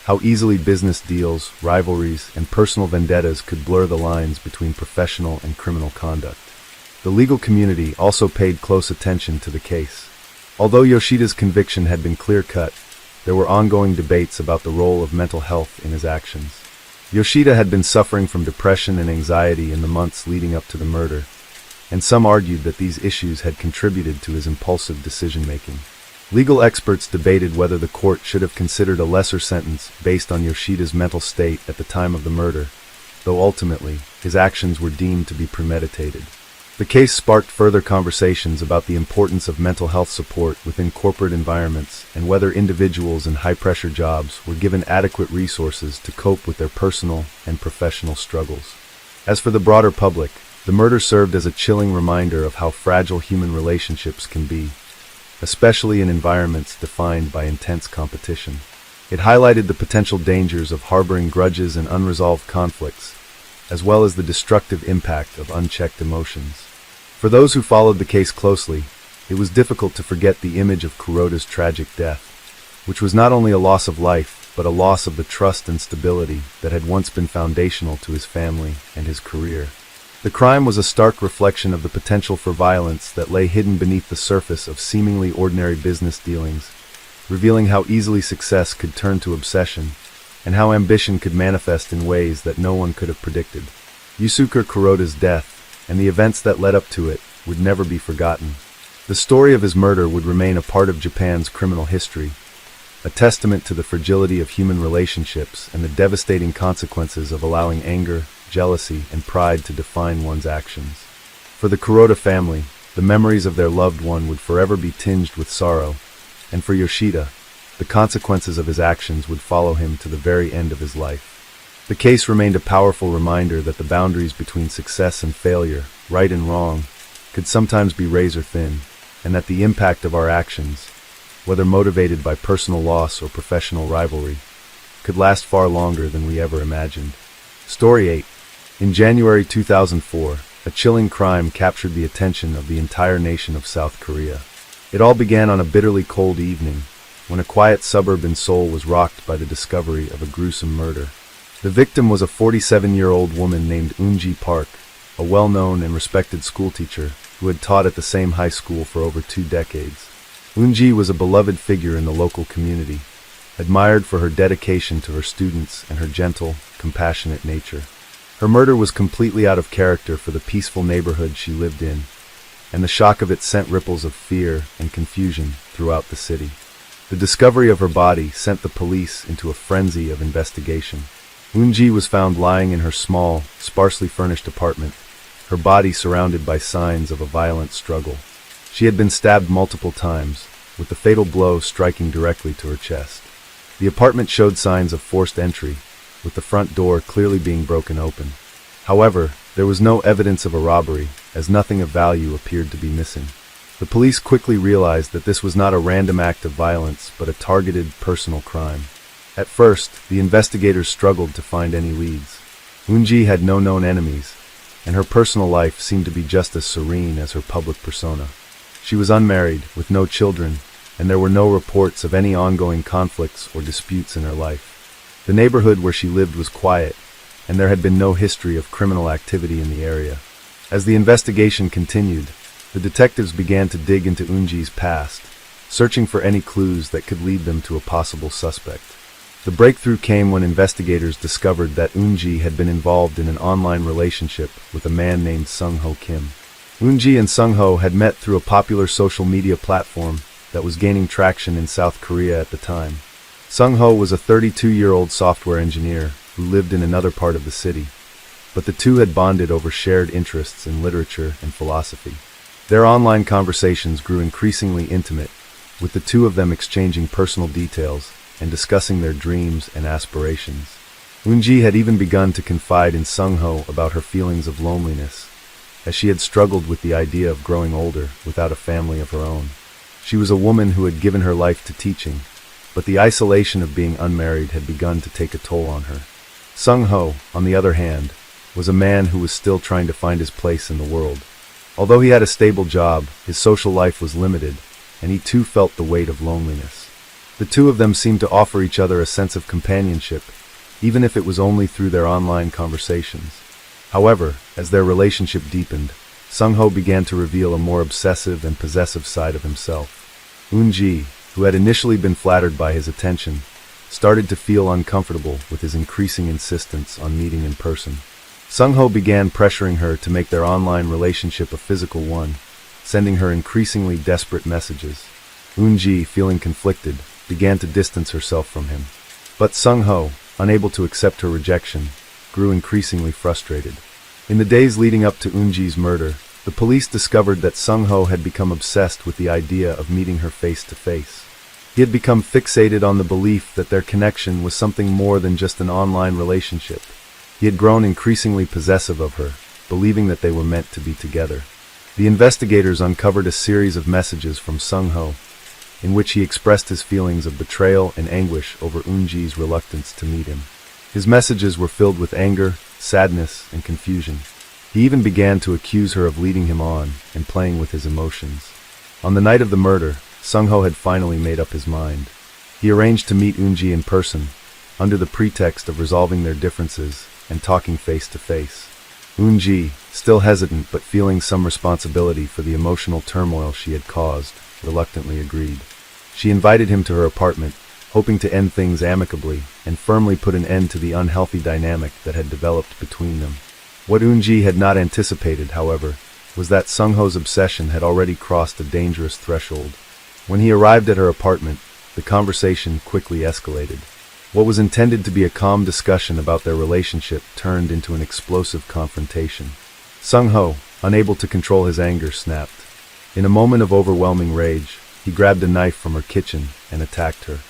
A: how easily business deals, rivalries, and personal vendettas could blur the lines between professional and criminal conduct. The legal community also paid close attention to the case. Although Yoshida's conviction had been clear-cut, there were ongoing debates about the role of mental health in his actions. Yoshida had been suffering from depression and anxiety in the months leading up to the murder, and some argued that these issues had contributed to his impulsive decision-making. Legal experts debated whether the court should have considered a lesser sentence based on Yoshida's mental state at the time of the murder, though ultimately, his actions were deemed to be premeditated. The case sparked further conversations about the importance of mental health support within corporate environments and whether individuals in high-pressure jobs were given adequate resources to cope with their personal and professional struggles. As for the broader public, the murder served as a chilling reminder of how fragile human relationships can be, especially in environments defined by intense competition. It highlighted the potential dangers of harboring grudges and unresolved conflicts, as well as the destructive impact of unchecked emotions. For those who followed the case closely, it was difficult to forget the image of Kuroda's tragic death, which was not only a loss of life, but a loss of the trust and stability that had once been foundational to his family and his career. The crime was a stark reflection of the potential for violence that lay hidden beneath the surface of seemingly ordinary business dealings, revealing how easily success could turn to obsession, and how ambition could manifest in ways that no one could have predicted. Yusuke Kuroda's death, and the events that led up to it, would never be forgotten. The story of his murder would remain a part of Japan's criminal history, a testament to the fragility of human relationships and the devastating consequences of allowing anger, jealousy, and pride to define one's actions. For the Kuroda family, the memories of their loved one would forever be tinged with sorrow, and for Yoshida, the consequences of his actions would follow him to the very end of his life. The case remained a powerful reminder that the boundaries between success and failure, right and wrong, could sometimes be razor thin, and that the impact of our actions, whether motivated by personal loss or professional rivalry, could last far longer than we ever imagined. Story 8. In January 2004, a chilling crime captured the attention of the entire nation of South Korea. It all began on a bitterly cold evening, when a quiet suburb in Seoul was rocked by the discovery of a gruesome murder. The victim was a 47-year-old woman named Eun-ji Park, a well-known and respected schoolteacher who had taught at the same high school for over 2 decades. Eun-ji was a beloved figure in the local community, admired for her dedication to her students and her gentle, compassionate nature. Her murder was completely out of character for the peaceful neighborhood she lived in, and the shock of it sent ripples of fear and confusion throughout the city. The discovery of her body sent the police into a frenzy of investigation. Eun-ji was found lying in her small, sparsely furnished apartment, her body surrounded by signs of a violent struggle. She had been stabbed multiple times, with the fatal blow striking directly to her chest. The apartment showed signs of forced entry, with the front door clearly being broken open. However, there was no evidence of a robbery, as nothing of value appeared to be missing. The police quickly realized that this was not a random act of violence, but a targeted, personal crime. At first, the investigators struggled to find any leads. Eun-ji had no known enemies, and her personal life seemed to be just as serene as her public persona. She was unmarried, with no children, and there were no reports of any ongoing conflicts or disputes in her life. The neighborhood where she lived was quiet, and there had been no history of criminal activity in the area. As the investigation continued, the detectives began to dig into Eun-ji's past, searching for any clues that could lead them to a possible suspect. The breakthrough came when investigators discovered that Eun-ji had been involved in an online relationship with a man named Sung-ho Kim. Eun-ji and Sung-ho had met through a popular social media platform that was gaining traction in South Korea at the time. Sung-ho was a 32-year-old software engineer who lived in another part of the city, but the two had bonded over shared interests in literature and philosophy. Their online conversations grew increasingly intimate, with the two of them exchanging personal details and discussing their dreams and aspirations. Eun-ji had even begun to confide in Sung-ho about her feelings of loneliness, as she had struggled with the idea of growing older without a family of her own. She was a woman who had given her life to teaching, but the isolation of being unmarried had begun to take a toll on her. Sung-ho, on the other hand, was a man who was still trying to find his place in the world. Although he had a stable job, his social life was limited, and he too felt the weight of loneliness. The two of them seemed to offer each other a sense of companionship, even if it was only through their online conversations. However, as their relationship deepened, Sung-ho began to reveal a more obsessive and possessive side of himself. Eun-ji, who had initially been flattered by his attention, started to feel uncomfortable with his increasing insistence on meeting in person. Sung-ho began pressuring her to make their online relationship a physical one, sending her increasingly desperate messages. Eun-ji, feeling conflicted, began to distance herself from him. But Sung-ho, unable to accept her rejection, grew increasingly frustrated. In the days leading up to Eun-ji's murder, the police discovered that Sung-ho had become obsessed with the idea of meeting her face to face. He had become fixated on the belief that their connection was something more than just an online relationship. He had grown increasingly possessive of her, believing that they were meant to be together. The investigators uncovered a series of messages from Sung-ho, in which he expressed his feelings of betrayal and anguish over Eun-ji's reluctance to meet him. His messages were filled with anger, sadness, and confusion. He even began to accuse her of leading him on and playing with his emotions. On the night of the murder, Sung-ho had finally made up his mind. He arranged to meet Eun-ji in person, under the pretext of resolving their differences and talking face to face. Eun-ji, still hesitant but feeling some responsibility for the emotional turmoil she had caused, reluctantly agreed. She invited him to her apartment, hoping to end things amicably and firmly put an end to the unhealthy dynamic that had developed between them. What Eun-ji had not anticipated, however, was that Sung-ho's obsession had already crossed a dangerous threshold. When he arrived at her apartment, the conversation quickly escalated. What was intended to be a calm discussion about their relationship turned into an explosive confrontation. Sung-ho, unable to control his anger, snapped. In a moment of overwhelming rage, he grabbed a knife from her kitchen and attacked her.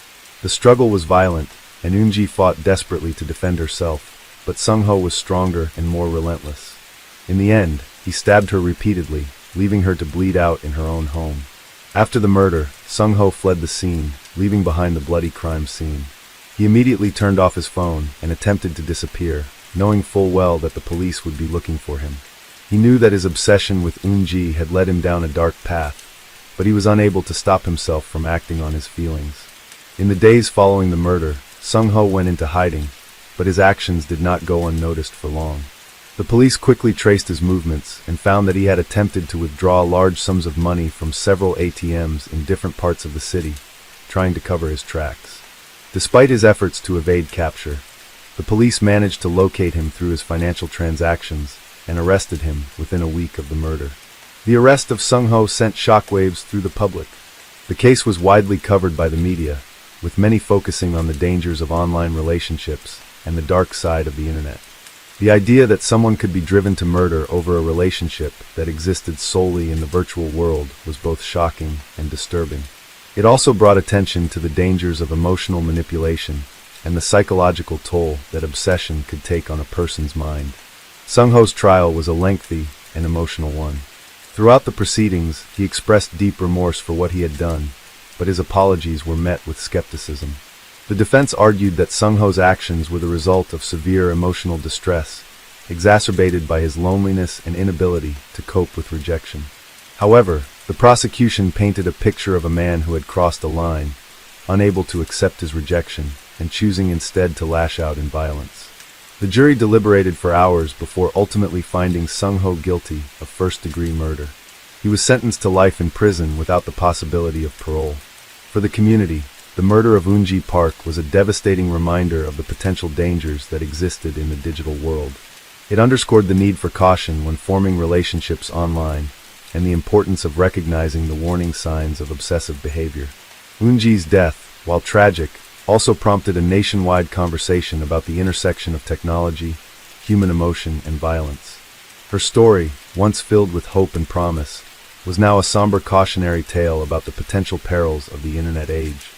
A: The struggle was violent, and Eun-ji fought desperately to defend herself, but Sung-ho was stronger and more relentless. In the end, he stabbed her repeatedly, leaving her to bleed out in her own home. After the murder, Sung-ho fled the scene, leaving behind the bloody crime scene. He immediately turned off his phone and attempted to disappear, knowing full well that the police would be looking for him. He knew that his obsession with Eunji had led him down a dark path, but he was unable to stop himself from acting on his feelings. In the days following the murder, Sung-ho went into hiding, but his actions did not go unnoticed for long. The police quickly traced his movements and found that he had attempted to withdraw large sums of money from several ATMs in different parts of the city, trying to cover his tracks. Despite his efforts to evade capture, the police managed to locate him through his financial transactions and arrested him within a week of the murder. The arrest of Sung-ho sent shockwaves through the public. The case was widely covered by the media, with many focusing on the dangers of online relationships and the dark side of the internet. The idea that someone could be driven to murder over a relationship that existed solely in the virtual world was both shocking and disturbing. It also brought attention to the dangers of emotional manipulation and the psychological toll that obsession could take on a person's mind. Sung-ho's trial was a lengthy and emotional one. Throughout the proceedings, he expressed deep remorse for what he had done, but his apologies were met with skepticism. The defense argued that Sung-ho's actions were the result of severe emotional distress, exacerbated by his loneliness and inability to cope with rejection. However, the prosecution painted a picture of a man who had crossed a line, unable to accept his rejection, and choosing instead to lash out in violence. The jury deliberated for hours before ultimately finding Sung-ho guilty of first-degree murder. He was sentenced to life in prison without the possibility of parole. For the community, the murder of Eunji Park was a devastating reminder of the potential dangers that existed in the digital world. It underscored the need for caution when forming relationships online, and the importance of recognizing the warning signs of obsessive behavior. Eunji's death, while tragic, also prompted a nationwide conversation about the intersection of technology, human emotion, and violence. Her story, once filled with hope and promise, was now a somber cautionary tale about the potential perils of the internet age.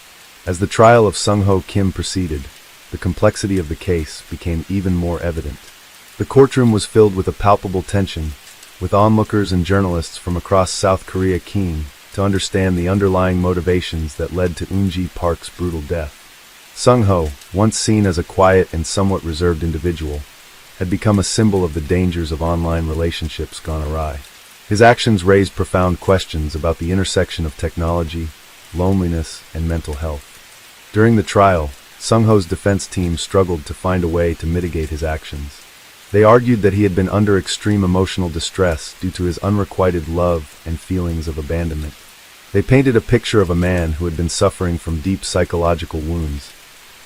A: As the trial of Sung-ho Kim proceeded, the complexity of the case became even more evident. The courtroom was filled with a palpable tension, with onlookers and journalists from across South Korea keen to understand the underlying motivations that led to Eunji Park's brutal death. Sung-ho, once seen as a quiet and somewhat reserved individual, had become a symbol of the dangers of online relationships gone awry. His actions raised profound questions about the intersection of technology, loneliness, and mental health. During the trial, Sung-ho's defense team struggled to find a way to mitigate his actions. They argued that he had been under extreme emotional distress due to his unrequited love and feelings of abandonment. They painted a picture of a man who had been suffering from deep psychological wounds,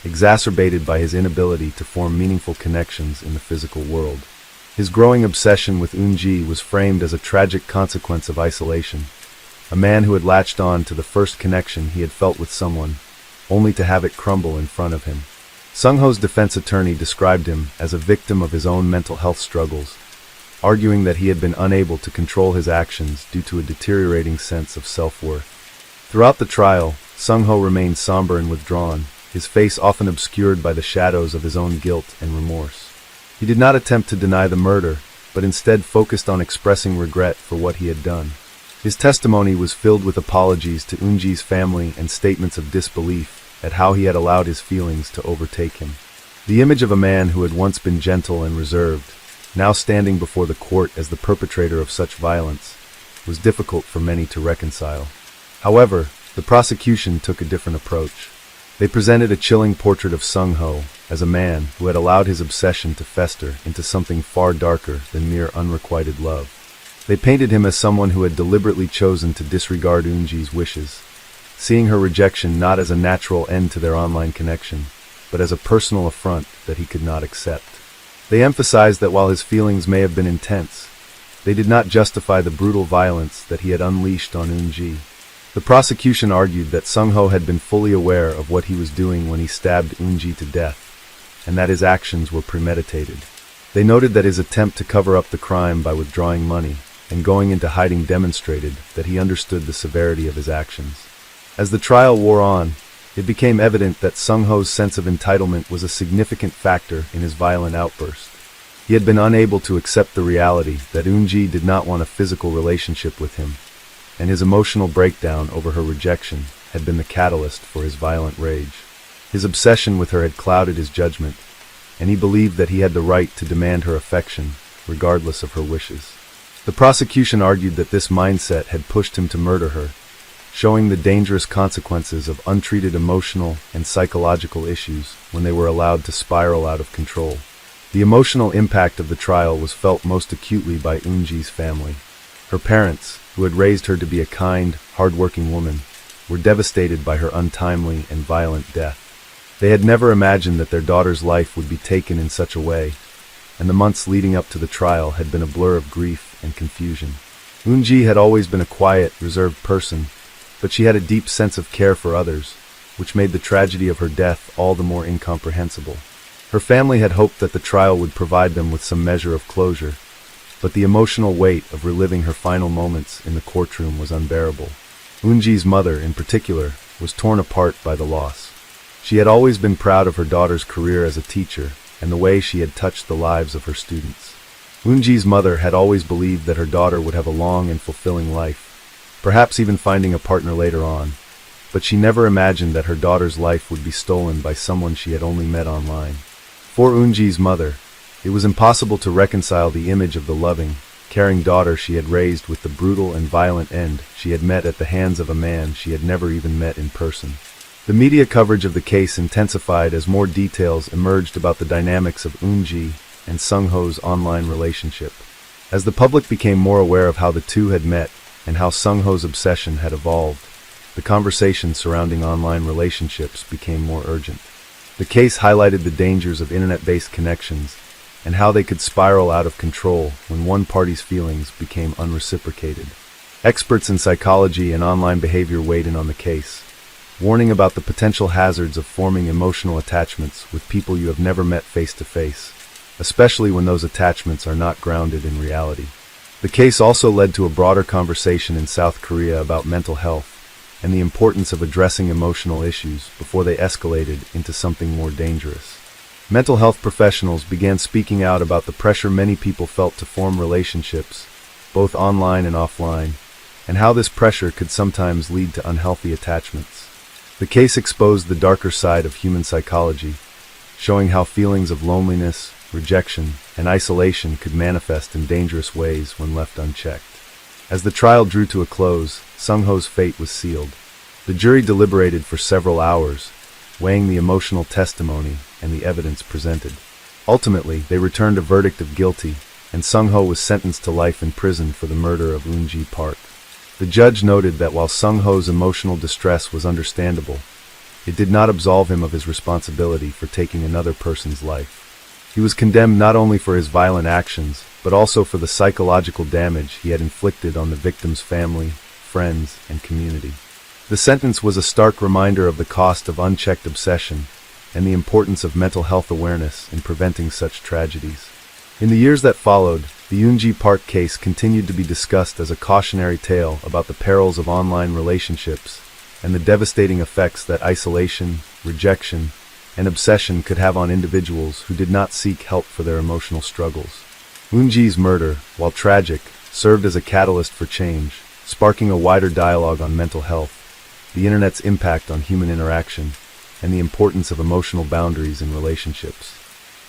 A: exacerbated by his inability to form meaningful connections in the physical world. His growing obsession with Eunji was framed as a tragic consequence of isolation, a man who had latched on to the first connection he had felt with someone, only to have it crumble in front of him. Sung-ho's defense attorney described him as a victim of his own mental health struggles, arguing that he had been unable to control his actions due to a deteriorating sense of self-worth. Throughout the trial, Sung-ho remained somber and withdrawn, his face often obscured by the shadows of his own guilt and remorse. He did not attempt to deny the murder, but instead focused on expressing regret for what he had done. His testimony was filled with apologies to Eunji's family and statements of disbelief at how he had allowed his feelings to overtake him. The image of a man who had once been gentle and reserved, now standing before the court as the perpetrator of such violence, was difficult for many to reconcile. However, the prosecution took a different approach. They presented a chilling portrait of Sung-ho as a man who had allowed his obsession to fester into something far darker than mere unrequited love. They painted him as someone who had deliberately chosen to disregard Eunji's wishes, seeing her rejection not as a natural end to their online connection, but as a personal affront that he could not accept. They emphasized that while his feelings may have been intense, they did not justify the brutal violence that he had unleashed on Eunji. The prosecution argued that Sung-ho had been fully aware of what he was doing when he stabbed Eunji to death, and that his actions were premeditated. They noted that his attempt to cover up the crime by withdrawing money and going into hiding demonstrated that he understood the severity of his actions. As the trial wore on, it became evident that Sung-ho's sense of entitlement was a significant factor in his violent outburst. He had been unable to accept the reality that Eunji did not want a physical relationship with him, and his emotional breakdown over her rejection had been the catalyst for his violent rage. His obsession with her had clouded his judgment, and he believed that he had the right to demand her affection, regardless of her wishes. The prosecution argued that this mindset had pushed him to murder her, showing the dangerous consequences of untreated emotional and psychological issues when they were allowed to spiral out of control. The emotional impact of the trial was felt most acutely by Eunji's family. Her parents, who had raised her to be a kind, hard-working woman, were devastated by her untimely and violent death. They had never imagined that their daughter's life would be taken in such a way, and the months leading up to the trial had been a blur of grief and confusion. Eunji had always been a quiet, reserved person, but she had a deep sense of care for others, which made the tragedy of her death all the more incomprehensible. Her family had hoped that the trial would provide them with some measure of closure, but the emotional weight of reliving her final moments in the courtroom was unbearable. Eunji's mother, in particular, was torn apart by the loss. She had always been proud of her daughter's career as a teacher and the way she had touched the lives of her students. Eunji's mother had always believed that her daughter would have a long and fulfilling life, perhaps even finding a partner later on, but she never imagined that her daughter's life would be stolen by someone she had only met online. For Eunji's mother, it was impossible to reconcile the image of the loving, caring daughter she had raised with the brutal and violent end she had met at the hands of a man she had never even met in person. The media coverage of the case intensified as more details emerged about the dynamics of Eunji and Sung-ho's online relationship. As the public became more aware of how the two had met and how Sung-ho's obsession had evolved, the conversation surrounding online relationships became more urgent. The case highlighted the dangers of internet-based connections and how they could spiral out of control when one party's feelings became unreciprocated. Experts in psychology and online behavior weighed in on the case, warning about the potential hazards of forming emotional attachments with people you have never met face-to-face, especially when those attachments are not grounded in reality. The case also led to a broader conversation in South Korea about mental health and the importance of addressing emotional issues before they escalated into something more dangerous. Mental health professionals began speaking out about the pressure many people felt to form relationships, both online and offline, and how this pressure could sometimes lead to unhealthy attachments. The case exposed the darker side of human psychology, showing how feelings of loneliness, rejection, and isolation could manifest in dangerous ways when left unchecked. As the trial drew to a close, Sung-ho's fate was sealed. The jury deliberated for several hours, weighing the emotional testimony and the evidence presented. Ultimately, they returned a verdict of guilty, and Sung-ho was sentenced to life in prison for the murder of Eunji Park. The judge noted that while Sung-ho's emotional distress was understandable, it did not absolve him of his responsibility for taking another person's life. He was condemned not only for his violent actions, but also for the psychological damage he had inflicted on the victim's family, friends, and community. The sentence was a stark reminder of the cost of unchecked obsession and the importance of mental health awareness in preventing such tragedies. In the years that followed, the Eunji Park case continued to be discussed as a cautionary tale about the perils of online relationships and the devastating effects that isolation, rejection, and obsession could have on individuals who did not seek help for their emotional struggles. Eunji's murder, while tragic, served as a catalyst for change, sparking a wider dialogue on mental health, the internet's impact on human interaction, and the importance of emotional boundaries in relationships.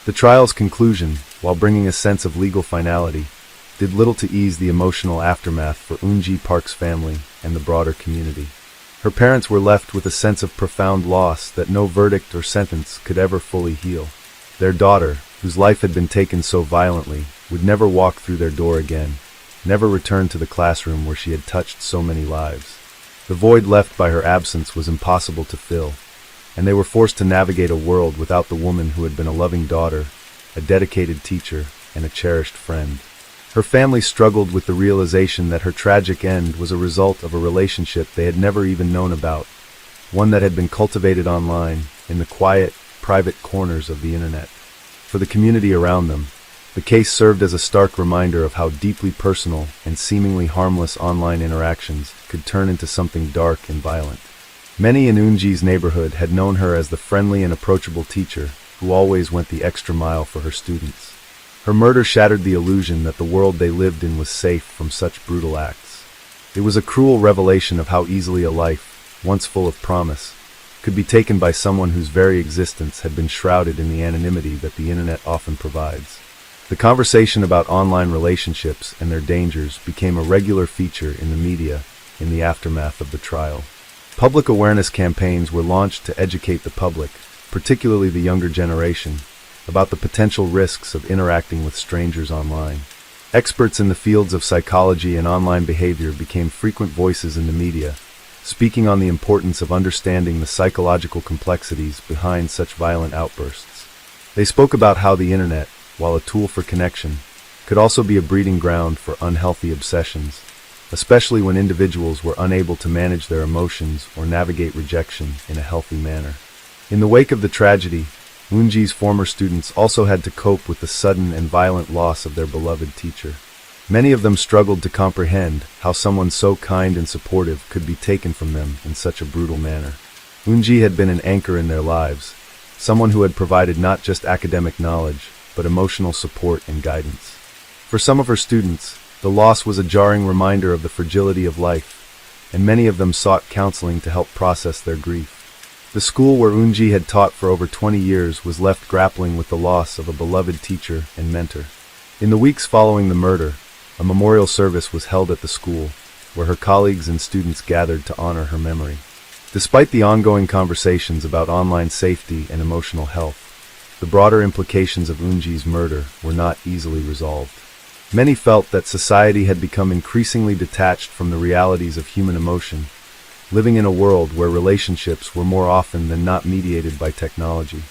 A: The trial's conclusion, while bringing a sense of legal finality, did little to ease the emotional aftermath for Eunji Park's family and the broader community. Her parents were left with a sense of profound loss that no verdict or sentence could ever fully heal. Their daughter, whose life had been taken so violently, would never walk through their door again, never return to the classroom where she had touched so many lives. The void left by her absence was impossible to fill, and they were forced to navigate a world without the woman who had been a loving daughter, a dedicated teacher, and a cherished friend. Her family struggled with the realization that her tragic end was a result of a relationship they had never even known about, one that had been cultivated online, in the quiet, private corners of the internet. For the community around them, the case served as a stark reminder of how deeply personal and seemingly harmless online interactions could turn into something dark and violent. Many in Eunji's neighborhood had known her as the friendly and approachable teacher who always went the extra mile for her students. Her murder shattered the illusion that the world they lived in was safe from such brutal acts. It was a cruel revelation of how easily a life, once full of promise, could be taken by someone whose very existence had been shrouded in the anonymity that the internet often provides. The conversation about online relationships and their dangers became a regular feature in the media in the aftermath of the trial. Public awareness campaigns were launched to educate the public, particularly the younger generation, about the potential risks of interacting with strangers online. Experts in the fields of psychology and online behavior became frequent voices in the media, speaking on the importance of understanding the psychological complexities behind such violent outbursts. They spoke about how the internet, while a tool for connection, could also be a breeding ground for unhealthy obsessions, especially when individuals were unable to manage their emotions or navigate rejection in a healthy manner. In the wake of the tragedy, Eunji's former students also had to cope with the sudden and violent loss of their beloved teacher. Many of them struggled to comprehend how someone so kind and supportive could be taken from them in such a brutal manner. Eunji had been an anchor in their lives, someone who had provided not just academic knowledge, but emotional support and guidance. For some of her students, the loss was a jarring reminder of the fragility of life, and many of them sought counseling to help process their grief. The school where Eunji had taught for over 20 years was left grappling with the loss of a beloved teacher and mentor. In the weeks following the murder, a memorial service was held at the school, where her colleagues and students gathered to honor her memory. Despite the ongoing conversations about online safety and emotional health, the broader implications of Eunji's murder were not easily resolved. Many felt that society had become increasingly detached from the realities of human emotion, living in a world where relationships were more often than not mediated by technology.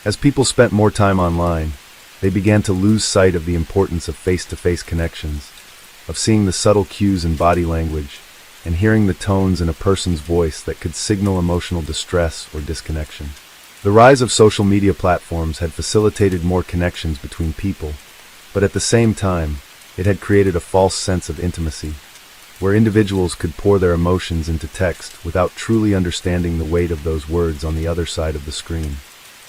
A: As people spent more time online, they began to lose sight of the importance of face-to-face connections, of seeing the subtle cues in body language, and hearing the tones in a person's voice that could signal emotional distress or disconnection. The rise of social media platforms had facilitated more connections between people, but at the same time, it had created a false sense of intimacy, where individuals could pour their emotions into text without truly understanding the weight of those words on the other side of the screen.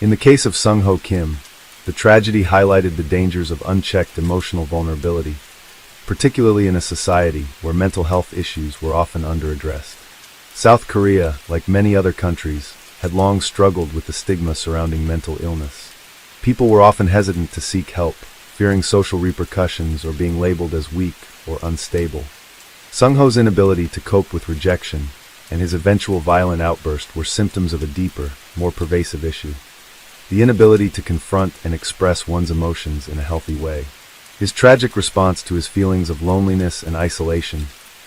A: In the case of Sung-ho Kim, the tragedy highlighted the dangers of unchecked emotional vulnerability, particularly in a society where mental health issues were often under-addressed. South Korea, like many other countries, had long struggled with the stigma surrounding mental illness. People were often hesitant to seek help, fearing social repercussions or being labeled as weak or unstable. Sung-ho's inability to cope with rejection and his eventual violent outburst were symptoms of a deeper, more pervasive issue: the inability to confront and express one's emotions in a healthy way. His tragic response to his feelings of loneliness and isolation,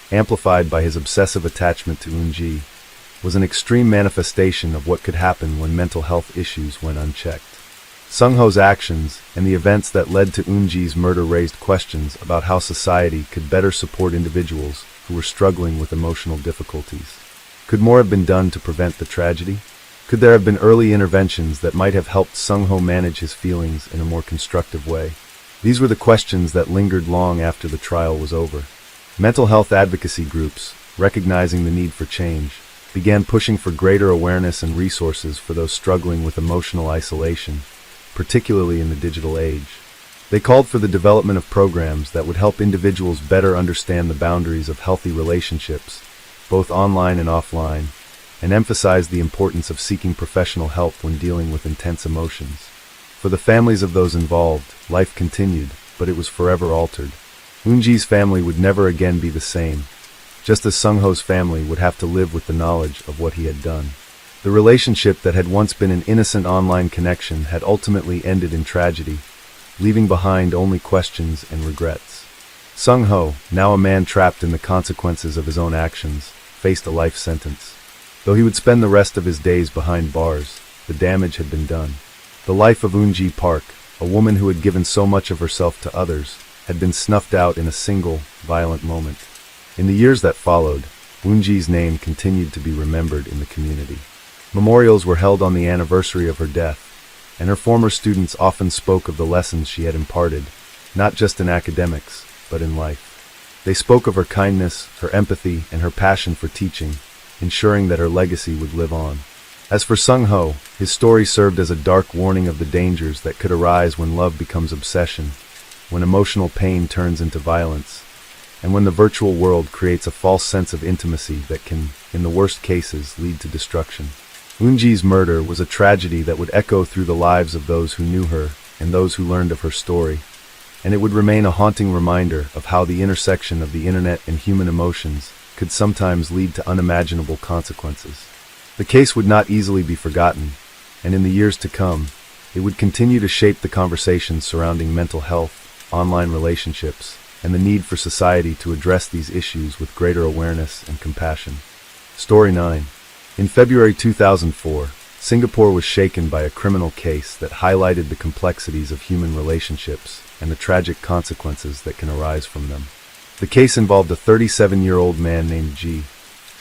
A: amplified by his obsessive attachment to Eunji, was an extreme manifestation of what could happen when mental health issues went unchecked. Sung-ho's actions and the events that led to Eunji's murder raised questions about how society could better support individuals who were struggling with emotional difficulties. Could more have been done to prevent the tragedy? Could there have been early interventions that might have helped Sung-ho manage his feelings in a more constructive way? These were the questions that lingered long after the trial was over. Mental health advocacy groups, recognizing the need for change, began pushing for greater awareness and resources for those struggling with emotional isolation, particularly in the digital age. They called for the development of programs that would help individuals better understand the boundaries of healthy relationships, both online and offline, and emphasized the importance of seeking professional help when dealing with intense emotions. For the families of those involved, life continued, but it was forever altered. Eunji's family would never again be the same, just as Sung-ho's family would have to live with the knowledge of what he had done. The relationship that had once been an innocent online connection had ultimately ended in tragedy, leaving behind only questions and regrets. Sung-ho, now a man trapped in the consequences of his own actions, faced a life sentence. Though he would spend the rest of his days behind bars, the damage had been done. The life of Eunji Park, a woman who had given so much of herself to others, had been snuffed out in a single, violent moment. In the years that followed, Eunji's name continued to be remembered in the community. Memorials were held on the anniversary of her death, and her former students often spoke of the lessons she had imparted, not just in academics, but in life. They spoke of her kindness, her empathy, and her passion for teaching, ensuring that her legacy would live on. As for Sung-ho, his story served as a dark warning of the dangers that could arise when love becomes obsession, when emotional pain turns into violence, and when the virtual world creates a false sense of intimacy that can, in the worst cases, lead to destruction. Eunji's murder was a tragedy that would echo through the lives of those who knew her and those who learned of her story, and it would remain a haunting reminder of how the intersection of the internet and human emotions could sometimes lead to unimaginable consequences. The case would not easily be forgotten, and in the years to come, it would continue to shape the conversation surrounding mental health, online relationships, and the need for society to address these issues with greater awareness and compassion. Story 9. In February 2004, Singapore was shaken by a criminal case that highlighted the complexities of human relationships and the tragic consequences that can arise from them. The case involved a 37-year-old man named G.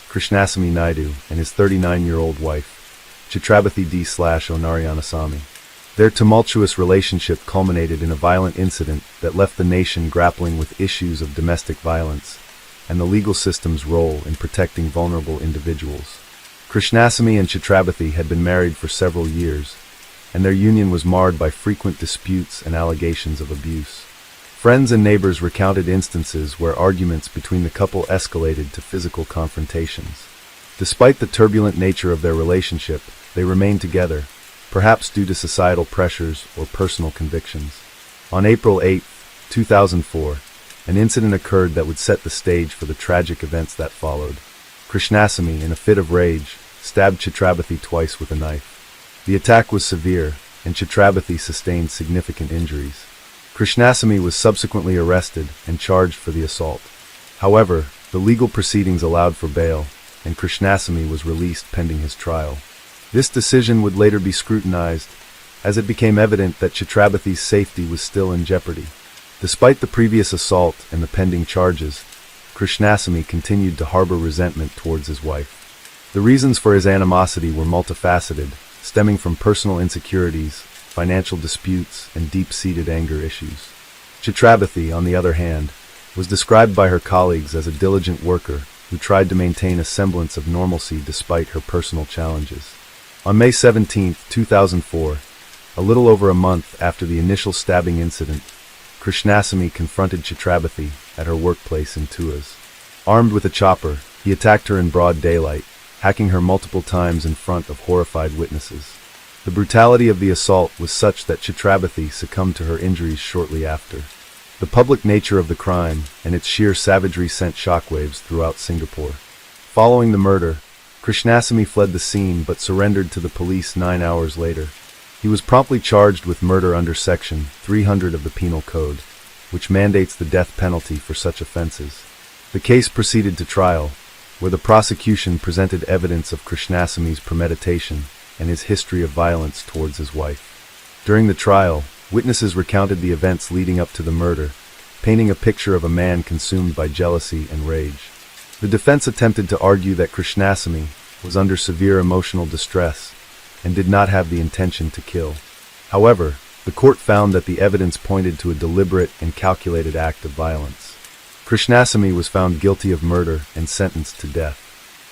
A: Krishnasamy Naidu and his 39-year-old wife, Chitrabathi D/Onariyanasamy. Their tumultuous relationship culminated in a violent incident that left the nation grappling with issues of domestic violence and the legal system's role in protecting vulnerable individuals. Krishnasamy and Chitrabathi had been married for several years, and their union was marred by frequent disputes and allegations of abuse. Friends and neighbors recounted instances where arguments between the couple escalated to physical confrontations. Despite the turbulent nature of their relationship, they remained together, perhaps due to societal pressures or personal convictions. On April 8, 2004, an incident occurred that would set the stage for the tragic events that followed. Krishnasamy, in a fit of rage, stabbed Chitrabathi twice with a knife. The attack was severe, and Chitrabathi sustained significant injuries. Krishnasamy was subsequently arrested and charged for the assault. However, the legal proceedings allowed for bail, and Krishnasamy was released pending his trial. This decision would later be scrutinized, as it became evident that Chitrabathi's safety was still in jeopardy. Despite the previous assault and the pending charges, Krishnasamy continued to harbor resentment towards his wife. The reasons for his animosity were multifaceted, stemming from personal insecurities, financial disputes, and deep-seated anger issues. Chitrabathi, on the other hand, was described by her colleagues as a diligent worker who tried to maintain a semblance of normalcy despite her personal challenges. On May 17, 2004, a little over a month after the initial stabbing incident, Krishnasamy confronted Chitrabathi at her workplace in Tuas. Armed with a chopper, he attacked her in broad daylight, hacking her multiple times in front of horrified witnesses. The brutality of the assault was such that Chitrabathi succumbed to her injuries shortly after. The public nature of the crime and its sheer savagery sent shockwaves throughout Singapore. Following the murder, Krishnasamy fled the scene but surrendered to the police 9 hours later. He was promptly charged with murder under Section 300 of the Penal Code, which mandates the death penalty for such offenses. The case proceeded to trial, where the prosecution presented evidence of Krishnasamy's premeditation and his history of violence towards his wife. During the trial, witnesses recounted the events leading up to the murder, painting a picture of a man consumed by jealousy and rage. The defense attempted to argue that Krishnasamy was under severe emotional distress and did not have the intention to kill. However, the court found that the evidence pointed to a deliberate and calculated act of violence. Krishnasamy was found guilty of murder and sentenced to death.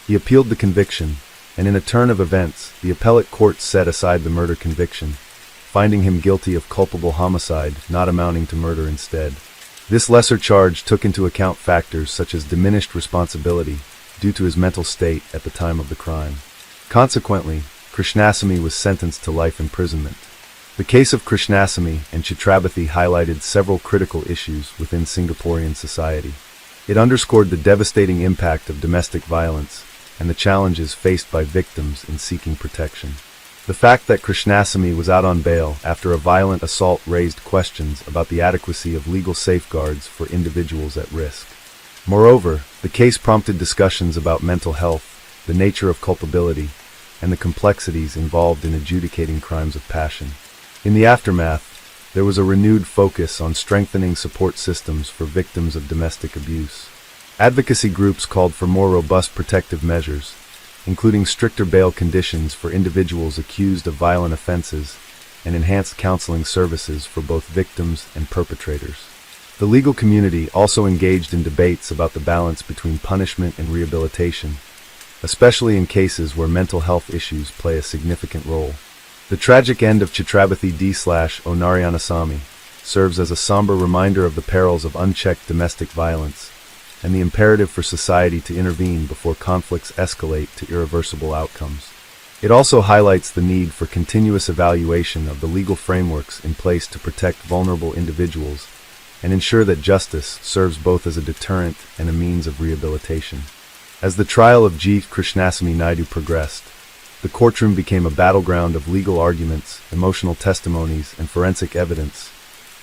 A: He appealed the conviction, and in a turn of events, the appellate court set aside the murder conviction, finding him guilty of culpable homicide not amounting to murder instead. This lesser charge took into account factors such as diminished responsibility due to his mental state at the time of the crime. Consequently, Krishnasamy was sentenced to life imprisonment. The case of Krishnasamy and Chitrabathi highlighted several critical issues within Singaporean society. It underscored the devastating impact of domestic violence and the challenges faced by victims in seeking protection. The fact that Krishnasamy was out on bail after a violent assault raised questions about the adequacy of legal safeguards for individuals at risk. Moreover, the case prompted discussions about mental health, the nature of culpability, and the complexities involved in adjudicating crimes of passion. In the aftermath, there was a renewed focus on strengthening support systems for victims of domestic abuse. Advocacy groups called for more robust protective measures, including stricter bail conditions for individuals accused of violent offenses and enhanced counseling services for both victims and perpetrators. The legal community also engaged in debates about the balance between punishment and rehabilitation, especially in cases where mental health issues play a significant role. The tragic end of Chitrabathi D/Onariyanasamy serves as a somber reminder of the perils of unchecked domestic violence and the imperative for society to intervene before conflicts escalate to irreversible outcomes. It also highlights the need for continuous evaluation of the legal frameworks in place to protect vulnerable individuals and ensure that justice serves both as a deterrent and a means of rehabilitation. As the trial of G. Krishnasamy Naidu progressed, the courtroom became a battleground of legal arguments, emotional testimonies, and forensic evidence,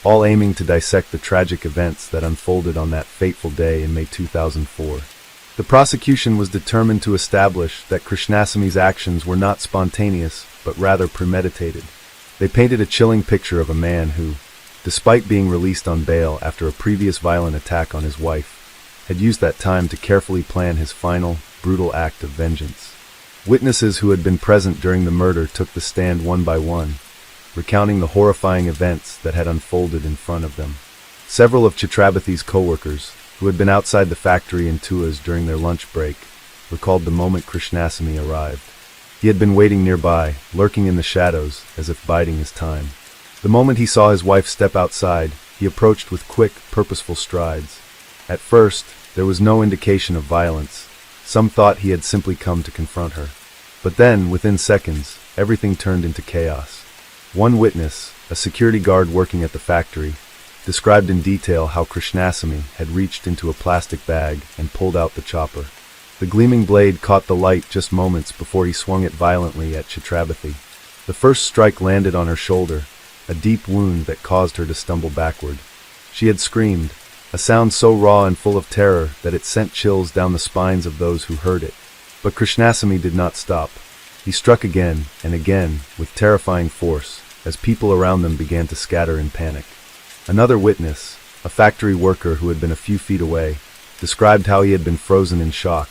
A: all aiming to dissect the tragic events that unfolded on that fateful day in May 2004. The prosecution was determined to establish that Krishnasamy's actions were not spontaneous, but rather premeditated. They painted a chilling picture of a man who, despite being released on bail after a previous violent attack on his wife, had used that time to carefully plan his final, brutal act of vengeance. Witnesses who had been present during the murder took the stand one by one, recounting the horrifying events that had unfolded in front of them. Several of Chhatrapathi's co-workers, who had been outside the factory in Tuas during their lunch break, recalled the moment Krishnasamy arrived. He had been waiting nearby, lurking in the shadows, as if biding his time. The moment he saw his wife step outside, he approached with quick, purposeful strides. At first, there was no indication of violence. Some thought he had simply come to confront her. But then, within seconds, everything turned into chaos. One witness, a security guard working at the factory, described in detail how Krishnasamy had reached into a plastic bag and pulled out the chopper. The gleaming blade caught the light just moments before he swung it violently at Chhatrapathi. The first strike landed on her shoulder, a deep wound that caused her to stumble backward. She had screamed, a sound so raw and full of terror that it sent chills down the spines of those who heard it. But Krishnasamy did not stop. He struck again and again with terrifying force as people around them began to scatter in panic. Another witness, a factory worker who had been a few feet away, described how he had been frozen in shock,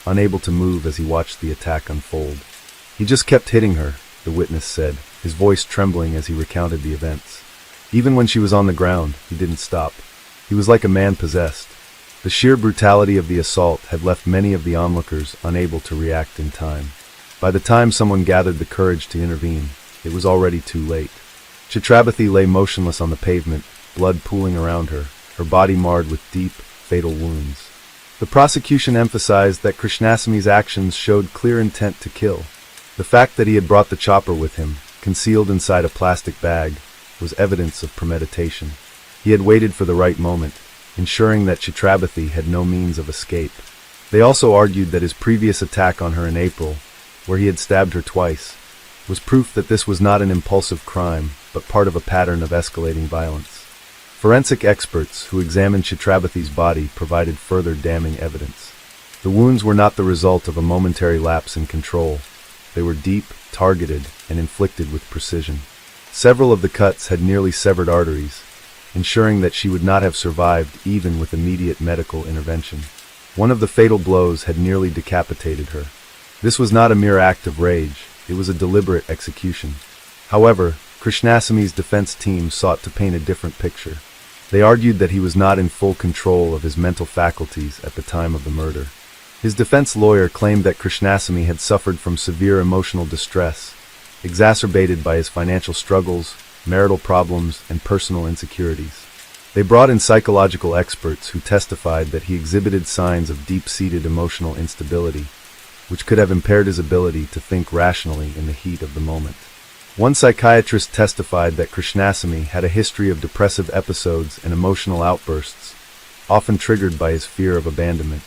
A: unable to move as he watched the attack unfold. He just kept hitting her, the witness said, his voice trembling as he recounted the events. Even when she was on the ground, he didn't stop. He was like a man possessed. The sheer brutality of the assault had left many of the onlookers unable to react in time. By the time someone gathered the courage to intervene, it was already too late. Chhatrapathi lay motionless on the pavement, blood pooling around her, her body marred with deep, fatal wounds. The prosecution emphasized that Krishnasamy's actions showed clear intent to kill. The fact that he had brought the chopper with him, concealed inside a plastic bag, was evidence of premeditation. He had waited for the right moment, ensuring that Chhatrapathi had no means of escape. They also argued that his previous attack on her in April, where he had stabbed her twice, was proof that this was not an impulsive crime, but part of a pattern of escalating violence. Forensic experts who examined Chhatrapathi's body provided further damning evidence. The wounds were not the result of a momentary lapse in control. They were deep, targeted, and inflicted with precision. Several of the cuts had nearly severed arteries, ensuring that she would not have survived even with immediate medical intervention. One of the fatal blows had nearly decapitated her. This was not a mere act of rage, it was a deliberate execution. However, Krishnasamy's defense team sought to paint a different picture. They argued that he was not in full control of his mental faculties at the time of the murder. His defense lawyer claimed that Krishnasamy had suffered from severe emotional distress, exacerbated by his financial struggles, marital problems, and personal insecurities. They brought in psychological experts who testified that he exhibited signs of deep-seated emotional instability, which could have impaired his ability to think rationally in the heat of the moment. One psychiatrist testified that Krishnasamy had a history of depressive episodes and emotional outbursts, often triggered by his fear of abandonment.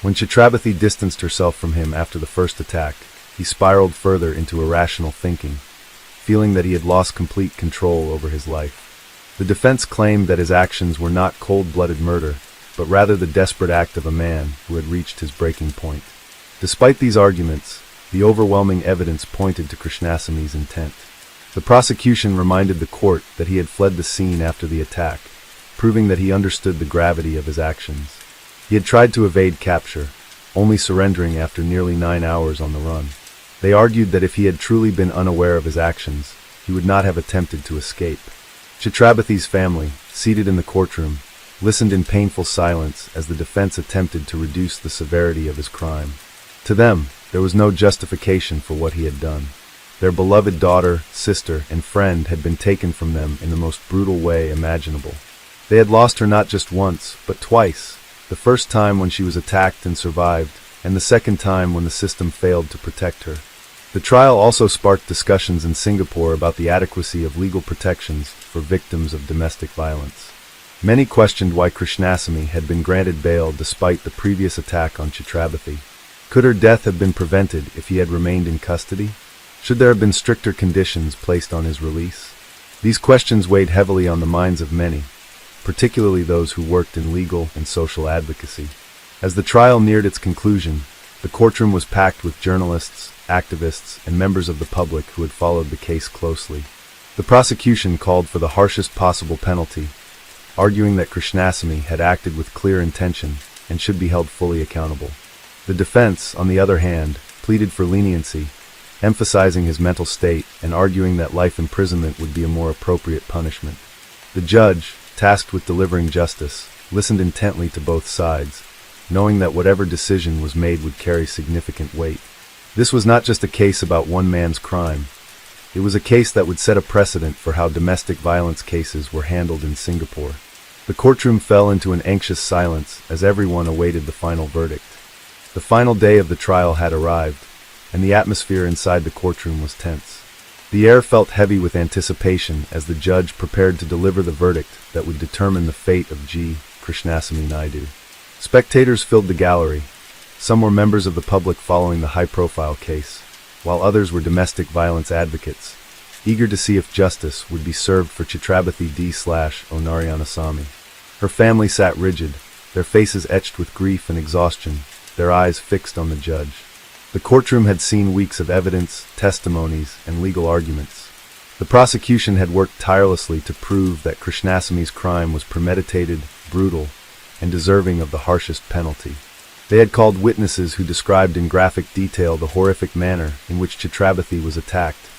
A: When Chhatrapathi distanced herself from him after the first attack, he spiraled further into irrational thinking, feeling that he had lost complete control over his life. The defense claimed that his actions were not cold-blooded murder, but rather the desperate act of a man who had reached his breaking point. Despite these arguments, the overwhelming evidence pointed to Krishnasamy's intent. The prosecution reminded the court that he had fled the scene after the attack, proving that he understood the gravity of his actions. He had tried to evade capture, only surrendering after nearly 9 hours on the run. They argued that if he had truly been unaware of his actions, he would not have attempted to escape. Chhatrapathi's family, seated in the courtroom, listened in painful silence as the defense attempted to reduce the severity of his crime. To them, there was no justification for what he had done. Their beloved daughter, sister, and friend had been taken from them in the most brutal way imaginable. They had lost her not just once, but twice, the first time when she was attacked and survived, and the second time when the system failed to protect her. The trial also sparked discussions in Singapore about the adequacy of legal protections for victims of domestic violence. Many questioned why Krishnasamy had been granted bail despite the previous attack on Chhatrapati. Could her death have been prevented if he had remained in custody? Should there have been stricter conditions placed on his release? These questions weighed heavily on the minds of many, particularly those who worked in legal and social advocacy. As the trial neared its conclusion, the courtroom was packed with journalists, activists, and members of the public who had followed the case closely. The prosecution called for the harshest possible penalty, arguing that Krishnasamy had acted with clear intention and should be held fully accountable. The defense, on the other hand, pleaded for leniency, emphasizing his mental state and arguing that life imprisonment would be a more appropriate punishment. The judge, tasked with delivering justice, listened intently to both sides, knowing that whatever decision was made would carry significant weight. This was not just a case about one man's crime. It was a case that would set a precedent for how domestic violence cases were handled in Singapore. The courtroom fell into an anxious silence as everyone awaited the final verdict. The final day of the trial had arrived, and the atmosphere inside the courtroom was tense. The air felt heavy with anticipation as the judge prepared to deliver the verdict that would determine the fate of G. Krishnasamy Naidu. Spectators filled the gallery. Some were members of the public following the high-profile case, while others were domestic violence advocates, eager to see if justice would be served for Chhatrapati D.O. Narayanasamy. Her family sat rigid, their faces etched with grief and exhaustion, their eyes fixed on the judge. The courtroom had seen weeks of evidence, testimonies, and legal arguments. The prosecution had worked tirelessly to prove that Krishnasamy's crime was premeditated, brutal, and deserving of the harshest penalty. They had called witnesses who described in graphic detail the horrific manner in which Chhatrapati was attacked,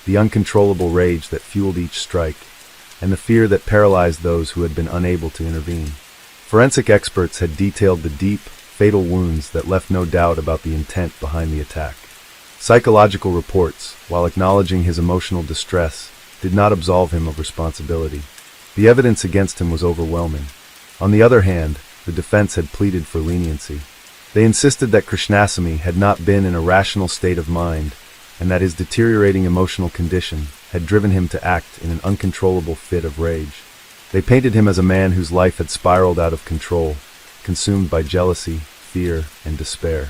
A: the uncontrollable rage that fueled each strike, and the fear that paralyzed those who had been unable to intervene. Forensic experts had detailed the deep, fatal wounds that left no doubt about the intent behind the attack. Psychological reports, while acknowledging his emotional distress, did not absolve him of responsibility. The evidence against him was overwhelming. On the other hand, the defense had pleaded for leniency. They insisted that Krishnasamy had not been in a rational state of mind, and that his deteriorating emotional condition had driven him to act in an uncontrollable fit of rage. They painted him as a man whose life had spiraled out of control, consumed by jealousy, fear, and despair.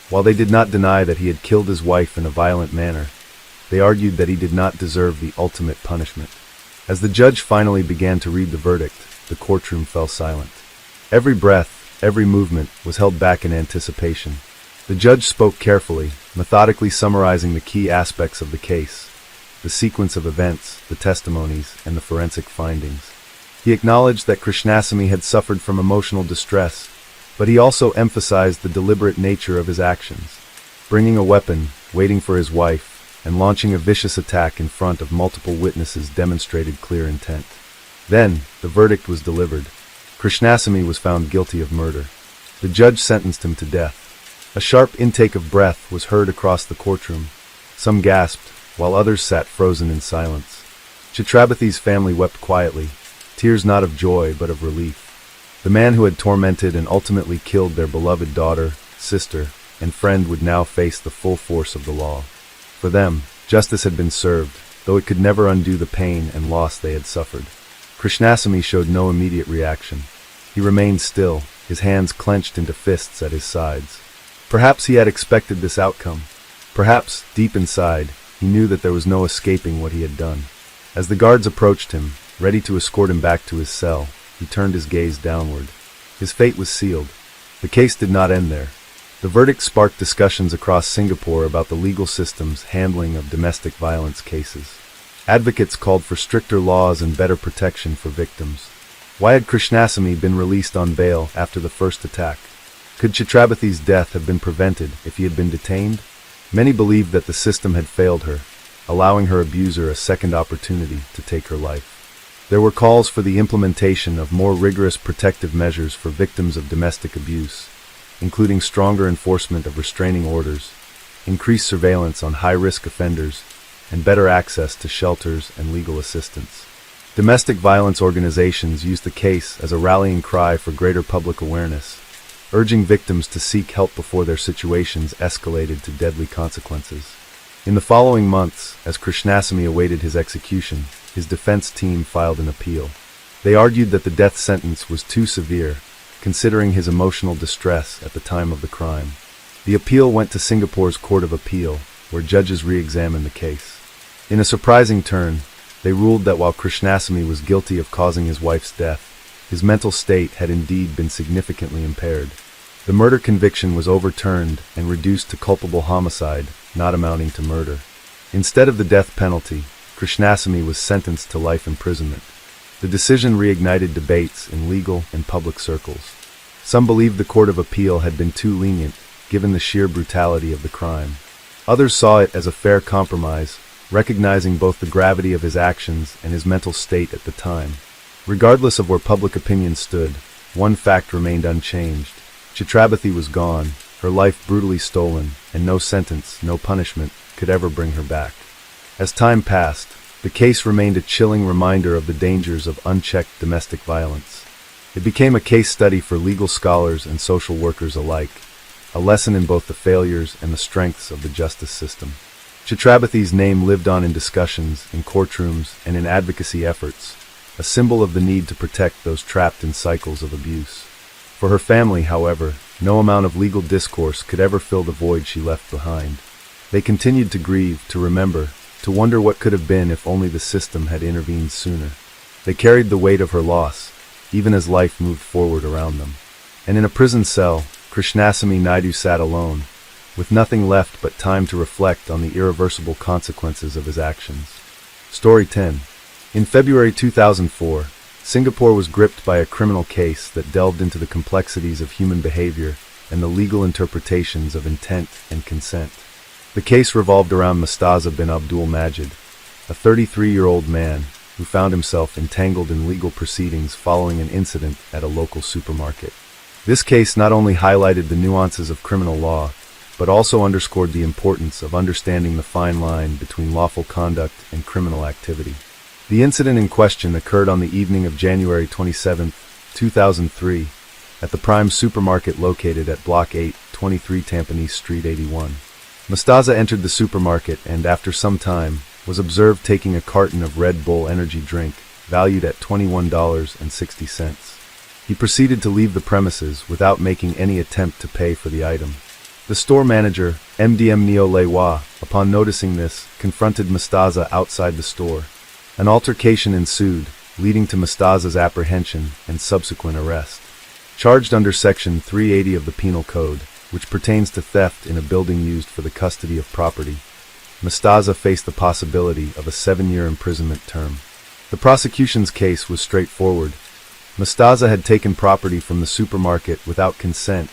A: While they did not deny that he had killed his wife in a violent manner, they argued that he did not deserve the ultimate punishment. As the judge finally began to read the verdict, the courtroom fell silent. Every breath, every movement was held back in anticipation. The judge spoke carefully, methodically summarizing the key aspects of the case, the sequence of events, the testimonies, and the forensic findings. He acknowledged that Krishnasamy had suffered from emotional distress, but he also emphasized the deliberate nature of his actions. Bringing a weapon, waiting for his wife, and launching a vicious attack in front of multiple witnesses demonstrated clear intent. Then, the verdict was delivered. Krishnasamy was found guilty of murder. The judge sentenced him to death. A sharp intake of breath was heard across the courtroom. Some gasped, while others sat frozen in silence. Chhatrapati's family wept quietly, tears not of joy but of relief. The man who had tormented and ultimately killed their beloved daughter, sister, and friend would now face the full force of the law. For them, justice had been served, though it could never undo the pain and loss they had suffered. Krishnasamy showed no immediate reaction. He remained still, his hands clenched into fists at his sides. Perhaps he had expected this outcome. Perhaps, deep inside, he knew that there was no escaping what he had done. As the guards approached him, ready to escort him back to his cell, he turned his gaze downward. His fate was sealed. The case did not end there. The verdict sparked discussions across Singapore about the legal system's handling of domestic violence cases. Advocates called for stricter laws and better protection for victims. Why had Krishnasamy been released on bail after the first attack? Could Chhatrapati's death have been prevented if he had been detained? Many believed that the system had failed her, allowing her abuser a second opportunity to take her life. There were calls for the implementation of more rigorous protective measures for victims of domestic abuse, including stronger enforcement of restraining orders, increased surveillance on high-risk offenders, and better access to shelters and legal assistance. Domestic violence organizations used the case as a rallying cry for greater public awareness, urging victims to seek help before their situations escalated to deadly consequences. In the following months, as Krishnasamy awaited his execution, his defense team filed an appeal. They argued that the death sentence was too severe, considering his emotional distress at the time of the crime. The appeal went to Singapore's Court of Appeal, where judges re-examined the case. In a surprising turn, they ruled that while Krishnasamy was guilty of causing his wife's death, his mental state had indeed been significantly impaired. The murder conviction was overturned and reduced to culpable homicide, not amounting to murder. Instead of the death penalty, Krishnasamy was sentenced to life imprisonment. The decision reignited debates in legal and public circles. Some believed the Court of Appeal had been too lenient, given the sheer brutality of the crime. Others saw it as a fair compromise, recognizing both the gravity of his actions and his mental state at the time. Regardless of where public opinion stood, one fact remained unchanged. Chhatrapati was gone, her life brutally stolen, and no sentence, no punishment, could ever bring her back. As time passed, the case remained a chilling reminder of the dangers of unchecked domestic violence. It became a case study for legal scholars and social workers alike, a lesson in both the failures and the strengths of the justice system. Chhatrapati's name lived on in discussions, in courtrooms, and in advocacy efforts, a symbol of the need to protect those trapped in cycles of abuse. For her family, however, no amount of legal discourse could ever fill the void she left behind. They continued to grieve, to remember, to wonder what could have been if only the system had intervened sooner. They carried the weight of her loss, even as life moved forward around them. And in a prison cell, Krishnasamy Naidu sat alone, with nothing left but time to reflect on the irreversible consequences of his actions. Story 10. In February 2004, Singapore was gripped by a criminal case that delved into the complexities of human behavior and the legal interpretations of intent and consent. The case revolved around Mustaza bin Abdul Majid, a 33-year-old man who found himself entangled in legal proceedings following an incident at a local supermarket. This case not only highlighted the nuances of criminal law, but also underscored the importance of understanding the fine line between lawful conduct and criminal activity. The incident in question occurred on the evening of January 27, 2003, at the Prime supermarket located at Block 8, 23 Tampines Street 81. Mustaza entered the supermarket and, after some time, was observed taking a carton of Red Bull energy drink, valued at $21.60. He proceeded to leave the premises without making any attempt to pay for the item. The store manager, MDM Neo Lewa, upon noticing this, confronted Mustaza outside the store. An altercation ensued, leading to Mustaza's apprehension and subsequent arrest. Charged under Section 380 of the Penal Code, which pertains to theft in a building used for the custody of property, Mustaza faced the possibility of a 7-year imprisonment term. The prosecution's case was straightforward. Mustaza had taken property from the supermarket without consent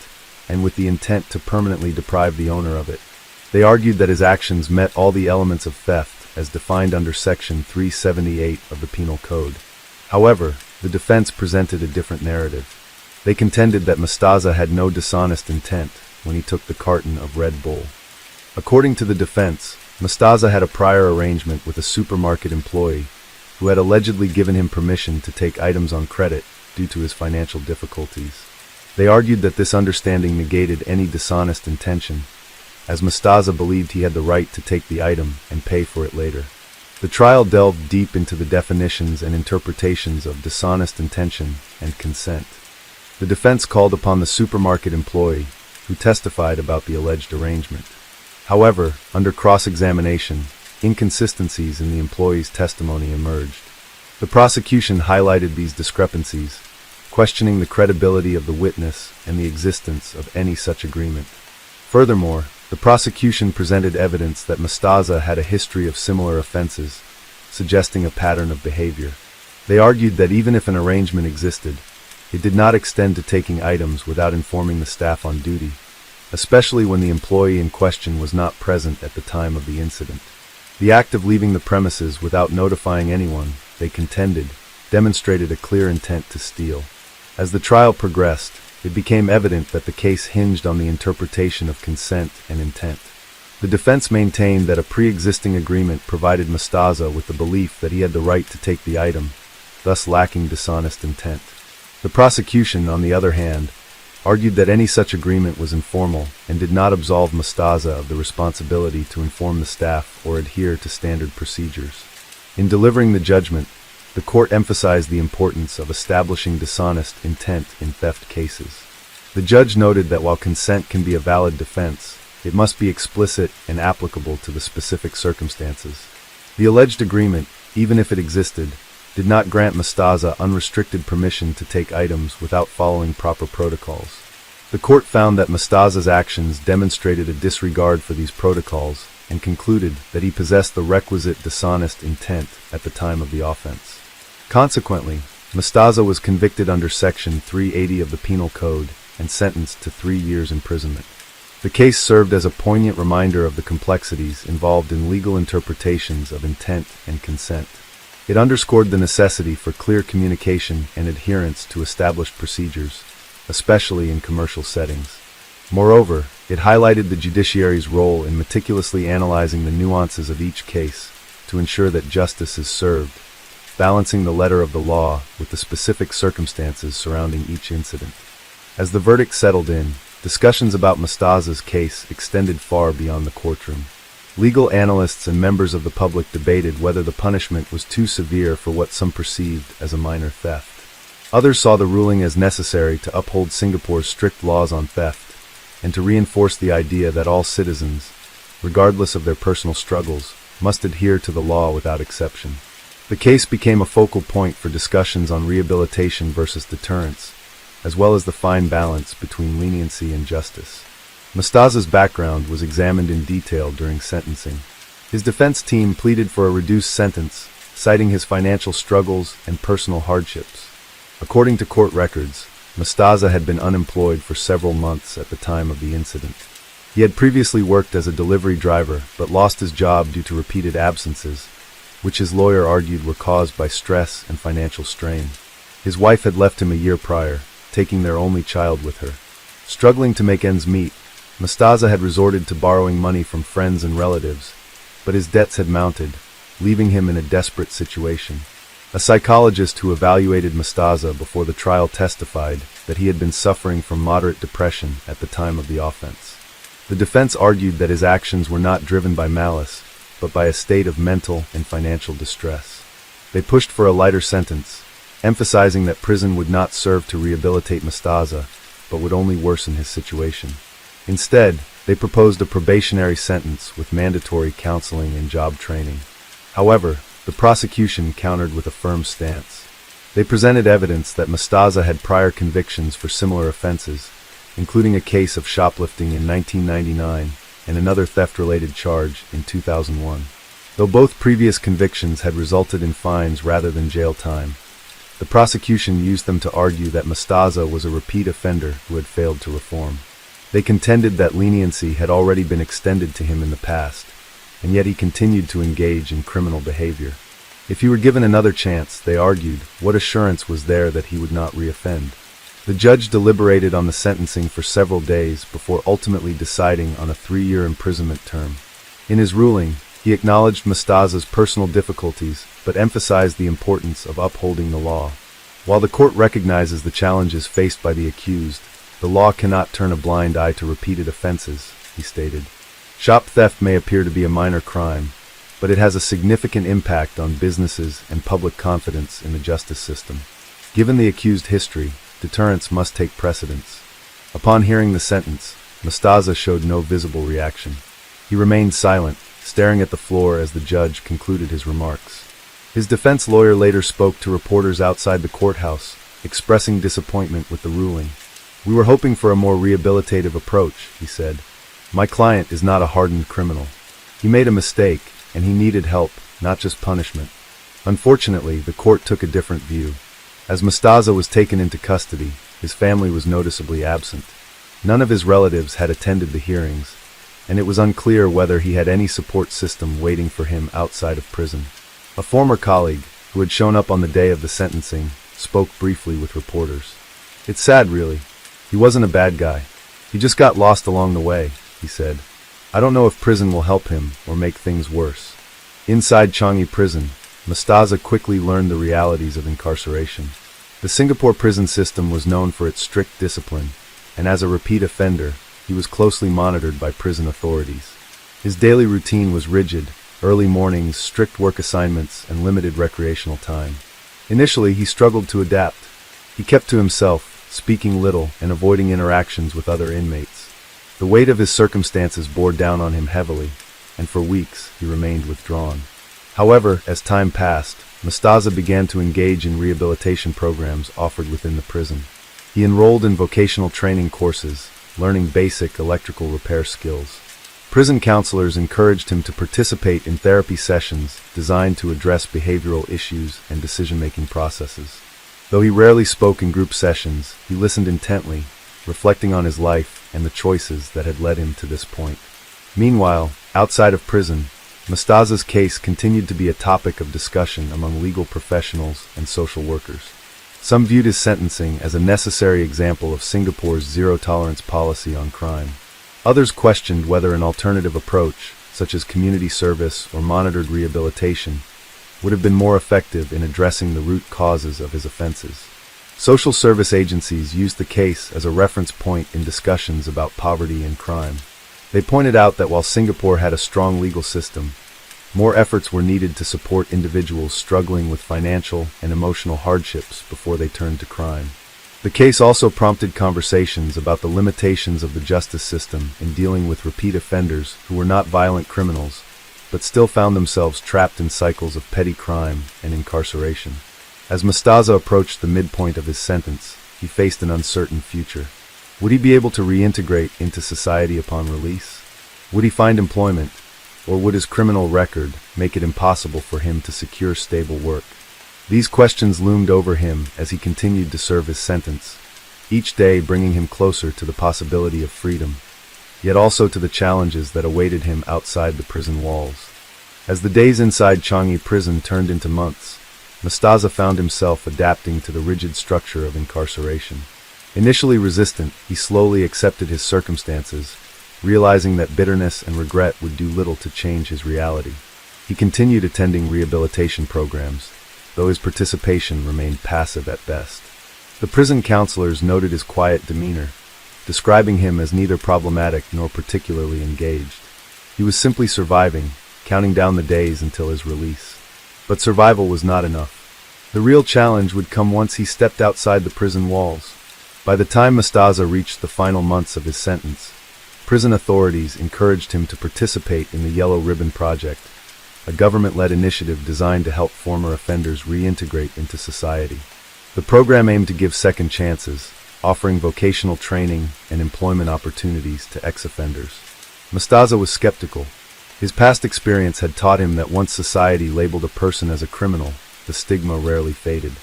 A: and with the intent to permanently deprive the owner of it. They argued that his actions met all the elements of theft as defined under Section 378 of the Penal Code. However, the defense presented a different narrative. They contended that Mustaza had no dishonest intent when he took the carton of Red Bull. According to the defense, Mustaza had a prior arrangement with a supermarket employee who had allegedly given him permission to take items on credit due to his financial difficulties. They argued that this understanding negated any dishonest intention, as Mustaza believed he had the right to take the item and pay for it later. The trial delved deep into the definitions and interpretations of dishonest intention and consent. The defense called upon the supermarket employee, who testified about the alleged arrangement. However, under cross-examination, inconsistencies in the employee's testimony emerged. The prosecution highlighted these discrepancies, questioning the credibility of the witness and the existence of any such agreement. Furthermore, the prosecution presented evidence that Mustaza had a history of similar offenses, suggesting a pattern of behavior. They argued that even if an arrangement existed, it did not extend to taking items without informing the staff on duty, especially when the employee in question was not present at the time of the incident. The act of leaving the premises without notifying anyone, they contended, demonstrated a clear intent to steal. As the trial progressed, it became evident that the case hinged on the interpretation of consent and intent. The defense maintained that a pre-existing agreement provided Mustaza with the belief that he had the right to take the item, thus lacking dishonest intent. The prosecution, on the other hand, argued that any such agreement was informal and did not absolve Mustaza of the responsibility to inform the staff or adhere to standard procedures. In delivering the judgment, The court emphasized the importance of establishing dishonest intent in theft cases. The judge noted that while consent can be a valid defense, it must be explicit and applicable to the specific circumstances. The alleged agreement, even if it existed, did not grant Mostaza unrestricted permission to take items without following proper protocols. The court found that Mostaza's actions demonstrated a disregard for these protocols and concluded that he possessed the requisite dishonest intent at the time of the offense. Consequently, Mostaza was convicted under Section 380 of the Penal Code and sentenced to 3 years imprisonment. The case served as a poignant reminder of the complexities involved in legal interpretations of intent and consent. It underscored the necessity for clear communication and adherence to established procedures, especially in commercial settings. Moreover, it highlighted the judiciary's role in meticulously analyzing the nuances of each case to ensure that justice is served, balancing the letter of the law with the specific circumstances surrounding each incident. As the verdict settled in, discussions about Mostaza's case extended far beyond the courtroom. Legal analysts and members of the public debated whether the punishment was too severe for what some perceived as a minor theft. Others saw the ruling as necessary to uphold Singapore's strict laws on theft and to reinforce the idea that all citizens, regardless of their personal struggles, must adhere to the law without exception. The case became a focal point for discussions on rehabilitation versus deterrence, as well as the fine balance between leniency and justice. Mostaza's background was examined in detail during sentencing. His defense team pleaded for a reduced sentence, citing his financial struggles and personal hardships. According to court records, Mostaza had been unemployed for several months at the time of the incident. He had previously worked as a delivery driver but lost his job due to repeated absences, which his lawyer argued were caused by stress and financial strain. His wife had left him a year prior, taking their only child with her. Struggling to make ends meet, Mostaza had resorted to borrowing money from friends and relatives, but his debts had mounted, leaving him in a desperate situation. A psychologist who evaluated Mostaza before the trial testified that he had been suffering from moderate depression at the time of the offense. The defense argued that his actions were not driven by malice, but by a state of mental and financial distress. They pushed for a lighter sentence, emphasizing that prison would not serve to rehabilitate Mostaza, but would only worsen his situation. Instead, they proposed a probationary sentence with mandatory counseling and job training. However, the prosecution countered with a firm stance. They presented evidence that Mostaza had prior convictions for similar offenses, including a case of shoplifting in 1999 and another theft-related charge in 2001. Though both previous convictions had resulted in fines rather than jail time, the prosecution used them to argue that Mostaza was a repeat offender who had failed to reform. They contended that leniency had already been extended to him in the past, and yet he continued to engage in criminal behavior. If he were given another chance, they argued, what assurance was there that he would not reoffend? The judge deliberated on the sentencing for several days before ultimately deciding on a 3-year imprisonment term. In his ruling, he acknowledged Mostaza's personal difficulties, but emphasized the importance of upholding the law. While the court recognizes the challenges faced by the accused, the law cannot turn a blind eye to repeated offenses, he stated. Shop theft may appear to be a minor crime, but it has a significant impact on businesses and public confidence in the justice system. Given the accused history, deterrence must take precedence. Upon hearing the sentence, Mostaza showed no visible reaction. He remained silent, staring at the floor as the judge concluded his remarks. His defense lawyer later spoke to reporters outside the courthouse, expressing disappointment with the ruling. "We were hoping for a more rehabilitative approach," he said. "My client is not a hardened criminal. He made a mistake, and he needed help, not just punishment." Unfortunately, the court took a different view. As Mostaza was taken into custody, his family was noticeably absent. None of his relatives had attended the hearings, and it was unclear whether he had any support system waiting for him outside of prison. A former colleague, who had shown up on the day of the sentencing, spoke briefly with reporters. "It's sad, really. He wasn't a bad guy. He just got lost along the way," he said. "I don't know if prison will help him or make things worse." Inside Changi Prison, Mostaza quickly learned the realities of incarceration. The Singapore prison system was known for its strict discipline, and as a repeat offender, he was closely monitored by prison authorities. His daily routine was rigid: early mornings, strict work assignments, and limited recreational time. Initially, he struggled to adapt. He kept to himself, speaking little and avoiding interactions with other inmates. The weight of his circumstances bore down on him heavily, and for weeks he remained withdrawn. However, as time passed, Mostaza began to engage in rehabilitation programs offered within the prison. He enrolled in vocational training courses, learning basic electrical repair skills. Prison counselors encouraged him to participate in therapy sessions designed to address behavioral issues and decision-making processes. Though he rarely spoke in group sessions, he listened intently, reflecting on his life and the choices that had led him to this point. Meanwhile, outside of prison, Mostaza's case continued to be a topic of discussion among legal professionals and social workers. Some viewed his sentencing as a necessary example of Singapore's zero-tolerance policy on crime. Others questioned whether an alternative approach, such as community service or monitored rehabilitation, would have been more effective in addressing the root causes of his offenses. Social service agencies used the case as a reference point in discussions about poverty and crime. They pointed out that while Singapore had a strong legal system, more efforts were needed to support individuals struggling with financial and emotional hardships before they turned to crime. The case also prompted conversations about the limitations of the justice system in dealing with repeat offenders who were not violent criminals, but still found themselves trapped in cycles of petty crime and incarceration. As Mostaza approached the midpoint of his sentence, he faced an uncertain future. Would he be able to reintegrate into society upon release? Would he find employment, or would his criminal record make it impossible for him to secure stable work? These questions loomed over him as he continued to serve his sentence, each day bringing him closer to the possibility of freedom, yet also to the challenges that awaited him outside the prison walls. As the days inside Changi prison turned into months, Mostaza found himself adapting to the rigid structure of incarceration. Initially resistant, he slowly accepted his circumstances, realizing that bitterness and regret would do little to change his reality. He continued attending rehabilitation programs, though his participation remained passive at best. The prison counselors noted his quiet demeanor, describing him as neither problematic nor particularly engaged. He was simply surviving, counting down the days until his release. But survival was not enough. The real challenge would come once he stepped outside the prison walls. By the time Mostaza reached the final months of his sentence, prison authorities encouraged him to participate in the Yellow Ribbon Project, a government-led initiative designed to help former offenders reintegrate into society. The program aimed to give second chances, offering vocational training and employment opportunities to ex-offenders. Mostaza was skeptical. His past experience had taught him that once society labeled a person as a criminal, the stigma rarely faded.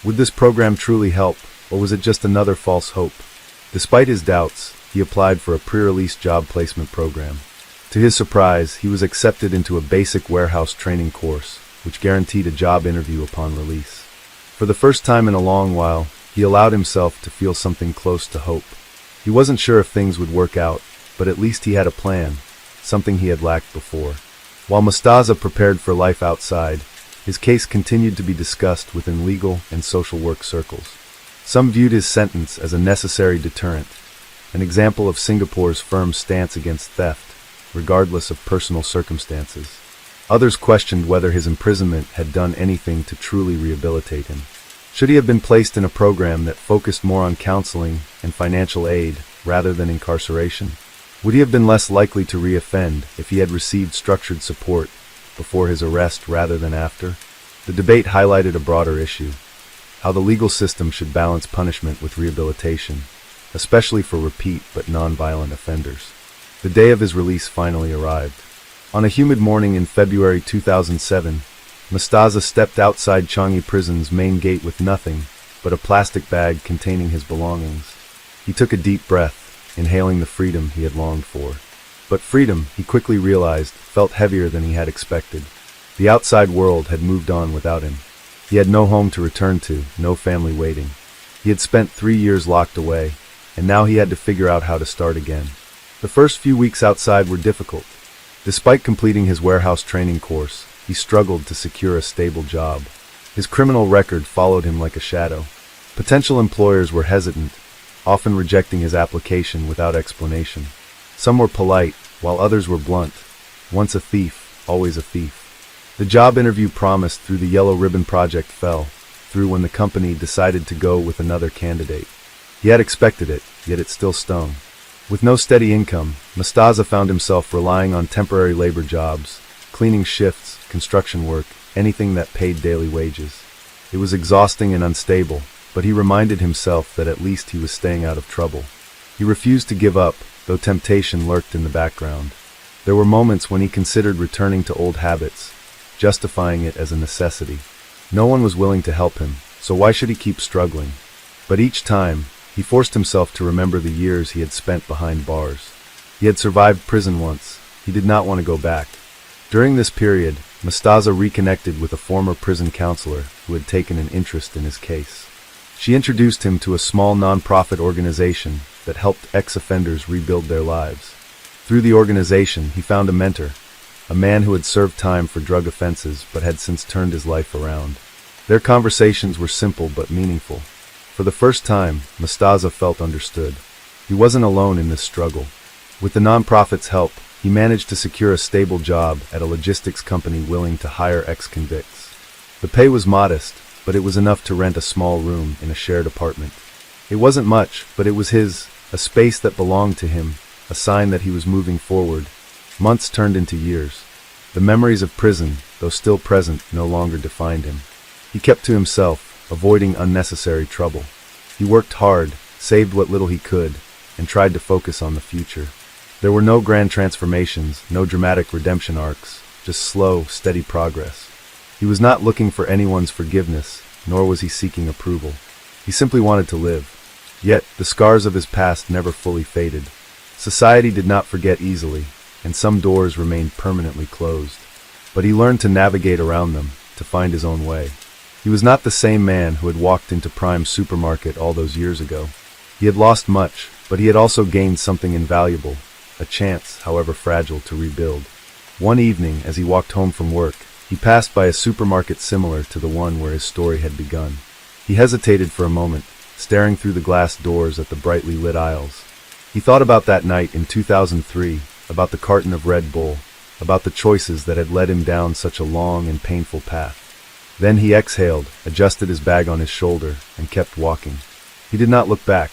A: Would this program truly help, or was it just another false hope? Despite his doubts, he applied for a pre-release job placement program. To his surprise, he was accepted into a basic warehouse training course, which guaranteed a job interview upon release. For the first time in a long while, he allowed himself to feel something close to hope. He wasn't sure if things would work out, but at least he had a plan, something he had lacked before. While Mostaza prepared for life outside, his case continued to be discussed within legal and social work circles. Some viewed his sentence as a necessary deterrent, an example of Singapore's firm stance against theft, regardless of personal circumstances. Others questioned whether his imprisonment had done anything to truly rehabilitate him. Should he have been placed in a program that focused more on counseling and financial aid rather than incarceration? Would he have been less likely to reoffend if he had received structured support before his arrest rather than after? The debate highlighted a broader issue: how the legal system should balance punishment with rehabilitation, especially for repeat but non-violent offenders. The day of his release finally arrived. On a humid morning in February 2007, Mostaza stepped outside Changi Prison's main gate with nothing but a plastic bag containing his belongings. He took a deep breath, inhaling the freedom he had longed for. But freedom, he quickly realized, felt heavier than he had expected. The outside world had moved on without him. He had no home to return to, no family waiting. He had spent 3 years locked away, and now he had to figure out how to start again. The first few weeks outside were difficult. Despite completing his warehouse training course, he struggled to secure a stable job. His criminal record followed him like a shadow. Potential employers were hesitant, often rejecting his application without explanation. Some were polite, while others were blunt. Once a thief, always a thief. The job interview promised through the Yellow Ribbon Project fell, through when the company decided to go with another candidate. He had expected it, yet it still stung. With no steady income, Mustaza found himself relying on temporary labor jobs, cleaning shifts, construction work, anything that paid daily wages. It was exhausting and unstable, but he reminded himself that at least he was staying out of trouble. He refused to give up, though temptation lurked in the background. There were moments when he considered returning to old habits, justifying it as a necessity. No one was willing to help him, so why should he keep struggling? But each time, he forced himself to remember the years he had spent behind bars. He had survived prison once. He did not want to go back. During this period, Mustaza reconnected with a former prison counselor who had taken an interest in his case. She introduced him to a small non-profit organization that helped ex-offenders rebuild their lives. Through the organization, he found a mentor, a man who had served time for drug offenses but had since turned his life around. Their conversations were simple but meaningful. For the first time, Mustaza felt understood. He wasn't alone in this struggle. With the non-profit's help, he managed to secure a stable job at a logistics company willing to hire ex-convicts. The pay was modest, but it was enough to rent a small room in a shared apartment. It wasn't much, but it was his, a space that belonged to him, a sign that he was moving forward. Months turned into years. The memories of prison, though still present, no longer defined him. He kept to himself, avoiding unnecessary trouble. He worked hard, saved what little he could, and tried to focus on the future. There were no grand transformations, no dramatic redemption arcs, just slow, steady progress. He was not looking for anyone's forgiveness, nor was he seeking approval. He simply wanted to live. Yet, the scars of his past never fully faded. Society did not forget easily, and some doors remained permanently closed. But he learned to navigate around them, to find his own way. He was not the same man who had walked into Prime Supermarket all those years ago. He had lost much, but he had also gained something invaluable, a chance, however fragile, to rebuild. One evening, as he walked home from work, he passed by a supermarket similar to the one where his story had begun. He hesitated for a moment, staring through the glass doors at the brightly lit aisles. He thought about that night in 2003, about the carton of Red Bull, about the choices that had led him down such a long and painful path. Then he exhaled, adjusted his bag on his shoulder, and kept walking. He did not look back.